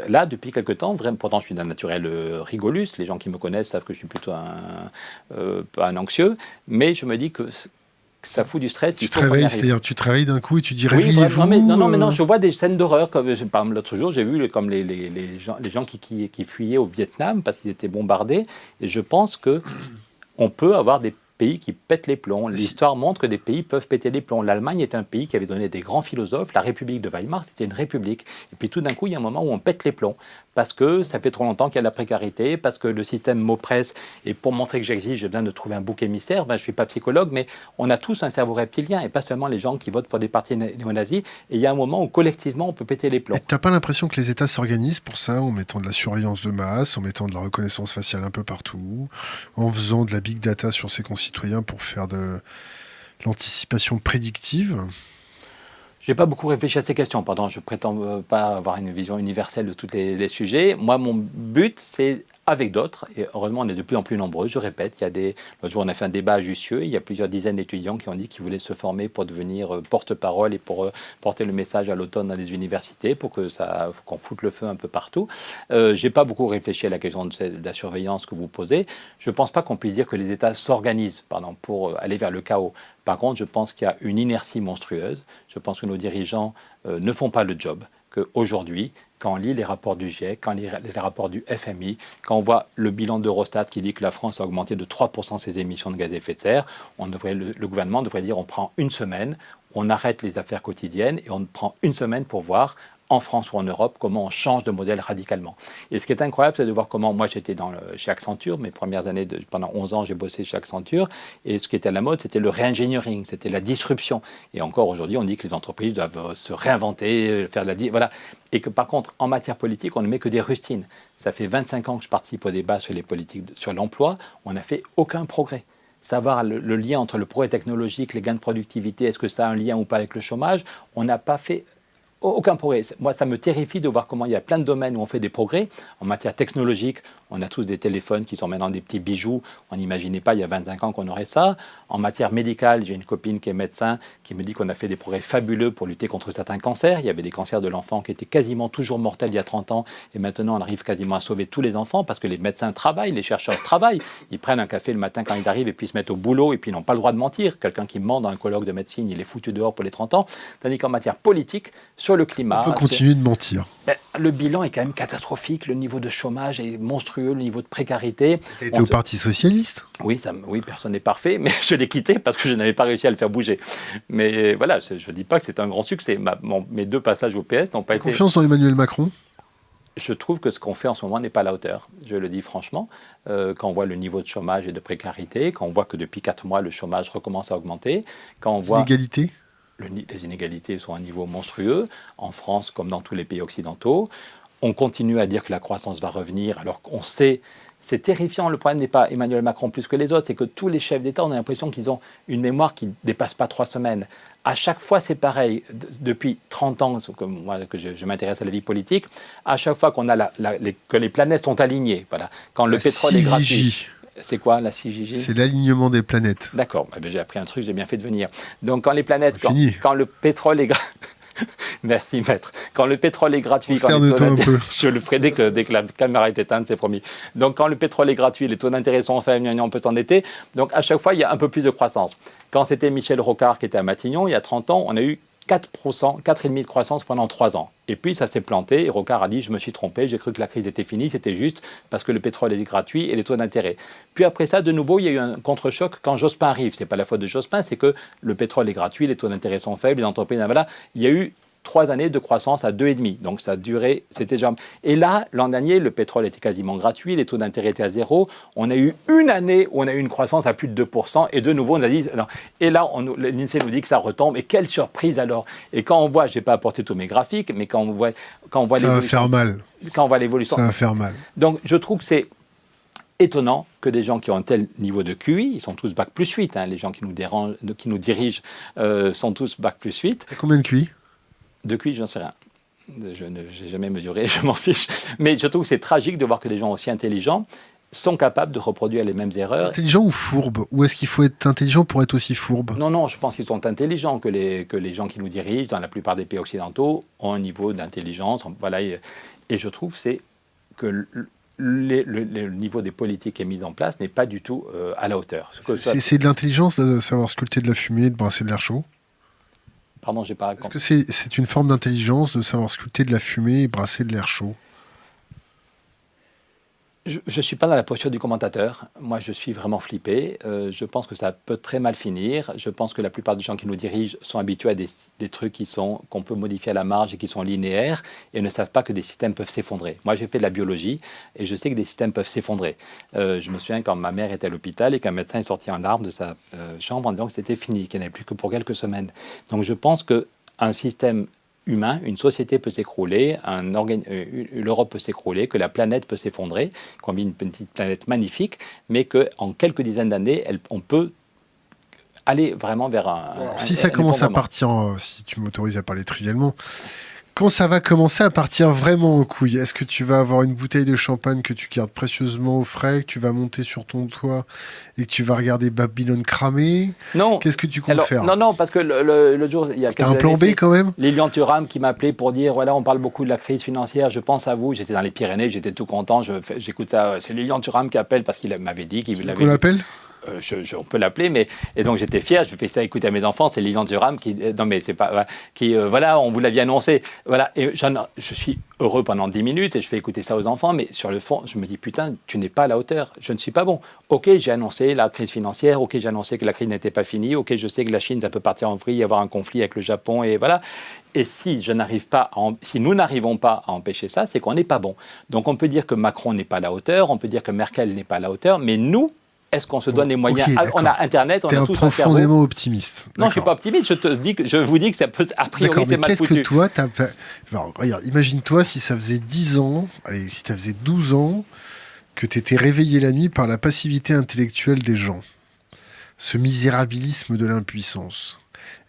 Speaker 2: là, depuis quelque temps, vraiment, pourtant je suis d'un naturel rigolus, les gens qui me connaissent savent que je suis plutôt un anxieux, mais je me dis que ça fout du stress.
Speaker 1: Tu te réveilles, c'est-à-dire tu te réveilles d'un coup et tu dis réveillez-vous.
Speaker 2: Non, je vois des scènes d'horreur. Par exemple, l'autre jour, j'ai vu comme les gens qui fuyaient au Vietnam parce qu'ils étaient bombardés. Et je pense qu'on peut avoir des pays qui pètent les plombs. L'histoire montre que des pays peuvent péter les plombs. L'Allemagne est un pays qui avait donné des grands philosophes. La République de Weimar, c'était une république. Et puis tout d'un coup, il y a un moment où on pète les plombs. Parce que ça fait trop longtemps qu'il y a de la précarité, parce que le système m'oppresse. Et pour montrer que j'existe, j'ai besoin de trouver un bouc émissaire. Je ne suis pas psychologue, mais on a tous un cerveau reptilien, et pas seulement les gens qui votent pour des partis néo-nazis. Et il y a un moment où collectivement, on peut péter les plombs.
Speaker 1: Et tu n'as pas l'impression que les États s'organisent pour ça, en mettant de la surveillance de masse, en mettant de la reconnaissance faciale un peu partout, en faisant de la big data sur ses concitoyens pour faire de l'anticipation prédictive?
Speaker 2: Je n'ai pas beaucoup réfléchi à ces questions. Pardon, je ne prétends pas avoir une vision universelle de tous les sujets. Moi, mon but, c'est avec d'autres, et heureusement, on est de plus en plus nombreux. Je répète, l'autre jour, on a fait un débat à Jussieu. Il y a plusieurs dizaines d'étudiants qui ont dit qu'ils voulaient se former pour devenir porte-parole et pour porter le message à l'automne dans les universités, pour qu'on foute le feu un peu partout. Je n'ai pas beaucoup réfléchi à la question de la surveillance que vous posez. Je ne pense pas qu'on puisse dire que les États s'organisent pour aller vers le chaos. Par contre, je pense qu'il y a une inertie monstrueuse. Je pense que nos dirigeants ne font pas le job. Qu'aujourd'hui, quand on lit les rapports du GIEC, quand on lit les rapports du FMI, quand on voit le bilan d'Eurostat qui dit que la France a augmenté de 3% ses émissions de gaz à effet de serre, le gouvernement devrait dire on prend une semaine, on arrête les affaires quotidiennes et on prend une semaine pour voir en France ou en Europe, comment on change de modèle radicalement. Et ce qui est incroyable, c'est de voir comment, moi j'étais chez Accenture, mes premières années, pendant 11 ans, j'ai bossé chez Accenture, et ce qui était à la mode, c'était le re-engineering, c'était la disruption. Et encore aujourd'hui, on dit que les entreprises doivent se réinventer, faire de la... Voilà. Et que par contre, en matière politique, on ne met que des rustines. Ça fait 25 ans que je participe au débat sur les politiques, sur l'emploi, on n'a fait aucun progrès. Savoir le lien entre le progrès technologique, les gains de productivité, est-ce que ça a un lien ou pas avec le chômage, on n'a pas fait aucun progrès. Moi, ça me terrifie de voir comment il y a plein de domaines où on fait des progrès. En matière technologique, on a tous des téléphones qui sont maintenant des petits bijoux. On n'imaginait pas il y a 25 ans qu'on aurait ça. En matière médicale, j'ai une copine qui est médecin qui me dit qu'on a fait des progrès fabuleux pour lutter contre certains cancers. Il y avait des cancers de l'enfant qui étaient quasiment toujours mortels il y a 30 ans. Et maintenant, on arrive quasiment à sauver tous les enfants parce que les médecins travaillent, les chercheurs travaillent. Ils prennent un café le matin quand ils arrivent et puis ils se mettent au boulot et puis ils n'ont pas le droit de mentir. Quelqu'un qui ment dans un colloque de médecine, il est foutu dehors pour les 30 ans. Tandis qu'en matière politique, sur le climat...
Speaker 1: On peut continuer de mentir.
Speaker 2: Le bilan est quand même catastrophique. Le niveau de chômage est monstrueux, le niveau de précarité.
Speaker 1: Tu as été au Parti Socialiste ?
Speaker 2: Oui, personne n'est parfait, mais je l'ai quitté parce que je n'avais pas réussi à le faire bouger. Mais voilà, je ne dis pas que c'est un grand succès. Mes 2 passages au PS n'ont pas été...
Speaker 1: Confiance dans Emmanuel Macron ?
Speaker 2: Je trouve que ce qu'on fait en ce moment n'est pas à la hauteur. Je le dis franchement. Quand on voit le niveau de chômage et de précarité, quand on voit que depuis 4 mois, le chômage recommence à augmenter, quand on voit...
Speaker 1: L'inégalité ?
Speaker 2: Les inégalités sont à un niveau monstrueux, en France comme dans tous les pays occidentaux. On continue à dire que la croissance va revenir, alors qu'on sait, c'est terrifiant. Le problème n'est pas Emmanuel Macron plus que les autres, c'est que tous les chefs d'État, on a l'impression qu'ils ont une mémoire qui ne dépasse pas 3 semaines. À chaque fois, c'est pareil. Depuis 30 ans, que je m'intéresse à la vie politique, à chaque fois qu'on a que les planètes sont alignées, voilà. Quand le pétrole est gratuit... C'est quoi la 6JJ ?
Speaker 1: C'est l'alignement des planètes.
Speaker 2: D'accord, j'ai appris un truc, j'ai bien fait de venir. Donc quand les planètes, quand le pétrole est gratuit... Merci maître. Quand le pétrole est gratuit, je le ferai dès que la caméra est éteinte, c'est promis. Donc quand le pétrole est gratuit, les taux d'intérêt sont faibles, on peut s'endetter. Donc à chaque fois, il y a un peu plus de croissance. Quand c'était Michel Rocard qui était à Matignon, il y a 30 ans, on a eu 4%, 4,5% de croissance pendant 3 ans. Et puis ça s'est planté et Rocard a dit « je me suis trompé, j'ai cru que la crise était finie, c'était juste parce que le pétrole est gratuit et les taux d'intérêt ». Puis après ça, de nouveau, il y a eu un contre-choc quand Jospin arrive. Ce n'est pas la faute de Jospin, c'est que le pétrole est gratuit, les taux d'intérêt sont faibles, les entreprises... Voilà. Il y a eu 3 années de croissance à 2,5. Donc ça a duré, c'était déjà... Et là, l'an dernier, le pétrole était quasiment gratuit, les taux d'intérêt étaient à zéro. On a eu une année où on a eu une croissance à plus de 2%, et de nouveau, on a dit... Non. Et là, l'INSEE nous dit que ça retombe, et quelle surprise alors! Et quand on voit, je n'ai pas apporté tous mes graphiques, mais quand on voit
Speaker 1: ça va faire mal.
Speaker 2: Quand on voit l'évolution...
Speaker 1: Ça va faire mal.
Speaker 2: Donc je trouve que c'est étonnant que des gens qui ont un tel niveau de QI, ils sont tous bac plus 8, hein, les gens qui nous dirigent sont tous bac plus 8.
Speaker 1: T'as combien de QI?
Speaker 2: De QI, j'en sais rien. Je n'ai jamais mesuré, je m'en fiche. Mais je trouve que c'est tragique de voir que des gens aussi intelligents sont capables de reproduire les mêmes erreurs.
Speaker 1: Intelligent ou fourbe? Ou est-ce qu'il faut être intelligent pour être aussi fourbe?
Speaker 2: Non, je pense qu'ils sont intelligents, que les gens qui nous dirigent, dans la plupart des pays occidentaux, ont un niveau d'intelligence. Voilà, et je trouve que le niveau des politiques qui est mis en place n'est pas du tout à la hauteur.
Speaker 1: C'est de l'intelligence de savoir sculpter de la fumée, de brasser de l'air chaud?
Speaker 2: Pardon, j'ai pas...
Speaker 1: Est-ce que c'est une forme d'intelligence de savoir sculpter de la fumée et brasser de l'air chaud?
Speaker 2: Je ne suis pas dans la posture du commentateur. Moi, je suis vraiment flippé. Je pense que ça peut très mal finir. Je pense que la plupart des gens qui nous dirigent sont habitués à des trucs qu'on peut modifier à la marge et qui sont linéaires et ne savent pas que des systèmes peuvent s'effondrer. Moi, j'ai fait de la biologie et je sais que des systèmes peuvent s'effondrer. Je me souviens quand ma mère était à l'hôpital et qu'un médecin est sorti en larmes de sa chambre en disant que c'était fini, qu'il n'y en avait plus que pour quelques semaines. Donc, je pense qu'un système humain, une société peut s'écrouler, l'Europe peut s'écrouler, que la planète peut s'effondrer, qu'on vit une petite planète magnifique, mais qu'en quelques dizaines d'années, on peut aller vraiment vers
Speaker 1: si ça commence à partir, si tu m'autorises à parler trivialement, quand ça va commencer à partir vraiment en couille, est-ce que tu vas avoir une bouteille de champagne que tu gardes précieusement au frais, que tu vas monter sur ton toit et que tu vas regarder Babylone cramer?
Speaker 2: Non.
Speaker 1: Qu'est-ce que tu comptes faire?
Speaker 2: Non, parce que le jour, il y a quelques
Speaker 1: années... T'as un plan B quand même?
Speaker 2: Lilian Thuram qui m'appelait pour dire, voilà, on parle beaucoup de la crise financière, je pense à vous. J'étais dans les Pyrénées, j'étais tout content, j'écoute ça. C'est Lilian Thuram qui appelle parce qu'il m'avait dit qu'il l'avait...
Speaker 1: On l'appelle?
Speaker 2: On peut l'appeler, et donc j'étais fier, je fais ça écouter à mes enfants, c'est Lilian Thuram voilà, on vous l'avait annoncé, voilà, et je suis heureux pendant 10 minutes et je fais écouter ça aux enfants, mais sur le fond, je me dis, putain, tu n'es pas à la hauteur, je ne suis pas bon. Ok, j'ai annoncé la crise financière, ok, j'ai annoncé que la crise n'était pas finie, ok, je sais que la Chine, ça peut partir en vrille, y avoir un conflit avec le Japon, et voilà. Et si nous n'arrivons pas à empêcher ça, c'est qu'on n'est pas bon. Donc on peut dire que Macron n'est pas à la hauteur, on peut dire que Merkel n'est pas à la hauteur, mais nous, est-ce qu'on se donne les moyens? On a Internet, on a tous un cerveau.
Speaker 1: T'es profondément optimiste.
Speaker 2: Non, je ne suis pas optimiste. Je vous dis que ça peut, a priori, c'est mal foutu.
Speaker 1: Qu'est-ce que toi, Alors, regarde, imagine-toi si ça faisait 10 ans, si ça faisait 12 ans, que tu étais réveillé la nuit par la passivité intellectuelle des gens. Ce misérabilisme de l'impuissance.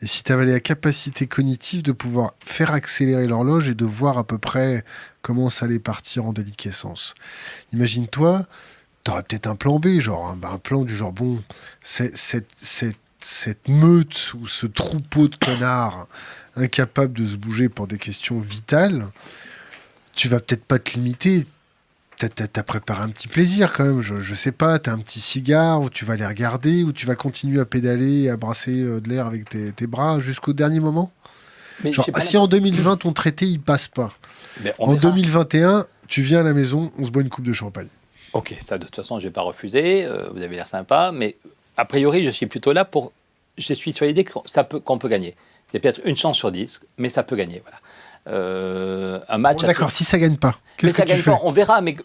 Speaker 1: Et si tu avais la capacité cognitive de pouvoir faire accélérer l'horloge et de voir à peu près comment ça allait partir en déliquescence. Imagine-toi... T'aurais peut-être un plan B, genre un plan du genre, bon, cette meute ou ce troupeau de connards incapables de se bouger pour des questions vitales, tu vas peut-être pas te limiter. T'as préparé un petit plaisir quand même, je sais pas, t'as un petit cigare où tu vas les regarder, ou tu vas continuer à pédaler et à brasser de l'air avec tes bras jusqu'au dernier moment. Mais genre, si en 2020 ton traité il passe pas, en 2021 tu viens à la maison, on se boit une coupe de champagne.
Speaker 2: Ok, ça de toute façon je ne vais pas refuser, vous avez l'air sympa, mais a priori je suis plutôt là je suis sur l'idée qu'on peut gagner. Il y a peut-être une chance sur 10, mais ça peut gagner, voilà. Un match...
Speaker 1: d'accord, si ça gagne pas, qu'est-ce que tu fais?
Speaker 2: On verra, mais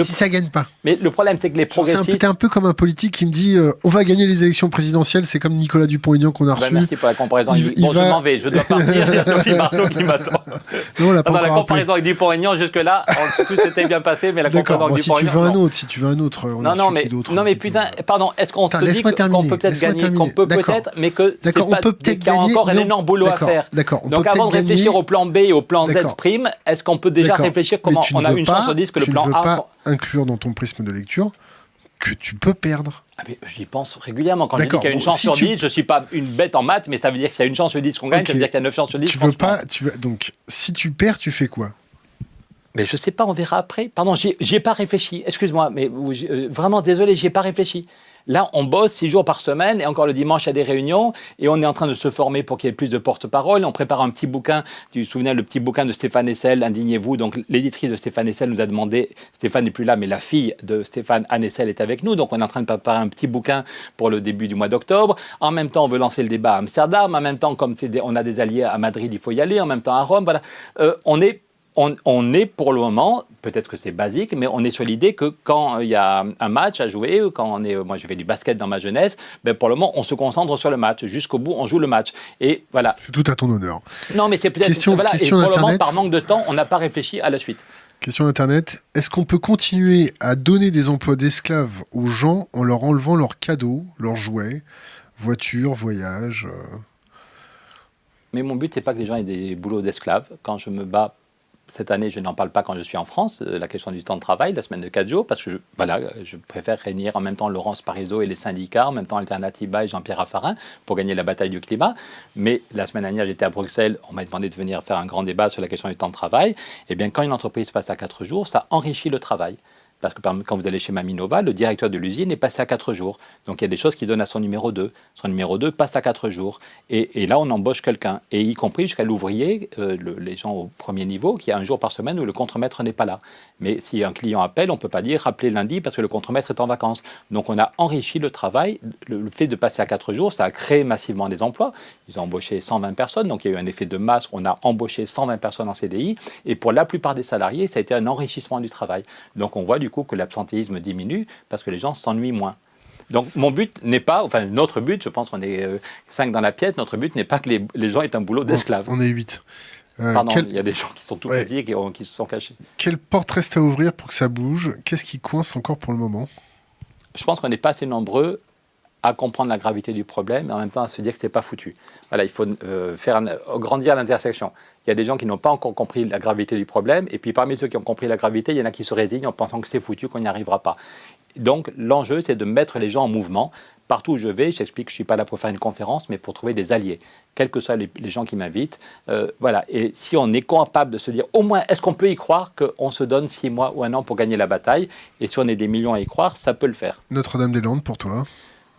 Speaker 1: si ça gagne pas.
Speaker 2: Mais le problème, c'est que les progressistes...
Speaker 1: C'est un peu comme un politique qui me dit on va gagner les élections présidentielles, c'est comme Nicolas Dupont-Aignan qu'on a reçu.
Speaker 2: Merci pour la comparaison. Je m'en vais, je dois partir, il y a Sophie Marceau qui m'attend.
Speaker 1: Non, la
Speaker 2: comparaison avec Dupont-Aignan, jusque-là, tout s'était bien passé, mais la comparaison avec Dupont-Aignan...
Speaker 1: Si tu veux un autre,
Speaker 2: non, mais putain, pardon, est-ce qu'on se dit qu'on peut peut-être gagner, mais que c'est pas... qu'il y a encore un énorme boulot à faire. Donc avant de réfléchir au plan B et au plan Z prime, est-ce qu'on peut déjà réfléchir comment on a une chance sur 10 que le plan A...
Speaker 1: Tu ne veux pas inclure dans ton prisme de lecture que tu peux perdre.
Speaker 2: Ah mais j'y pense régulièrement. Quand je dis qu'il y a une chance sur 10, je ne suis pas une bête en maths, mais ça veut dire qu'il y a une chance sur 10 qu'on gagne, ça veut dire qu'il y a 9 chances sur 10 qu'on gagne.
Speaker 1: Donc, si tu perds, tu fais quoi?
Speaker 2: Mais je ne sais pas, on verra après. Pardon, j'y ai pas réfléchi. Excuse-moi, mais vraiment désolé, j'y ai pas réfléchi. Là, on bosse 6 jours par semaine et encore le dimanche, il y a des réunions et on est en train de se former pour qu'il y ait plus de porte-parole. On prépare un petit bouquin. Tu te souviens, le petit bouquin de Stéphane Hessel, Indignez-vous. Donc, l'éditrice de Stéphane Hessel nous a demandé, Stéphane n'est plus là, mais la fille de Stéphane, Anne Hessel, est avec nous. Donc, on est en train de préparer un petit bouquin pour le début du mois d'octobre. En même temps, on veut lancer le débat à Amsterdam. En même temps, comme on a des alliés à Madrid, il faut y aller. En même temps, à Rome. Voilà. On est pour le moment, peut-être que c'est basique, mais on est sur l'idée que quand il y a un match à jouer, ou quand moi je fais du basket dans ma jeunesse, ben pour le moment on se concentre sur le match. Jusqu'au bout, on joue le match. Et voilà.
Speaker 1: C'est tout à ton honneur.
Speaker 2: Non, mais c'est peut-être...
Speaker 1: Question
Speaker 2: et pour le moment, par manque de temps, on n'a pas réfléchi à la suite.
Speaker 1: Question d'Internet. Est-ce qu'on peut continuer à donner des emplois d'esclaves aux gens en leur enlevant leurs cadeaux, leurs jouets, voitures, voyages
Speaker 2: Mais mon but, c'est pas que les gens aient des boulots d'esclaves. Quand je me bats... Cette année, je n'en parle pas quand je suis en France, la question du temps de travail, la semaine de 4 jours, parce que je préfère réunir en même temps Laurence Parisot et les syndicats, en même temps Alternativa et Jean-Pierre Raffarin pour gagner la bataille du climat. Mais la semaine dernière, j'étais à Bruxelles, on m'a demandé de venir faire un grand débat sur la question du temps de travail. Et bien, quand une entreprise passe à 4 jours, ça enrichit le travail. Parce que quand vous allez chez Maminova, le directeur de l'usine est passé à 4 jours. Donc il y a des choses qui donnent à son numéro 2. Son numéro 2 passe à 4 jours. Et là, on embauche quelqu'un. Et y compris jusqu'à l'ouvrier, les gens au premier niveau, qui a un jour par semaine où le contremaître n'est pas là. Mais si un client appelle, on ne peut pas dire « rappelez lundi parce que le contremaître est en vacances ». Donc on a enrichi le travail. Le fait de passer à 4 jours, ça a créé massivement des emplois. Ils ont embauché 120 personnes. Donc il y a eu un effet de masse. On a embauché 120 personnes en CDI. Et pour la plupart des salariés, ça a été un enrichissement du travail. Donc on voit du coup que l'absentéisme diminue parce que les gens s'ennuient moins. Donc mon but n'est pas, enfin notre but, je pense qu'on est 5 dans la pièce, notre but n'est pas que les gens aient un boulot d'esclave.
Speaker 1: On est 8.
Speaker 2: Pardon, il y a des gens qui sont tout petits et qui se sont cachés.
Speaker 1: Quelle porte reste à ouvrir pour que ça bouge? Qu'est-ce qui coince encore pour le moment?
Speaker 2: Je pense qu'on n'est pas assez nombreux à comprendre la gravité du problème et en même temps à se dire que c'est pas foutu. Voilà, il faut faire grandir l'intersection. Il y a des gens qui n'ont pas encore compris la gravité du problème et puis parmi ceux qui ont compris la gravité, il y en a qui se résignent en pensant que c'est foutu, qu'on n'y arrivera pas. Donc l'enjeu, c'est de mettre les gens en mouvement. Partout où je vais, j'explique que je ne suis pas là pour faire une conférence, mais pour trouver des alliés, quels que soient les gens qui m'invitent. Voilà. Et si on est capable de se dire, au moins, est-ce qu'on peut y croire qu'on se donne 6 mois ou 1 an pour gagner la bataille? Et si on est des millions à y croire, ça peut le faire.
Speaker 1: Notre-Dame-des-Landes, pour toi?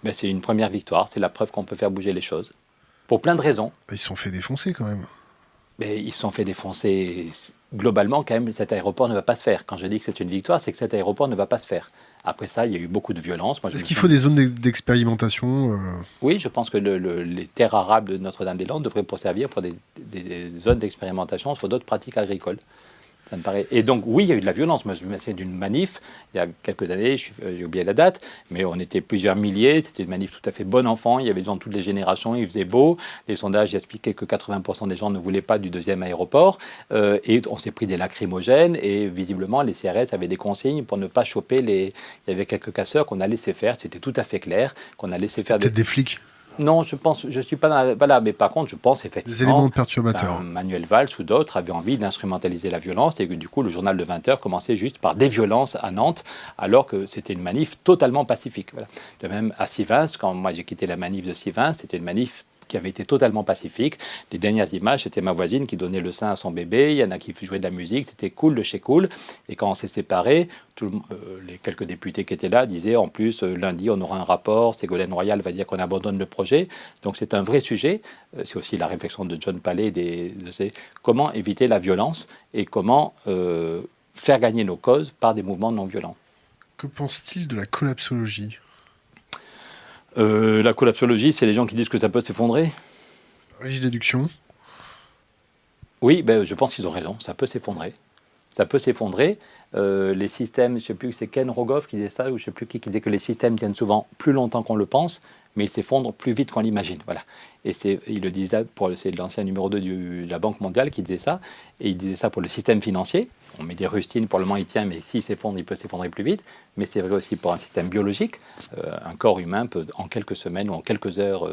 Speaker 2: Ben, c'est une première victoire, c'est la preuve qu'on peut faire bouger les choses. Pour plein de raisons.
Speaker 1: Ils se sont fait défoncer quand même.
Speaker 2: Mais ils se sont fait défoncer. Globalement, quand même, cet aéroport ne va pas se faire. Quand je dis que c'est une victoire, c'est que cet aéroport ne va pas se faire. Après ça, il y a eu beaucoup de violence.
Speaker 1: Est-ce qu'il faut des zones d'expérimentation
Speaker 2: Oui, je pense que les terres arables de Notre-Dame-des-Landes devraient servir pour des zones d'expérimentation sur d'autres pratiques agricoles. Ça me paraît. Et donc, oui, il y a eu de la violence. Moi, je me souviens d'une manif, il y a quelques années, j'ai oublié la date, mais on était plusieurs milliers. C'était une manif tout à fait bon enfant. Il y avait des gens de toutes les générations, il faisait beau. Les sondages expliquaient que 80% des gens ne voulaient pas du deuxième aéroport. Et on s'est pris des lacrymogènes. Et visiblement, les CRS avaient des consignes pour ne pas choper les... Il y avait quelques casseurs qu'on a laissé faire. C'était tout à fait clair qu'on a laissé faire...
Speaker 1: Peut-être des flics.
Speaker 2: Non, je suis pas dans la... Voilà, mais par contre, je pense effectivement...
Speaker 1: Des éléments perturbateurs.
Speaker 2: Manuel Valls ou d'autres avaient envie d'instrumentaliser la violence et que du coup, le journal de 20 heures commençait juste par des violences à Nantes, alors que c'était une manif totalement pacifique. Voilà. De même, à Sivins, quand moi j'ai quitté la manif de Sivins, c'était une manif qui avait été totalement pacifique. Les dernières images, c'était ma voisine qui donnait le sein à son bébé, il y en a qui jouaient de la musique, c'était cool de chez cool. Et quand on s'est séparés, les quelques députés qui étaient là disaient en plus, lundi, on aura un rapport, Ségolène Royal va dire qu'on abandonne le projet. Donc c'est un vrai sujet. C'est aussi la réflexion de John Palais, c'est comment éviter la violence et comment faire gagner nos causes par des mouvements non violents.
Speaker 1: Que pense-t-il de la collapsologie ?
Speaker 2: La collapsologie, c'est les gens qui disent que ça peut s'effondrer.
Speaker 1: Régie-déduction.
Speaker 2: Oui, ben, je pense qu'ils ont raison, ça peut s'effondrer. Ça peut s'effondrer. Les systèmes, je ne sais plus, c'est Ken Rogoff qui disait ça, ou je ne sais plus qui disait que les systèmes tiennent souvent plus longtemps qu'on le pense, mais ils s'effondrent plus vite qu'on l'imagine. Voilà. Et il le disait, c'est l'ancien numéro 2 de la Banque mondiale qui disait ça, et il disait ça pour le système financier. On met des rustines, pour le moment il tient, mais s'il s'effondre, il peut s'effondrer plus vite. Mais c'est vrai aussi pour un système biologique. Un corps humain peut en quelques semaines ou en quelques heures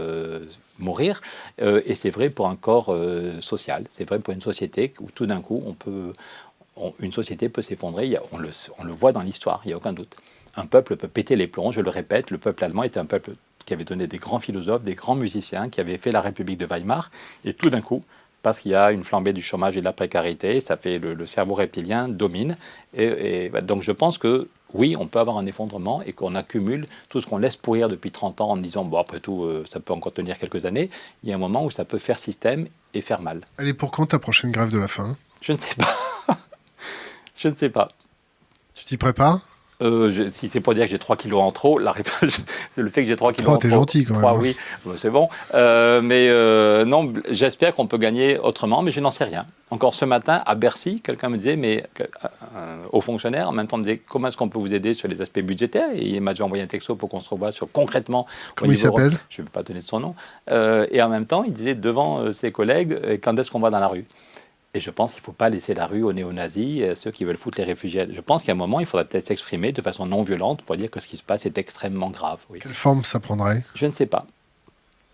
Speaker 2: mourir. Et c'est vrai pour un corps social. C'est vrai pour une société où tout d'un coup, une société peut s'effondrer. On le voit dans l'histoire, il n'y a aucun doute. Un peuple peut péter les plombs, je le répète, le peuple allemand était un peuple qui avait donné des grands philosophes, des grands musiciens, qui avait fait la République de Weimar. Et tout d'un coup, parce qu'il y a une flambée du chômage et de la précarité. Ça fait le cerveau reptilien domine. Donc je pense que oui, on peut avoir un effondrement et qu'on accumule tout ce qu'on laisse pourrir depuis 30 ans en disant, bon, après tout, ça peut encore tenir quelques années. Il y a un moment où ça peut faire système et faire mal.
Speaker 1: Elle est pour quand ta prochaine grève de la faim?
Speaker 2: Je ne sais pas. Je ne sais pas.
Speaker 1: Tu t'y prépares?
Speaker 2: Si c'est pour dire que j'ai 3 kilos en trop, la réponse, c'est le fait que j'ai 3 kilos en trop.
Speaker 1: T'es gentil quand même.
Speaker 2: 3, oui, c'est bon. Non, j'espère qu'on peut gagner autrement, mais je n'en sais rien. Encore ce matin, à Bercy, quelqu'un me disait, aux fonctionnaires, en même temps, me disait comment est-ce qu'on peut vous aider sur les aspects budgétaires. Et il m'a déjà envoyé un texto pour qu'on se revoie sur concrètement.
Speaker 1: Comment il s'appelle?
Speaker 2: Je ne vais pas donner son nom. Et en même temps, il disait devant ses collègues, quand est-ce qu'on va dans la rue? Et je pense qu'il ne faut pas laisser la rue aux néo-nazis, à ceux qui veulent foutre les réfugiés. Je pense qu'à un moment, il faudrait peut-être s'exprimer de façon non violente pour dire que ce qui se passe est extrêmement grave. Oui.
Speaker 1: Quelle forme ça prendrait?
Speaker 2: Je ne sais pas.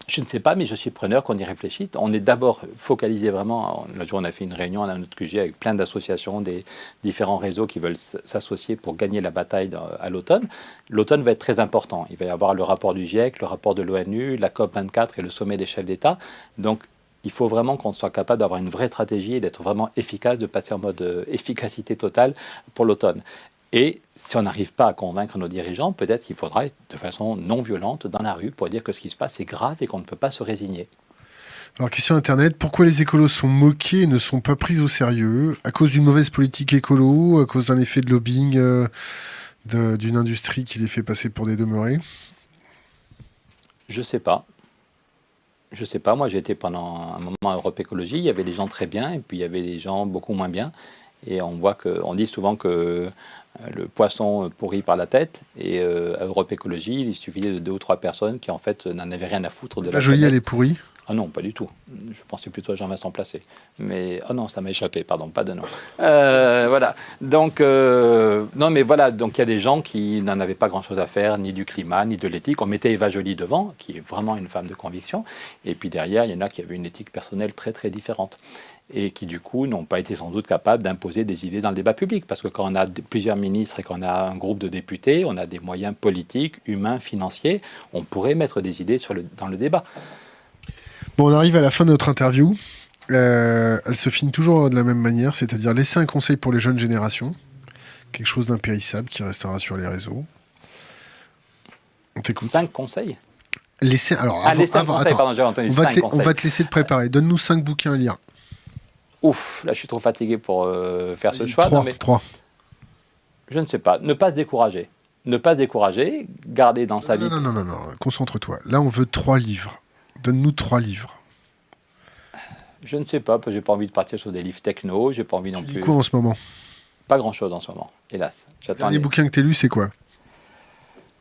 Speaker 2: Je ne sais pas, mais je suis preneur qu'on y réfléchisse. On est d'abord focalisé vraiment. Le jour, on a fait une réunion à notre QG avec plein d'associations, des différents réseaux qui veulent s'associer pour gagner la bataille à l'automne. L'automne va être très important. Il va y avoir le rapport du GIEC, le rapport de l'ONU, la COP24 et le sommet des chefs d'État. Donc, il faut vraiment qu'on soit capable d'avoir une vraie stratégie et d'être vraiment efficace, de passer en mode efficacité totale pour l'automne. Et si on n'arrive pas à convaincre nos dirigeants, peut-être qu'il faudra être de façon non violente dans la rue pour dire que ce qui se passe est grave et qu'on ne peut pas se résigner.
Speaker 1: Alors, question Internet, pourquoi les écolos sont moqués et ne sont pas pris au sérieux? À cause d'une mauvaise politique écolo? À cause d'un effet de lobbying d'une industrie qui les fait passer pour des demeurés?
Speaker 2: Je ne sais pas. Je ne sais pas, moi j'ai été pendant un moment à Europe Écologie, il y avait des gens très bien et puis il y avait des gens beaucoup moins bien. Et on dit souvent que le poisson pourrit par la tête. Et à Europe Écologie, il suffisait de 2 ou 3 personnes qui en fait n'en avaient rien à foutre de la
Speaker 1: jolie,
Speaker 2: planète.
Speaker 1: elle est pourrie?
Speaker 2: Ah non, pas du tout. Je pensais plutôt à Jean-Vincent Placé. Mais non, ça m'a échappé, pardon, pas de nom. Voilà. Donc, non, mais voilà. Donc, il y a des gens qui n'en avaient pas grand-chose à faire, ni du climat, ni de l'éthique. On mettait Eva Joly devant, qui est vraiment une femme de conviction. Et puis derrière, il y en a qui avaient une éthique personnelle très, très différente. Et qui, du coup, n'ont pas été sans doute capables d'imposer des idées dans le débat public. Parce que quand on a plusieurs ministres et qu'on a un groupe de députés, on a des moyens politiques, humains, financiers. On pourrait mettre des idées dans le débat.
Speaker 1: Bon, on arrive à la fin de notre interview. Elle se finit toujours de la même manière, c'est-à-dire laisser un conseil pour les jeunes générations, quelque chose d'impérissable qui restera sur les réseaux. On t'écoute.
Speaker 2: 5 conseils?
Speaker 1: Laisser, alors,
Speaker 2: laisser un conseil, pardon, j'ai entendu 5 conseils.
Speaker 1: On va te laisser te préparer. Donne-nous 5 bouquins à lire.
Speaker 2: Ouf, là je suis trop fatigué pour faire ce choix.
Speaker 1: 3.
Speaker 2: Je ne sais pas. Ne pas se décourager. Ne pas se décourager, garder dans sa vie...
Speaker 1: Non, concentre-toi. Là, on veut 3 livres. Donne-nous 3 livres.
Speaker 2: Je ne sais pas, j'ai pas envie de partir sur des livres techno, j'ai pas envie non plus...
Speaker 1: Tu lis quoi en ce moment?
Speaker 2: Pas grand-chose en ce moment, hélas.
Speaker 1: Le dernier bouquin que tu as lu, c'est quoi?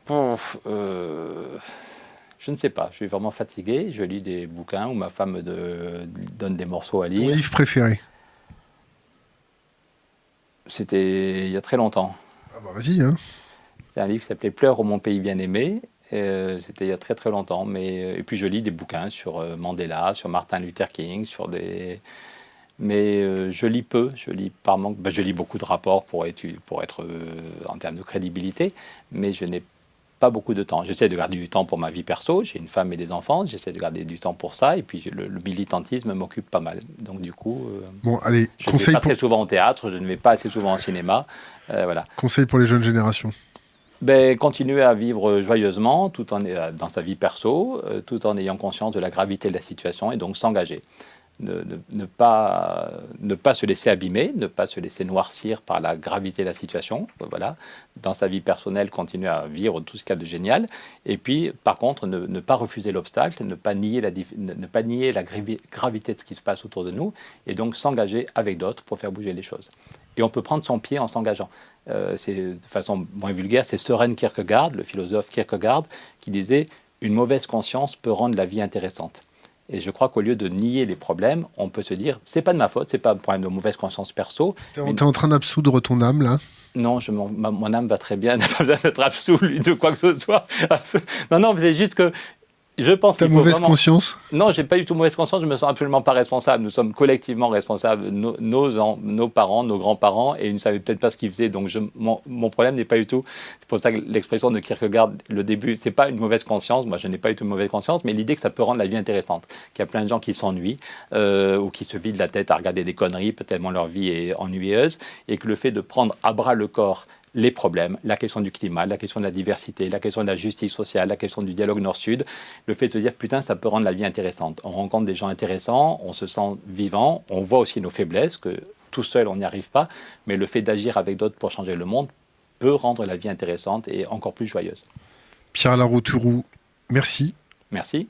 Speaker 2: Je ne sais pas, je suis vraiment fatigué, je lis des bouquins où ma femme me donne des morceaux à lire.
Speaker 1: Ton livre préféré?
Speaker 2: C'était il y a très longtemps.
Speaker 1: Ah bah vas-y, hein.
Speaker 2: C'était un livre qui s'appelait « Pleure ô mon pays bien-aimé ». C'était il y a très très longtemps, et puis je lis des bouquins sur Mandela, sur Martin Luther King, mais je lis peu, je lis par manque, je lis beaucoup de rapports pour être en termes de crédibilité, mais je n'ai pas beaucoup de temps. J'essaie de garder du temps pour ma vie perso, j'ai une femme et des enfants, j'essaie de garder du temps pour ça, et puis le militantisme m'occupe pas mal. Donc du coup,
Speaker 1: bon, allez,
Speaker 2: je ne vais pas très souvent au théâtre, je ne vais pas assez souvent au cinéma. Voilà.
Speaker 1: Conseil pour les jeunes générations?
Speaker 2: Continuer à vivre joyeusement tout dans sa vie perso, tout en ayant conscience de la gravité de la situation et donc s'engager. Ne pas se laisser abîmer, ne pas se laisser noircir par la gravité de la situation. Voilà. Dans sa vie personnelle, continuer à vivre tout ce qu'il y a de génial. Et puis, par contre, ne pas refuser l'obstacle, ne pas nier la gravité de ce qui se passe autour de nous, et donc s'engager avec d'autres pour faire bouger les choses. Et on peut prendre son pied en s'engageant. C'est de façon moins vulgaire, c'est Søren Kierkegaard, le philosophe Kierkegaard, qui disait « Une mauvaise conscience peut rendre la vie intéressante ». Et je crois qu'au lieu de nier les problèmes, on peut se dire, c'est pas de ma faute, c'est pas un problème de mauvaise conscience perso.
Speaker 1: T'es en train d'absoudre ton âme, là?
Speaker 2: Non, mon âme va très bien, n'a pas besoin d'être absoute de quoi que ce soit. Non, c'est juste que Je pense
Speaker 1: Ta
Speaker 2: qu'il faut
Speaker 1: mauvaise
Speaker 2: vraiment...
Speaker 1: conscience?
Speaker 2: Non, j'ai pas du tout mauvaise conscience, je me sens absolument pas responsable. Nous sommes collectivement responsables, nos parents, nos grands-parents, et ils ne savaient peut-être pas ce qu'ils faisaient. Donc mon problème n'est pas du tout. C'est pour ça que l'expression de Kierkegaard, le début, c'est pas une mauvaise conscience. Moi, je n'ai pas du tout une mauvaise conscience, mais l'idée que ça peut rendre la vie intéressante. Qu'il y a plein de gens qui s'ennuient ou qui se vident la tête à regarder des conneries, tellement leur vie est ennuyeuse, et que le fait de prendre à bras le corps les problèmes, la question du climat, la question de la diversité, la question de la justice sociale, la question du dialogue nord-sud, le fait de se dire putain, ça peut rendre la vie intéressante. On rencontre des gens intéressants, on se sent vivant, on voit aussi nos faiblesses, que tout seul on n'y arrive pas, mais le fait d'agir avec d'autres pour changer le monde peut rendre la vie intéressante et encore plus joyeuse.
Speaker 1: Pierre Larouturou, merci.
Speaker 2: Merci.